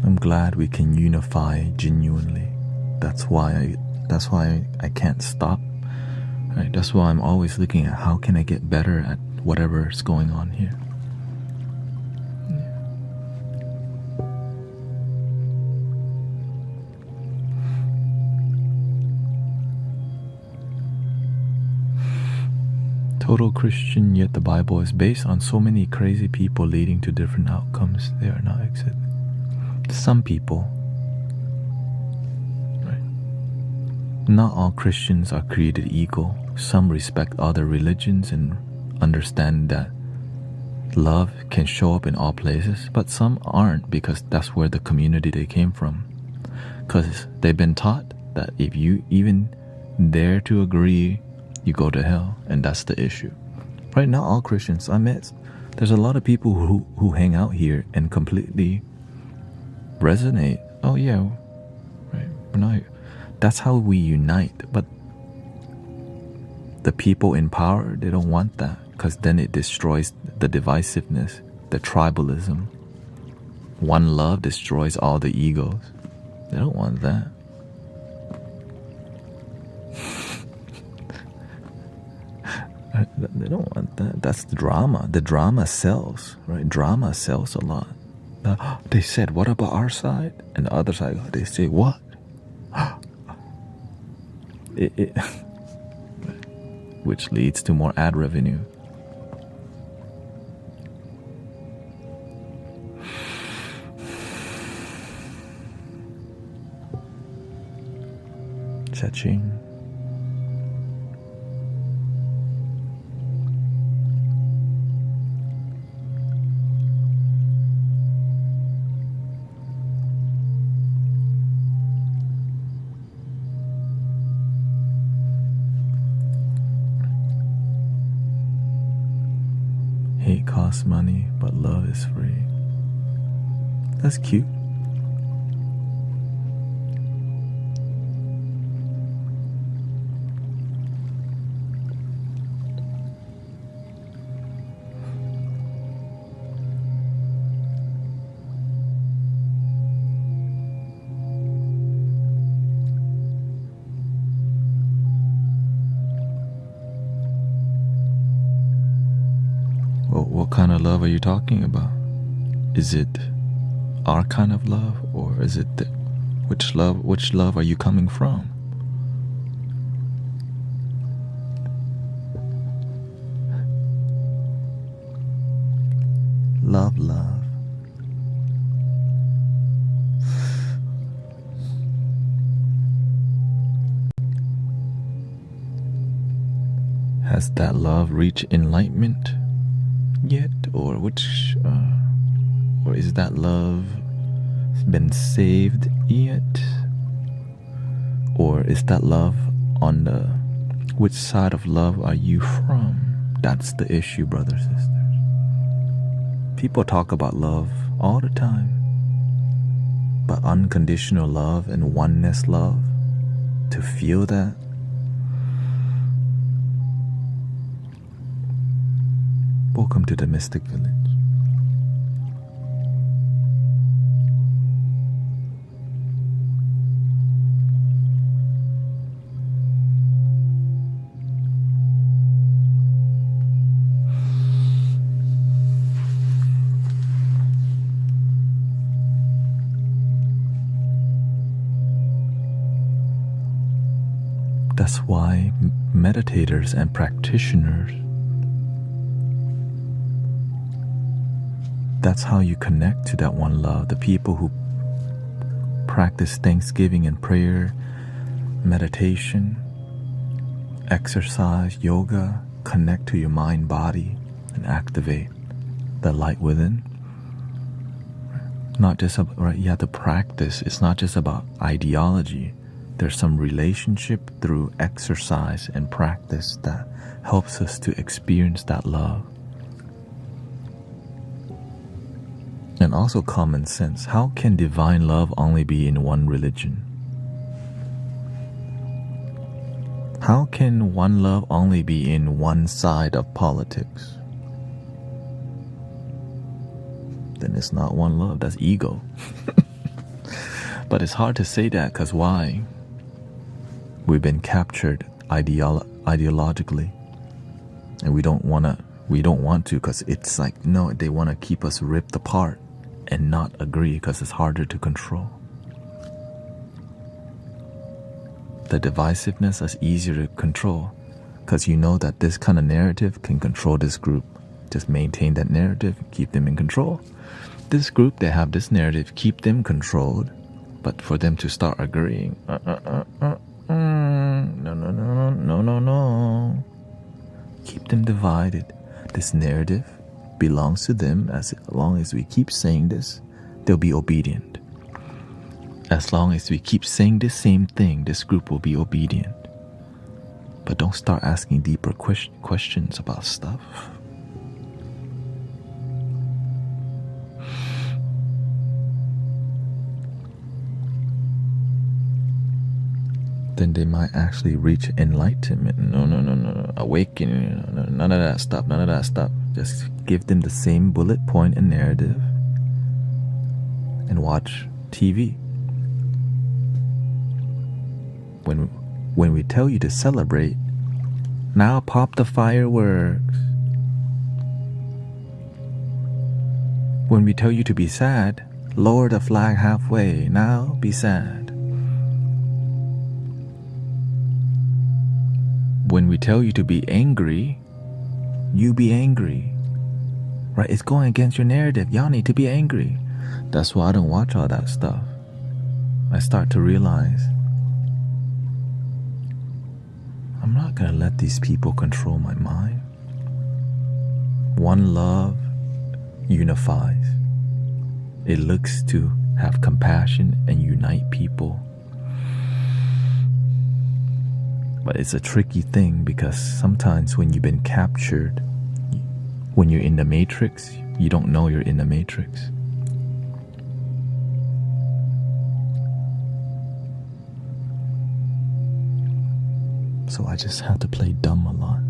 I'm glad we can unify genuinely. That's why I can't stop. Right? That's why I'm always looking at how can I get better at whatever's going on here. Total Christian, yet the Bible is based on so many crazy people leading to different outcomes. They are not accepted. Some people, right? Not all Christians are created equal. Some respect other religions and understand that love can show up in all places, but some aren't, because that's where the community they came from. Because they've been taught that if you even dare to agree, you go to hell, and that's the issue. Right? Not all Christians. There's a lot of people who hang out here and completely resonate. Oh yeah, right. We're not. That's how we unite. But the people in power, they don't want that, because then it destroys the divisiveness, the tribalism. One love destroys all the egos. They don't want that. They don't want that. That's the drama. The drama sells, right? Drama sells a lot. They said, what about our side? And the other side, they say, what? Which leads to more ad revenue. Cha-ching. Hate costs money, but love is free. That's cute. What kind of love are you talking about? Is it our kind of love, or is it which love are you coming from? Love. Has that love reached enlightenment yet, or or is that love been saved yet, or is that love on the which side of love are you from? That's the issue, brothers and sisters. People talk about love all the time, but unconditional love and oneness love, to feel that, welcome to the Mystic Village. That's why meditators and practitioners, that's how you connect to that one love. The people who practice thanksgiving and prayer, meditation, exercise, yoga, connect to your mind, body, and activate the light within. Not just about, right? You have to practice. It's not just about ideology. There's some relationship through exercise and practice that helps us to experience that love. And also common sense. How can divine love only be in one religion? How can one love only be in one side of politics? Then it's not one love, that's ego. But it's hard to say that, because why? We've been captured ideologically, and we don't want to, because it's like, no, they want to keep us ripped apart and not agree, because it's harder to control. The divisiveness is easier to control, because you know that this kind of narrative can control this group. Just maintain that narrative, keep them in control. This group, they have this narrative, keep them controlled. But for them to start agreeing, no. Keep them divided. This narrative belongs to them. As long as we keep saying this, they'll be obedient. As long as we keep saying the same thing, this group will be obedient. But don't start asking deeper questions about stuff. Then they might actually reach enlightenment. No. Awakening. No. None of that stuff. Just give them the same bullet point and narrative and watch TV. When we tell you to celebrate, Now pop the fireworks. When we tell you to be sad, lower the flag halfway. Now be sad. When we tell you to be angry, you be angry. Right? It's going against your narrative. Y'all need to be angry. That's why I don't watch all that stuff. I start to realize I'm not going to let these people control my mind. One love unifies. It looks to have compassion and unite people. But it's a tricky thing because sometimes when you've been captured, when you're in the matrix, you don't know you're in the matrix. So I just have to play dumb a lot.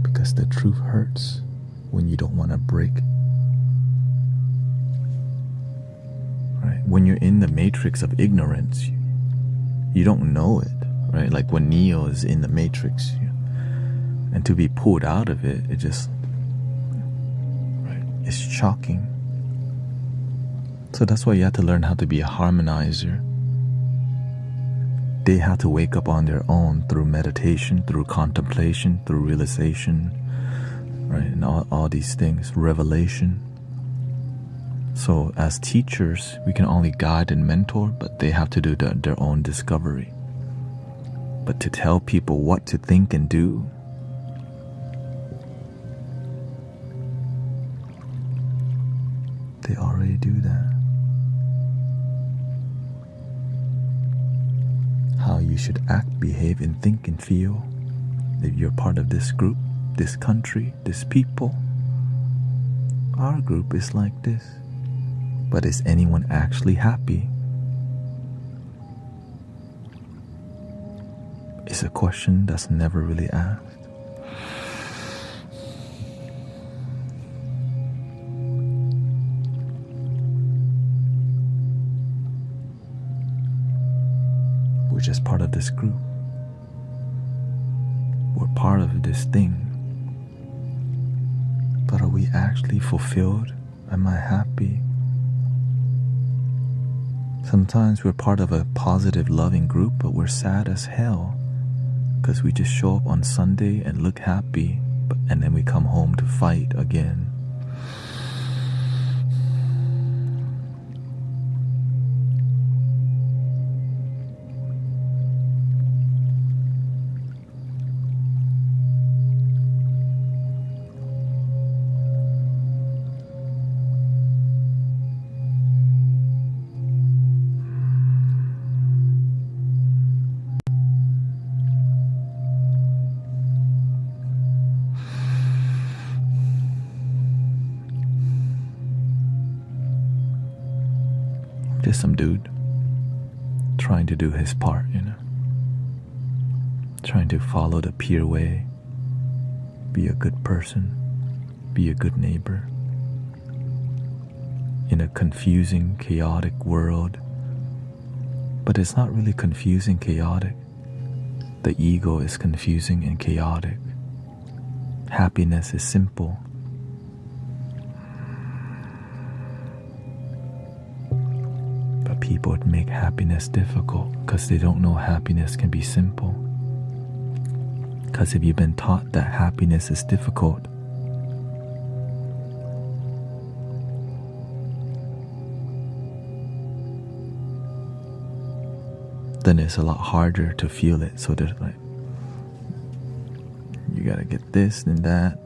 Because the truth hurts when you don't want to break. Right? When you're in the matrix of ignorance, you don't know it, right? Like when Neo is in the matrix, and to be pulled out of it, it just, right, it's shocking. So that's why you have to learn how to be a harmonizer. They have to wake up on their own through meditation, through contemplation, through realization, right, and all these things, revelation. So as teachers, we can only guide and mentor, but they have to do their own discovery. But to tell people what to think and do, they already do that. How you should act, behave, and think and feel if you're part of this group, this country, this people. Our group is like this. But is anyone actually happy? It's a question that's never really asked. We're just part of this group. We're part of this thing. But are we actually fulfilled? Am I happy? Sometimes we're part of a positive, loving group, but we're sad as hell because we just show up on Sunday and look happy, and then we come home to fight again. Just some dude trying to do his part, trying to follow the pure way, be a good person, be a good neighbor in a confusing, chaotic world. But it's not really confusing, chaotic. The ego is confusing and chaotic. Happiness is simple. People make happiness difficult because they don't know happiness can be simple. Because if you've been taught that happiness is difficult, then it's a lot harder to feel it. So there's like, you gotta get this and that,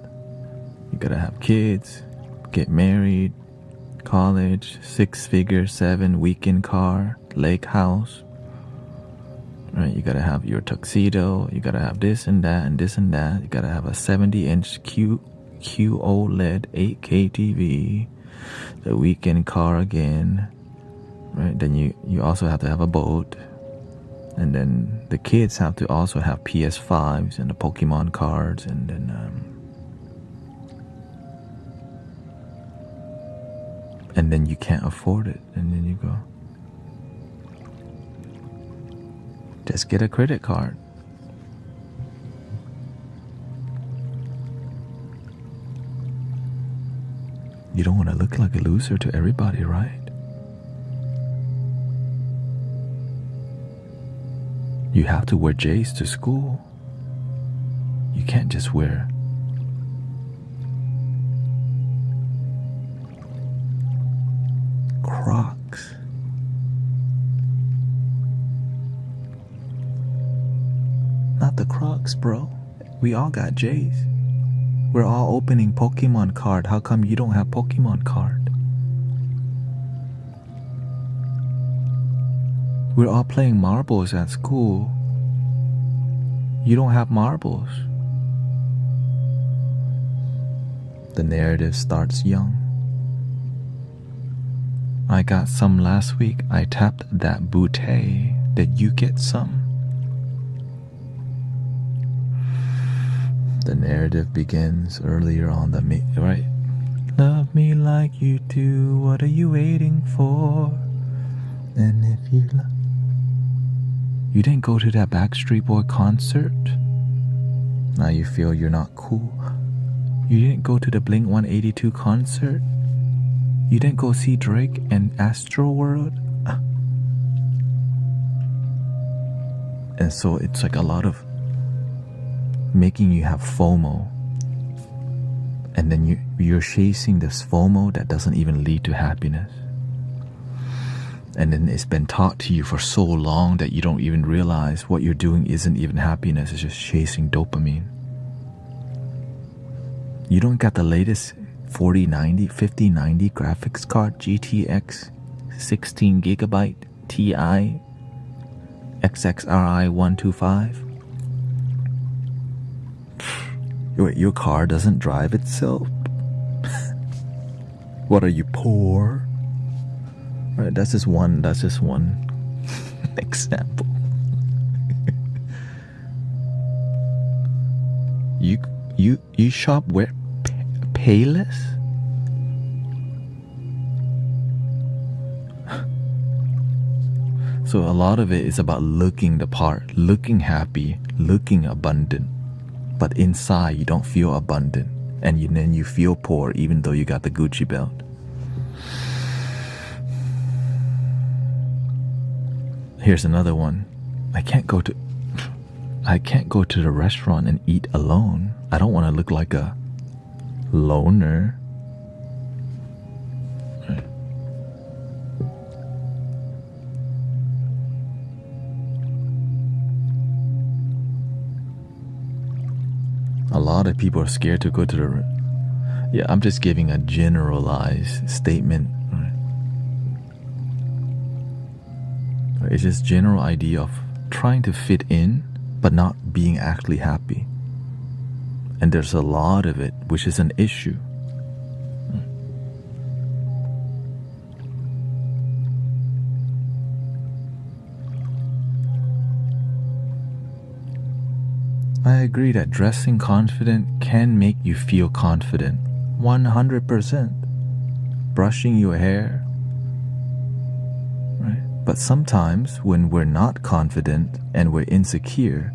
you gotta have kids, get married, college, 6-figure, 7-weekend car, lake house, right? You gotta have your tuxedo, you gotta have this and that and this and that, you gotta have a 70-inch QOLED 8K TV, the weekend car again, right? Then you also have to have a boat, and then the kids have to also have PS5s and the Pokemon cards, and then And then you can't afford it, and then you go, just get a credit card. You don't want to look like a loser to everybody, right? You have to wear J's to school. You can't just wear Crocs. Not the Crocs, bro. We all got J's. We're all opening Pokemon card. How come you don't have Pokemon card? We're all playing marbles at school. You don't have marbles. The narrative starts young. I got some last week. I tapped that bouteille. Did you get some? The narrative begins earlier on the right? Love me like you do. What are you waiting for? And if you you didn't go to that Backstreet Boy concert. Now you feel you're not cool. You didn't go to the Blink 182 concert. You didn't go see Drake and Astroworld. And so it's like a lot of making you have FOMO, and then you're chasing this FOMO that doesn't even lead to happiness, and then it's been taught to you for so long that you don't even realize what you're doing isn't even happiness. It's just chasing dopamine. You don't got the latest 4090 5090 graphics card, GTX 16 gigabyte Ti XXRI 125. Your car doesn't drive itself? What are you, poor? Right, that's just one example. You shop where? Payless? So a lot of it is about looking the part, looking happy, looking abundant. But inside you don't feel abundant, and then you feel poor even though you got the Gucci belt. Here's another one. I can't go to the restaurant and eat alone. I don't want to look like a loner. A lot of people are scared to go to the... Yeah, I'm just giving a generalized statement. It's just general idea of trying to fit in, but not being actually happy. And there's a lot of it, which is an issue. I agree that dressing confident can make you feel confident. 100%. Brushing your hair. Right? But sometimes when we're not confident and we're insecure,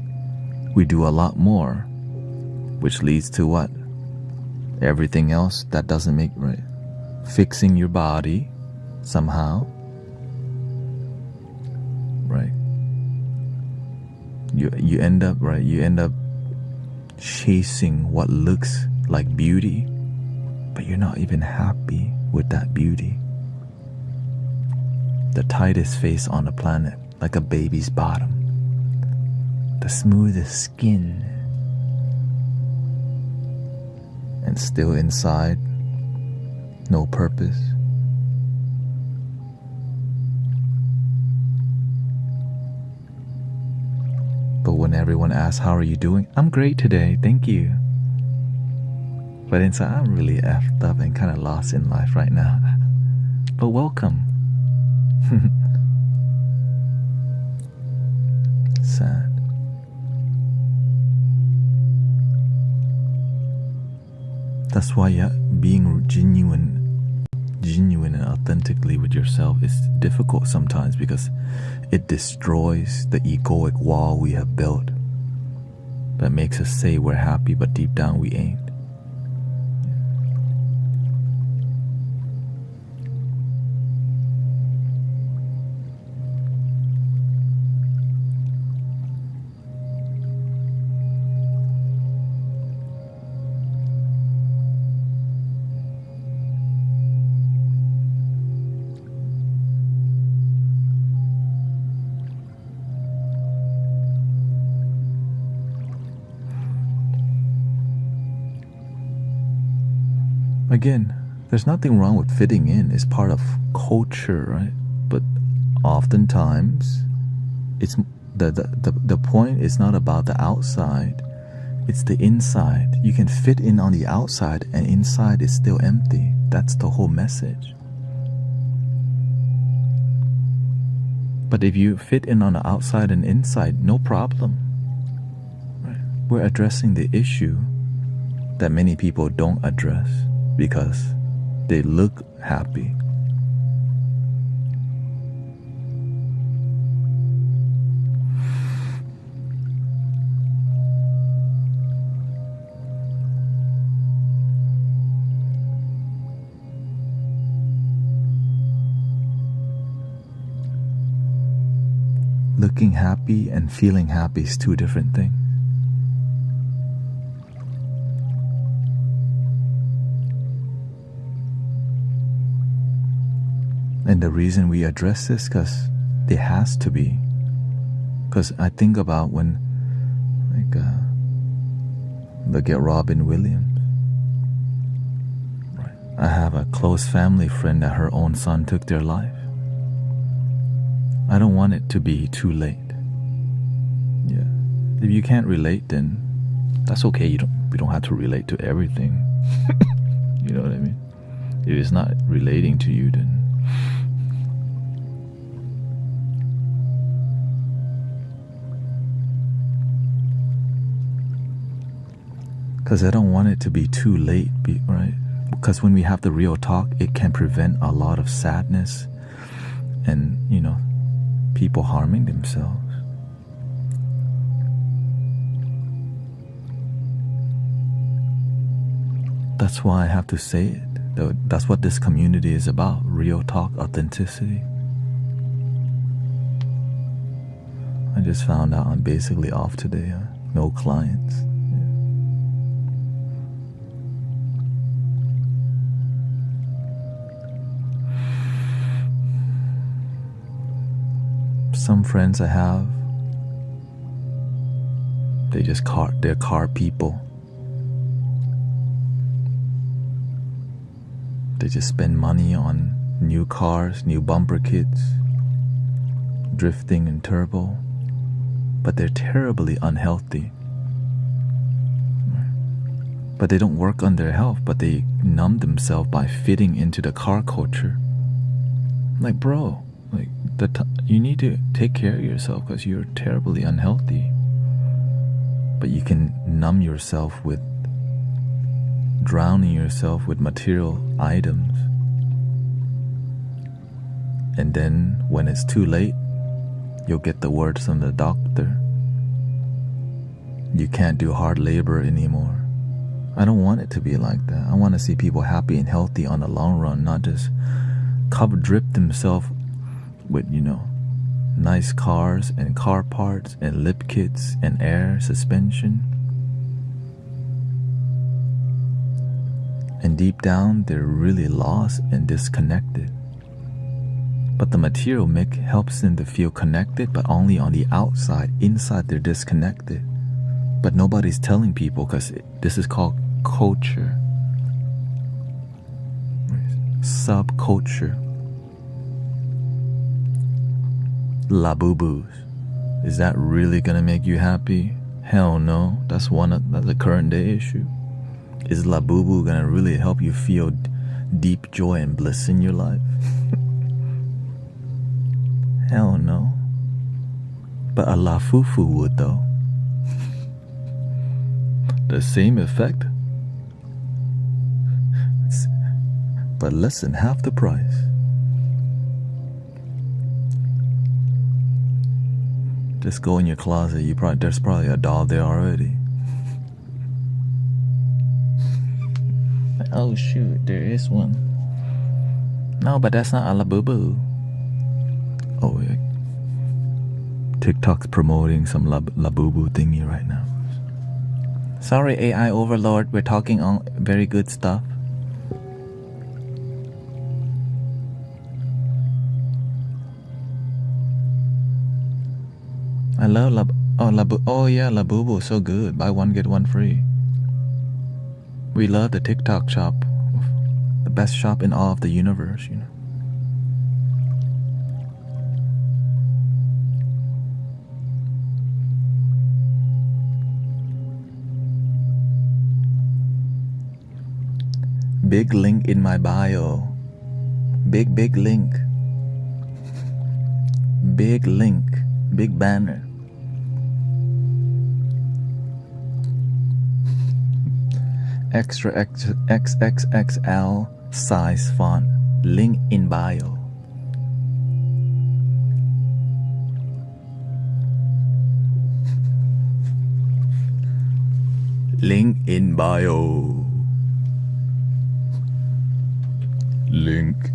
we do a lot more, which leads to what? Everything else that doesn't make right. Fixing your body somehow. Right? You end up chasing what looks like beauty, but you're not even happy with that beauty. The tightest face on the planet, like a baby's bottom. The smoothest skin. And still inside, no purpose. But when everyone asks, how are you doing? I'm great today, thank you. But inside, I'm really effed up and kind of lost in life right now. But welcome. Sad. That's why being genuine genuine and authentically with yourself is difficult sometimes because it destroys the egoic wall we have built that makes us say we're happy, but deep down we ain't. Again, there's nothing wrong with fitting in. It's part of culture, right? But oftentimes, it's the point is not about the outside. It's the inside. You can fit in on the outside and inside is still empty. That's the whole message. But if you fit in on the outside and inside, no problem. Right? We're addressing the issue that many people don't address because they look happy. Looking happy and feeling happy is two different things. And the reason we address this, because it has to be. Because I think about when, look at Robin Williams. Right. I have a close family friend that her own son took their life. I don't want it to be too late. Yeah. If you can't relate, then that's okay. We don't have to relate to everything. You know what I mean? If it's not relating to you, then because I don't want it to be too late, right? Because when we have the real talk, it can prevent a lot of sadness and, people harming themselves. That's why I have to say it. That's what this community is about. Real talk, authenticity. I just found out I'm basically off today. No clients. Some friends I have, they're car people. They just spend money on new cars, new bumper kits, drifting and turbo, but they're terribly unhealthy. But they don't work on their health, but they numb themselves by fitting into the car culture. Like, bro, you need to take care of yourself because you're terribly unhealthy. But you can numb yourself with drowning yourself with material items. And then when it's too late, you'll get the words from the doctor. You can't do hard labor anymore. I don't want it to be like that. I want to see people happy and healthy on the long run, not just drip themselves with, nice cars and car parts and lip kits and air suspension. And deep down, they're really lost and disconnected. But the material helps them to feel connected, but only on the outside. Inside, they're disconnected. But nobody's telling people because this is called culture. Subculture. Labubus. Is that really gonna make you happy? Hell no. That's a current day issue. Is Labubu gonna really help you feel deep joy and bliss in your life? Hell no. But a Lafufu would though. The same effect. but less than half the price. Just go in your closet. There's probably a doll there already. Oh shoot, there is one. No, but that's not a Labubu. Oh yeah. TikTok's promoting some Labubu thingy right now. Sorry, AI overlord. We're talking on very good stuff. I love oh yeah, Labubu, so good. Buy one get one free. We love the TikTok shop, the best shop in all of the universe, you know. Big link in my bio. Big link. Big link. Big banner. Extra XXXL size font. Link in bio. Link in bio. Link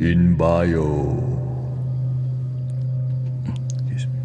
in bio. Excuse me.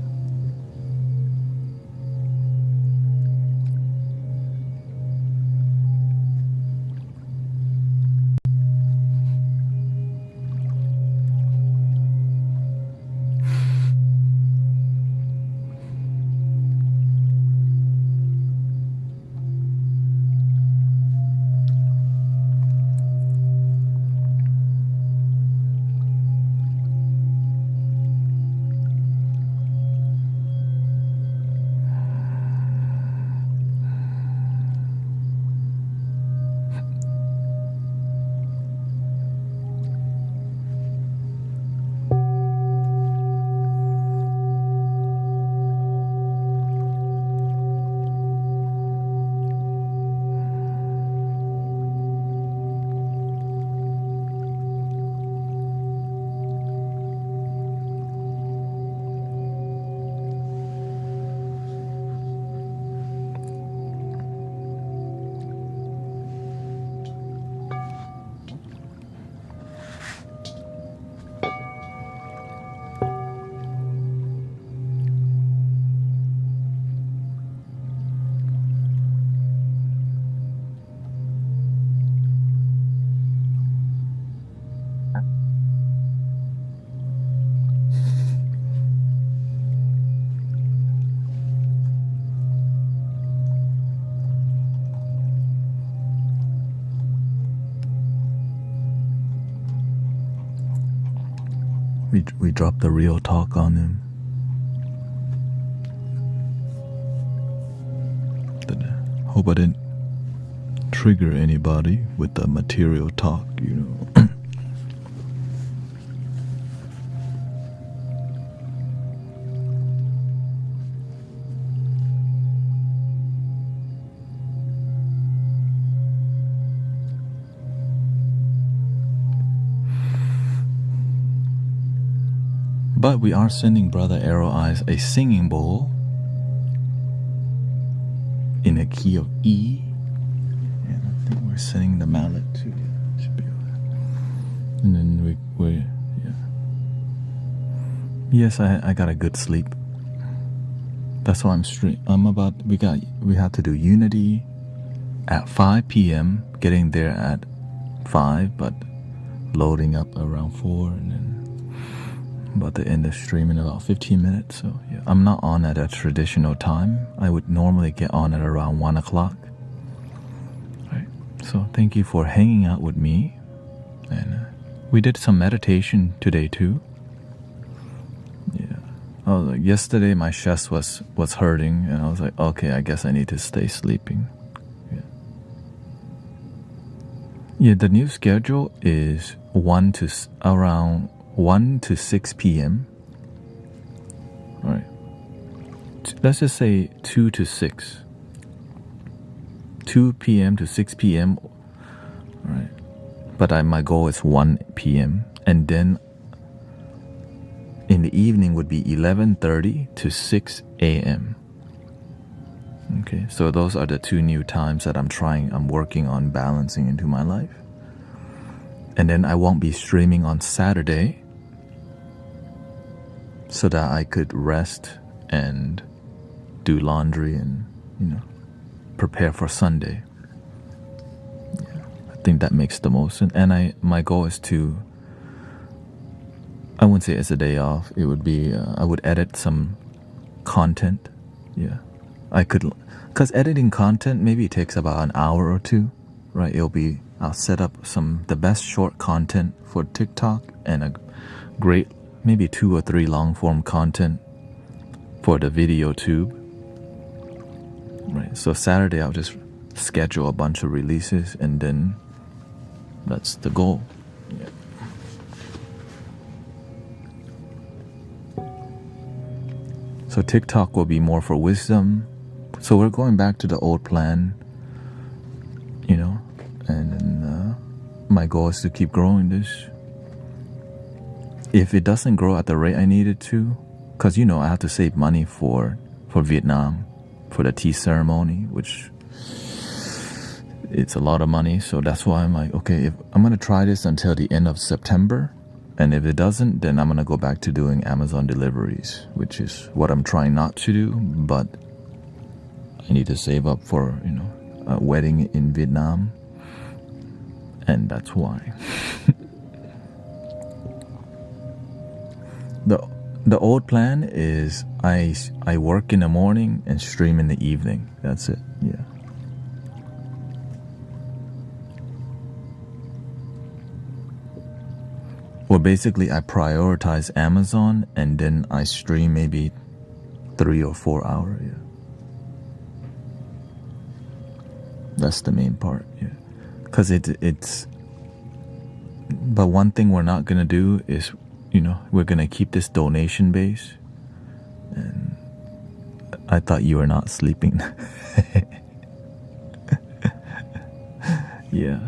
We dropped the real talk on him. Hope I didn't trigger anybody with the material talk, you know. But we are sending Brother Arrow Eyes a singing bowl in a key of E. And I think we're sending the mallet too. Should be right. And then we yeah. Yes, I got a good sleep. That's why we have to do Unity at 5 p.m. Getting there at 5, but loading up around 4, and then about to end the stream in about 15 minutes. So yeah, I'm not on at a traditional time. I would normally get on at around 1 o'clock. Right. So thank you for hanging out with me. And we did some meditation today too. Yeah. Yesterday my chest was hurting, and I was like, okay, I guess I need to stay sleeping. Yeah, the new schedule is around 1 to 6 p.m. All right. Let's just say 2 to 6. 2 p.m. to 6 p.m. Right. But my goal is 1 p.m. And then in the evening would be 11:30 to 6 a.m. Okay, so those are the 2 new times that I'm working on balancing into my life. And then I won't be streaming on Saturday so that I could rest and do laundry and, prepare for Sunday. Yeah, I think that makes the most sense. And my goal is to, I wouldn't say it's a day off. It would be, I would edit some content. Yeah. Because editing content, maybe it takes about an hour or 2, right? I'll set up the best short content for TikTok and a great, maybe 2 or 3 long form content for the video tube. Right. So Saturday, I'll just schedule a bunch of releases and then that's the goal. Yeah. So TikTok will be more for wisdom. So we're going back to the old plan, and then my goal is to keep growing this. If it doesn't grow at the rate I need it to, because I have to save money for Vietnam, for the tea ceremony, which it's a lot of money. So that's why I'm like, okay, if I'm going to try this until the end of September. And if it doesn't, then I'm going to go back to doing Amazon deliveries, which is what I'm trying not to do. But I need to save up for, a wedding in Vietnam. And that's why. The old plan is I work in the morning and stream in the evening. That's it. Yeah. Well, basically, I prioritize Amazon and then I stream maybe 3 or 4 hours. Yeah. That's the main part. Yeah. Because it's. But one thing we're not gonna do is, we're gonna keep this donation base. And I thought you were not sleeping. Yeah.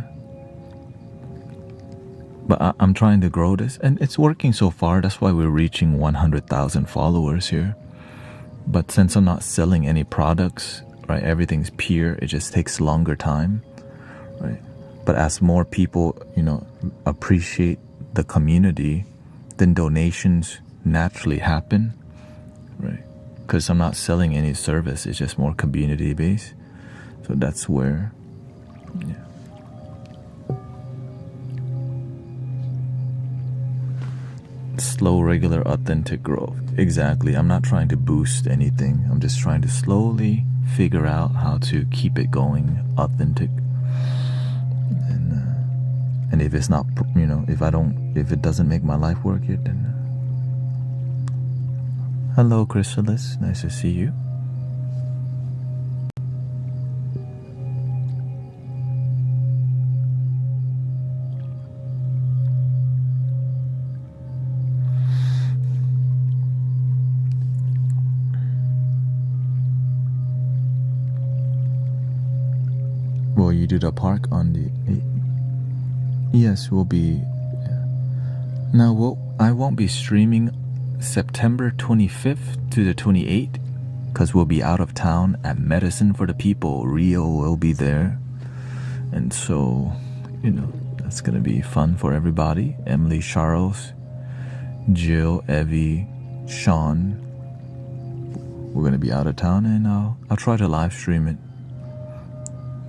But I'm trying to grow this, and it's working so far. That's why we're reaching 100,000 followers here. But since I'm not selling any products, right, everything's peer, it just takes longer time, right? But as more people, appreciate the community, then donations naturally happen, right? Because I'm not selling any service, it's just more community based. So that's where, yeah. Slow, regular, authentic growth. Exactly. I'm not trying to boost anything. I'm just trying to slowly figure out how to keep it going authentic. And if it's not, if it doesn't make my life work yet, then. Hello, Chrysalis. Nice to see you. Will you do the park on the 8th? Yes, we'll be. Yeah. Now, I won't be streaming September 25th to the 28th because we'll be out of town at Medicine for the People. Rio will be there. And so, that's going to be fun for everybody. Emily, Charles, Jill, Evie, Sean. We're going to be out of town, and I'll try to live stream it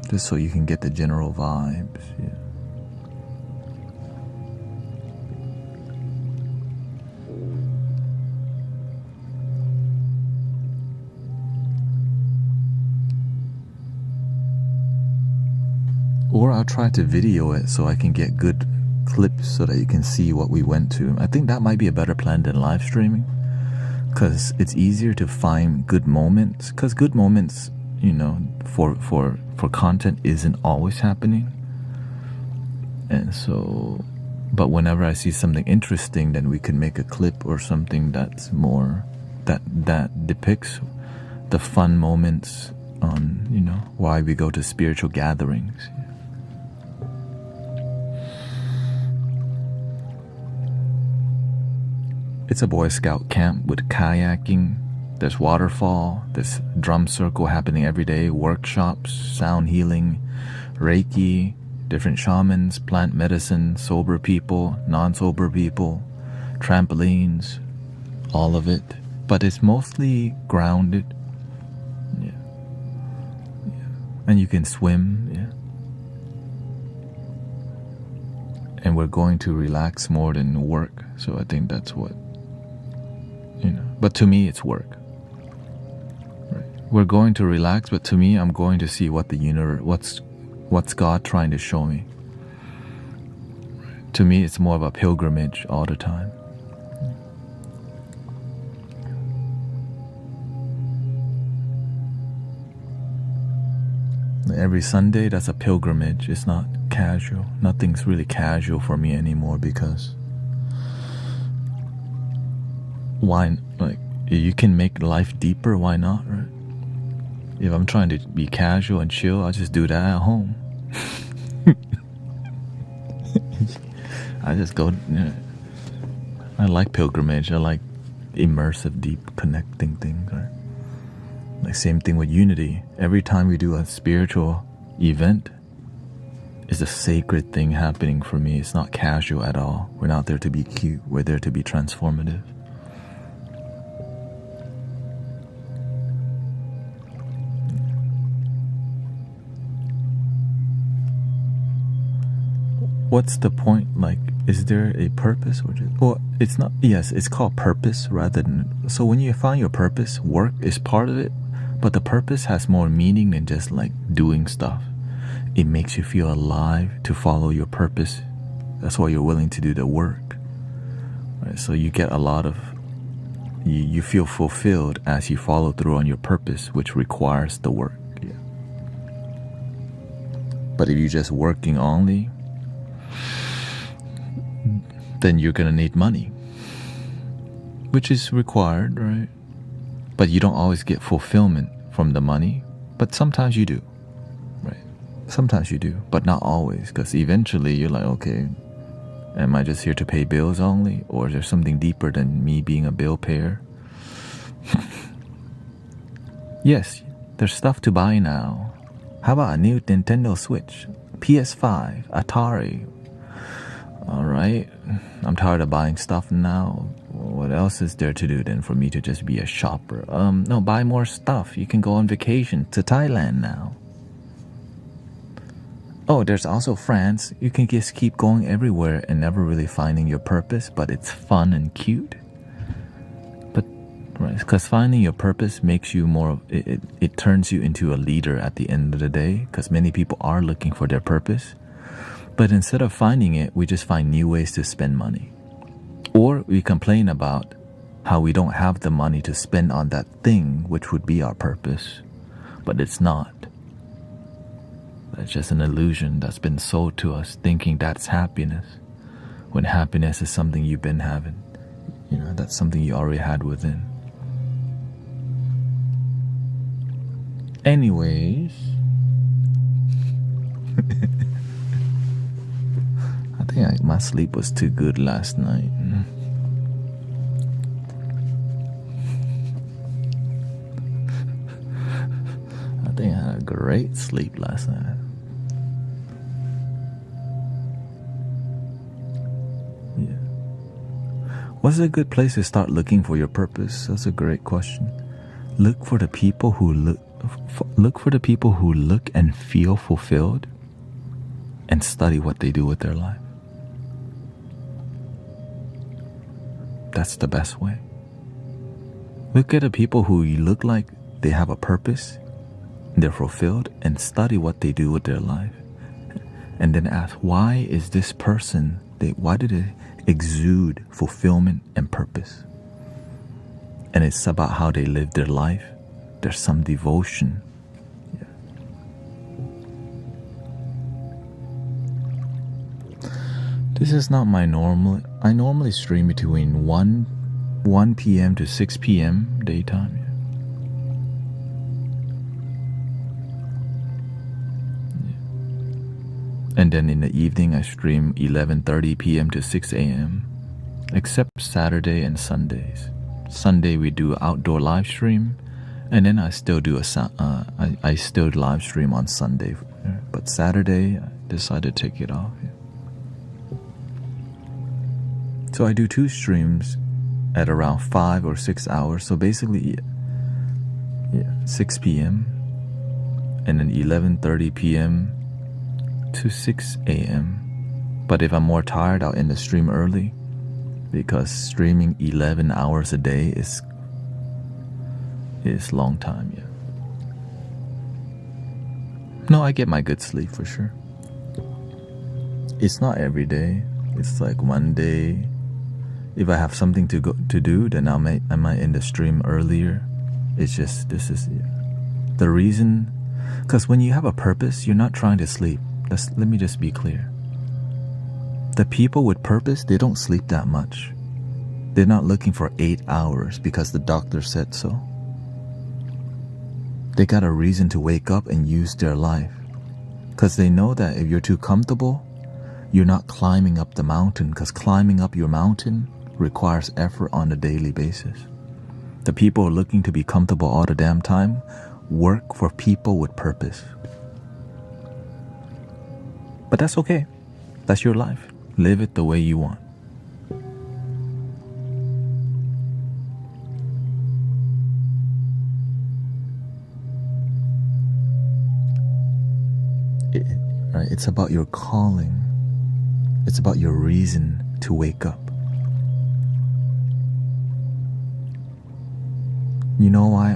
just so you can get the general vibes. Yeah. Or I'll try to video it so I can get good clips so that you can see what we went to. I think that might be a better plan than live streaming, because it's easier to find good moments. Because good moments, for content isn't always happening. And so, but whenever I see something interesting, then we can make a clip or something that's more, that depicts the fun moments on, why we go to spiritual gatherings. It's a Boy Scout camp with kayaking. There's waterfall. There's drum circle happening every day. Workshops, sound healing, Reiki, different shamans, plant medicine, sober people, non-sober people, trampolines, all of it. But it's mostly grounded. Yeah. And you can swim. And we're going to relax more than work. So I think that's what, but to me it's work. Right? We're going to relax, but to me I'm going to see what the universe, what's God trying to show me. Right? To me it's more of a pilgrimage all the time. Every Sunday, that's a pilgrimage. It's not casual. Nothing's really casual for me anymore, because why? Like, you can make life deeper. Why not, right? If I'm trying to be casual and chill, I'll just do that at home. I just go. I like pilgrimage. I like immersive, deep, connecting things, right? Like, same thing with unity. Every time we do a spiritual event, it's a sacred thing happening for me. It's not casual at all. We're not there to be cute. We're there to be transformative. What's the point? Like, is there a purpose? Well, it's not. Yes, it's called purpose rather than. So when you find your purpose, work is part of it. But the purpose has more meaning than just like doing stuff. It makes you feel alive to follow your purpose. That's why you're willing to do the work. Right? So you get a lot of, you feel fulfilled as you follow through on your purpose, which requires the work. Yeah. But if you're just working only, then you're going to need money, which is required, right? But you don't always get fulfillment from the money. But sometimes you do, right? Sometimes you do, but not always. Because eventually you're like, okay, am I just here to pay bills only? Or is there something deeper than me being a bill payer? Yes, there's stuff to buy now. How about a new Nintendo Switch, PS5, Atari? Alright, I'm tired of buying stuff now. What else is there to do then for me to just be a shopper? No, buy more stuff. You can go on vacation to Thailand now. Oh, there's also France. You can just keep going everywhere and never really finding your purpose, but it's fun and cute. But, right, because finding your purpose makes you more, it turns you into a leader at the end of the day, because many people are looking for their purpose. But instead of finding it, we just find new ways to spend money. Or we complain about how we don't have the money to spend on that thing which would be our purpose. But it's not. That's just an illusion that's been sold to us, thinking that's happiness. When happiness is something you've been having. That's something you already had within. Anyways. I think my sleep was too good last night. I think I had a great sleep last night. Yeah. What's a good place to start looking for your purpose? That's a great question. Look for the people who look and feel fulfilled, and study what they do with their life. That's the best way. Look at the people who look like they have a purpose, they're fulfilled, and study what they do with their life. And then ask, why is this person, why did they exude fulfillment and purpose? And it's about how they live their life. There's some devotion. This is not my normal. I normally stream between 1 p.m. to 6 p.m. daytime. And then in the evening, I stream 11:30 p.m. to 6 a.m. Except Saturday and Sundays. Sunday we do outdoor live stream, and then I still do I still live stream on Sunday. But Saturday, I decided to take it off. So I do 2 streams at around 5 or 6 hours. So basically, 6 p.m. and then 11:30 p.m. to 6 a.m. But if I'm more tired, I'll end the stream early, because streaming 11 hours a day is long time. No, I get my good sleep for sure. It's not every day. It's like one day. If I have something to do, then I might end the stream earlier. It's just, this is the reason. Because when you have a purpose, you're not trying to sleep. Let me just be clear. The people with purpose, they don't sleep that much. They're not looking for 8 hours because the doctor said so. They got a reason to wake up and use their life. Because they know that if you're too comfortable, you're not climbing up the mountain, because climbing up your mountain requires effort on a daily basis. The people looking to be comfortable all the damn time work for people with purpose. But that's okay. That's your life. Live it the way you want. Right? It's about your calling. It's about your reason to wake up. You know why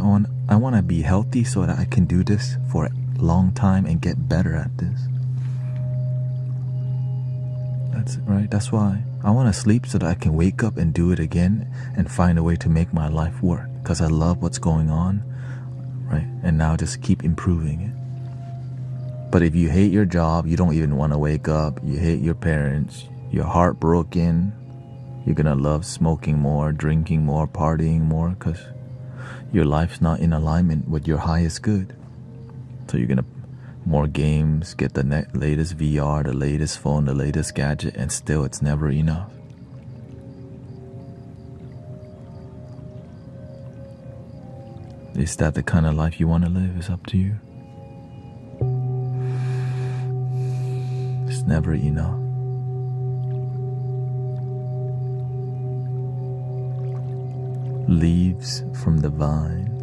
I want to be healthy so that I can do this for a long time and get better at this. That's right. That's why I want to sleep so that I can wake up and do it again and find a way to make my life work, because I love what's going on, right? And now just keep improving it. But if you hate your job, you don't even want to wake up, you hate your parents, you're heartbroken, you're going to love smoking more, drinking more, partying more, because your life's not in alignment with your highest good. So you're going to more games, get the latest VR, the latest phone, the latest gadget, and still it's never enough. Is that the kind of life you want to live? It's up to you. It's never enough. Leaves from the vines.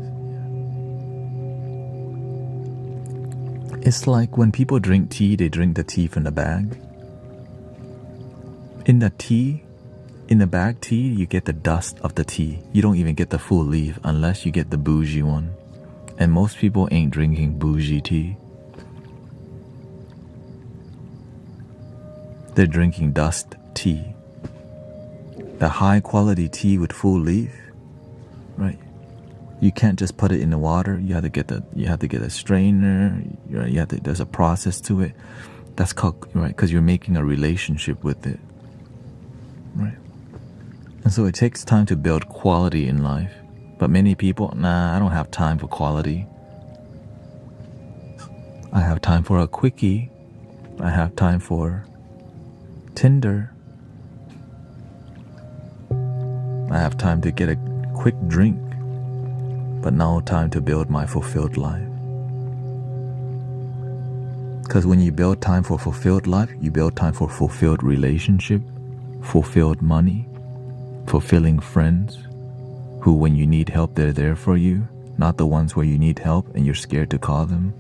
It's like when people drink tea, they drink the tea from the bag. In the bag tea, you get the dust of the tea. You don't even get the full leaf unless you get the bougie one. And most people ain't drinking bougie tea. They're drinking dust tea. The high quality tea with full leaf, right? You can't just put it in the water. You have to get a strainer. There's a process to it. That's called, right? Because you're making a relationship with it, right? And so it takes time to build quality in life. But many people, I don't have time for quality. I have time for a quickie. I have time for Tinder. I have time to get a quick drink, but no time to build my fulfilled life. Because when you build time for fulfilled life, you build time for fulfilled relationship, fulfilled money, fulfilling friends, who when you need help, they're there for you, not the ones where you need help and you're scared to call them.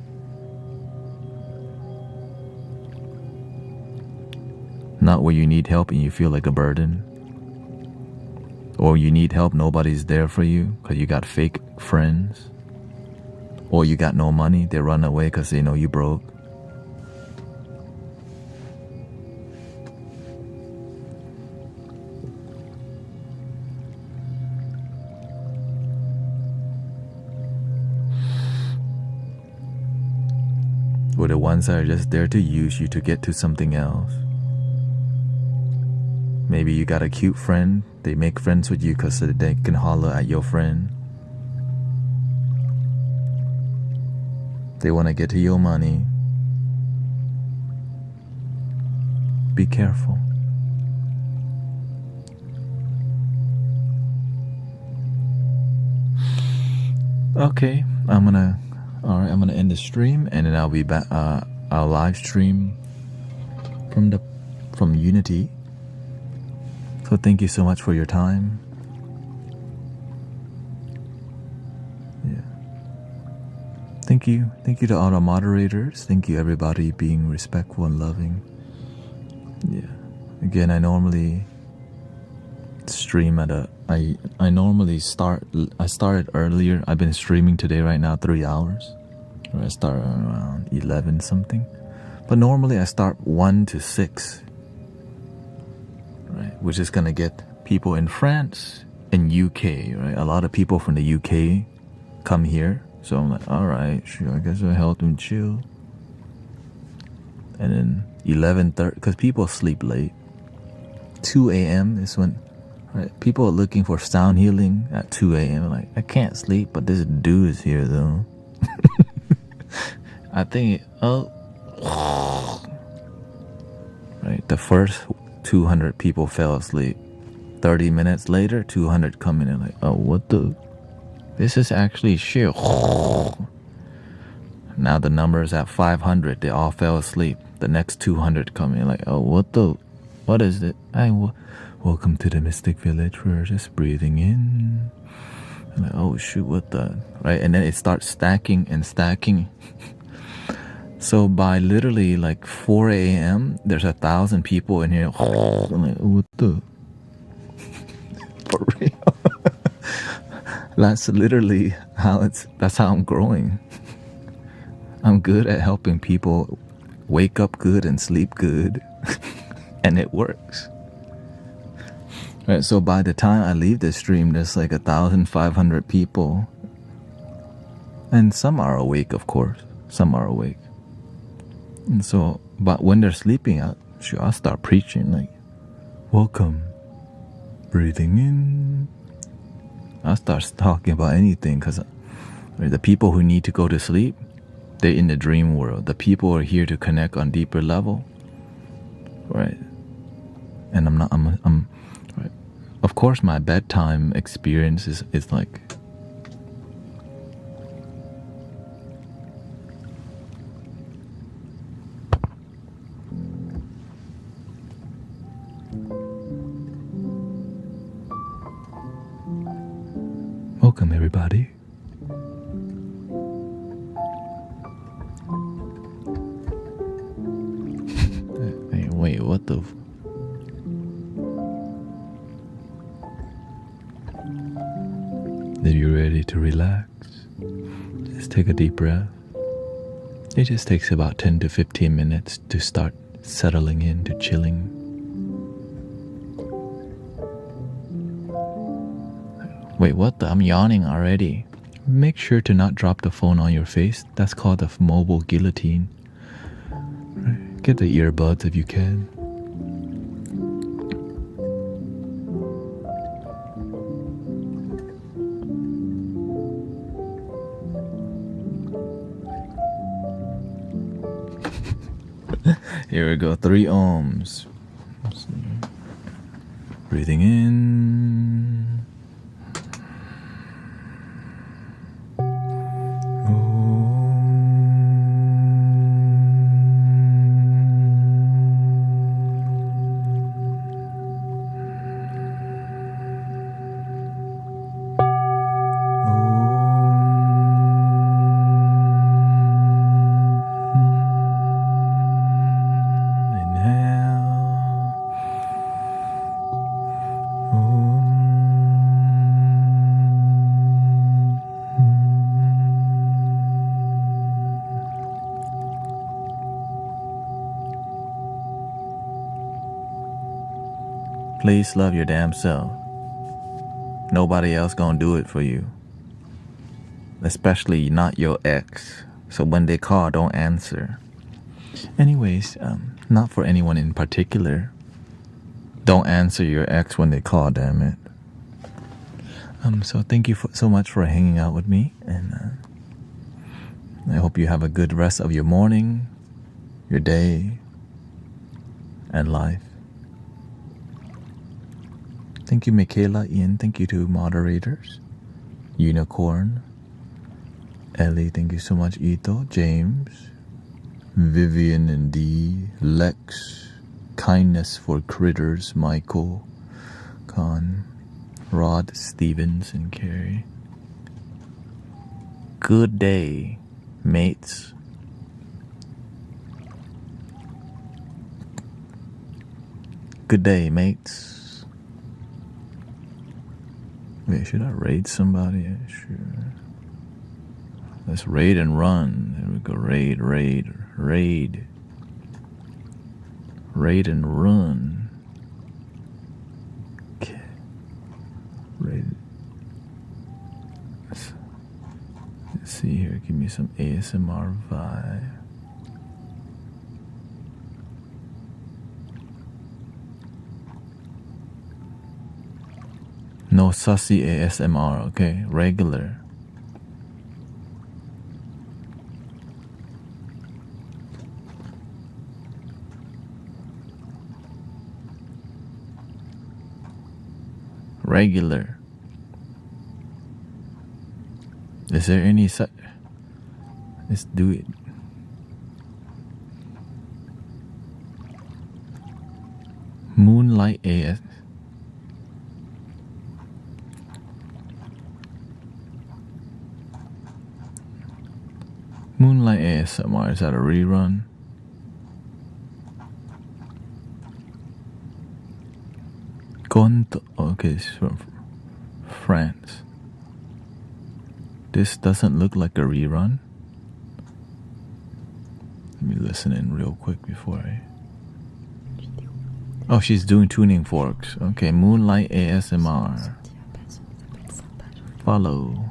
Not where you need help and you feel like a burden. Or you need help, nobody's there for you because you got fake friends. Or you got no money, they run away because they know you broke. Or the ones that are just there to use you to get to something else. Maybe you got a cute friend, they make friends with you because they can holler at your friend. They want to get to your money. be careful. Okay, I'm gonna end the stream, and then I'll be back. I'll live stream from Unity. So thank you so much for your time. Yeah. Thank you to all the moderators. Thank you everybody being respectful and loving. Yeah. Again, I normally stream I normally started earlier. I've been streaming today right now 3 hours. I start around 11 something. But normally I start 1 to 6. Right? Which is gonna get people in France and UK, right? A lot of people from the UK come here. So I'm like, alright, sure, I guess I'll help them chill. And then 11:30, because people sleep late. 2 a.m. is when, right, people are looking for sound healing at 2 a.m. Like, I can't sleep, but this dude is here though. I think, right, the first 200 people fell asleep. 30 minutes later, 200 come in and like, oh, what the? This is actually shit. Now the number is at 500. They all fell asleep. The next 200 come in like, oh, what is it? Welcome to the Mystic Village. We're just breathing in. I'm like, oh shoot, what the? Right, and then it starts stacking and stacking. So by literally like 4 a.m., there's 1,000 people in here. I'm like, what the? For real? That's literally that's how I'm growing. I'm good at helping people wake up good and sleep good. And it works. Right, so by the time I leave the stream, there's like 1,500 people. And some are awake, of course. Some are awake. And so, but when they're sleeping, I'll start preaching like, welcome, breathing in. I'll start talking about anything, because the people who need to go to sleep, they're in the dream world. The people are here to connect on deeper level, right? And I'm right. Of course, my bedtime experience is like, welcome everybody. Hey, wait, what the? Are you ready to relax? Just take a deep breath. It just takes about 10 to 15 minutes to start settling into chilling. Wait, what the? I'm yawning already. Make sure to not drop the phone on your face. That's called a mobile guillotine. Right. Get the earbuds if you can. Here we go. 3 ohms. Breathing in. Please love your damn self. Nobody else gonna do it for you. Especially not your ex. So when they call, don't answer. Anyways, not for anyone in particular. Don't answer your ex when they call, damn it. So thank you so much for hanging out with me, and I hope you have a good rest of your morning, your day, and life. Thank you, Michaela, Ian. Thank you to moderators. Unicorn. Ellie, thank you so much. Ito, James, Vivian and D, Lex, Kindness for Critters, Michael, Con, Rod, Stevens, and Carrie. Good day, mates. Good day, mates. Wait, should I raid somebody? Yeah, sure. Let's raid and run. There we go. Raid, raid, raid. Raid and run. Okay. Raid. Let's see here. Give me some ASMR vibe. No sussy ASMR, okay? Regular. Regular. Is there any let's do it. Moonlight AS. Moonlight ASMR, is that a rerun? Okay, it's from France. This doesn't look like a rerun. Let me listen in real quick before I... Oh, she's doing tuning forks. Okay, Moonlight ASMR. Follow.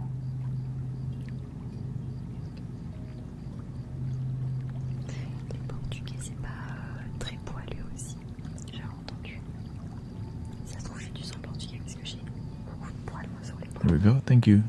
There we go. Thank you.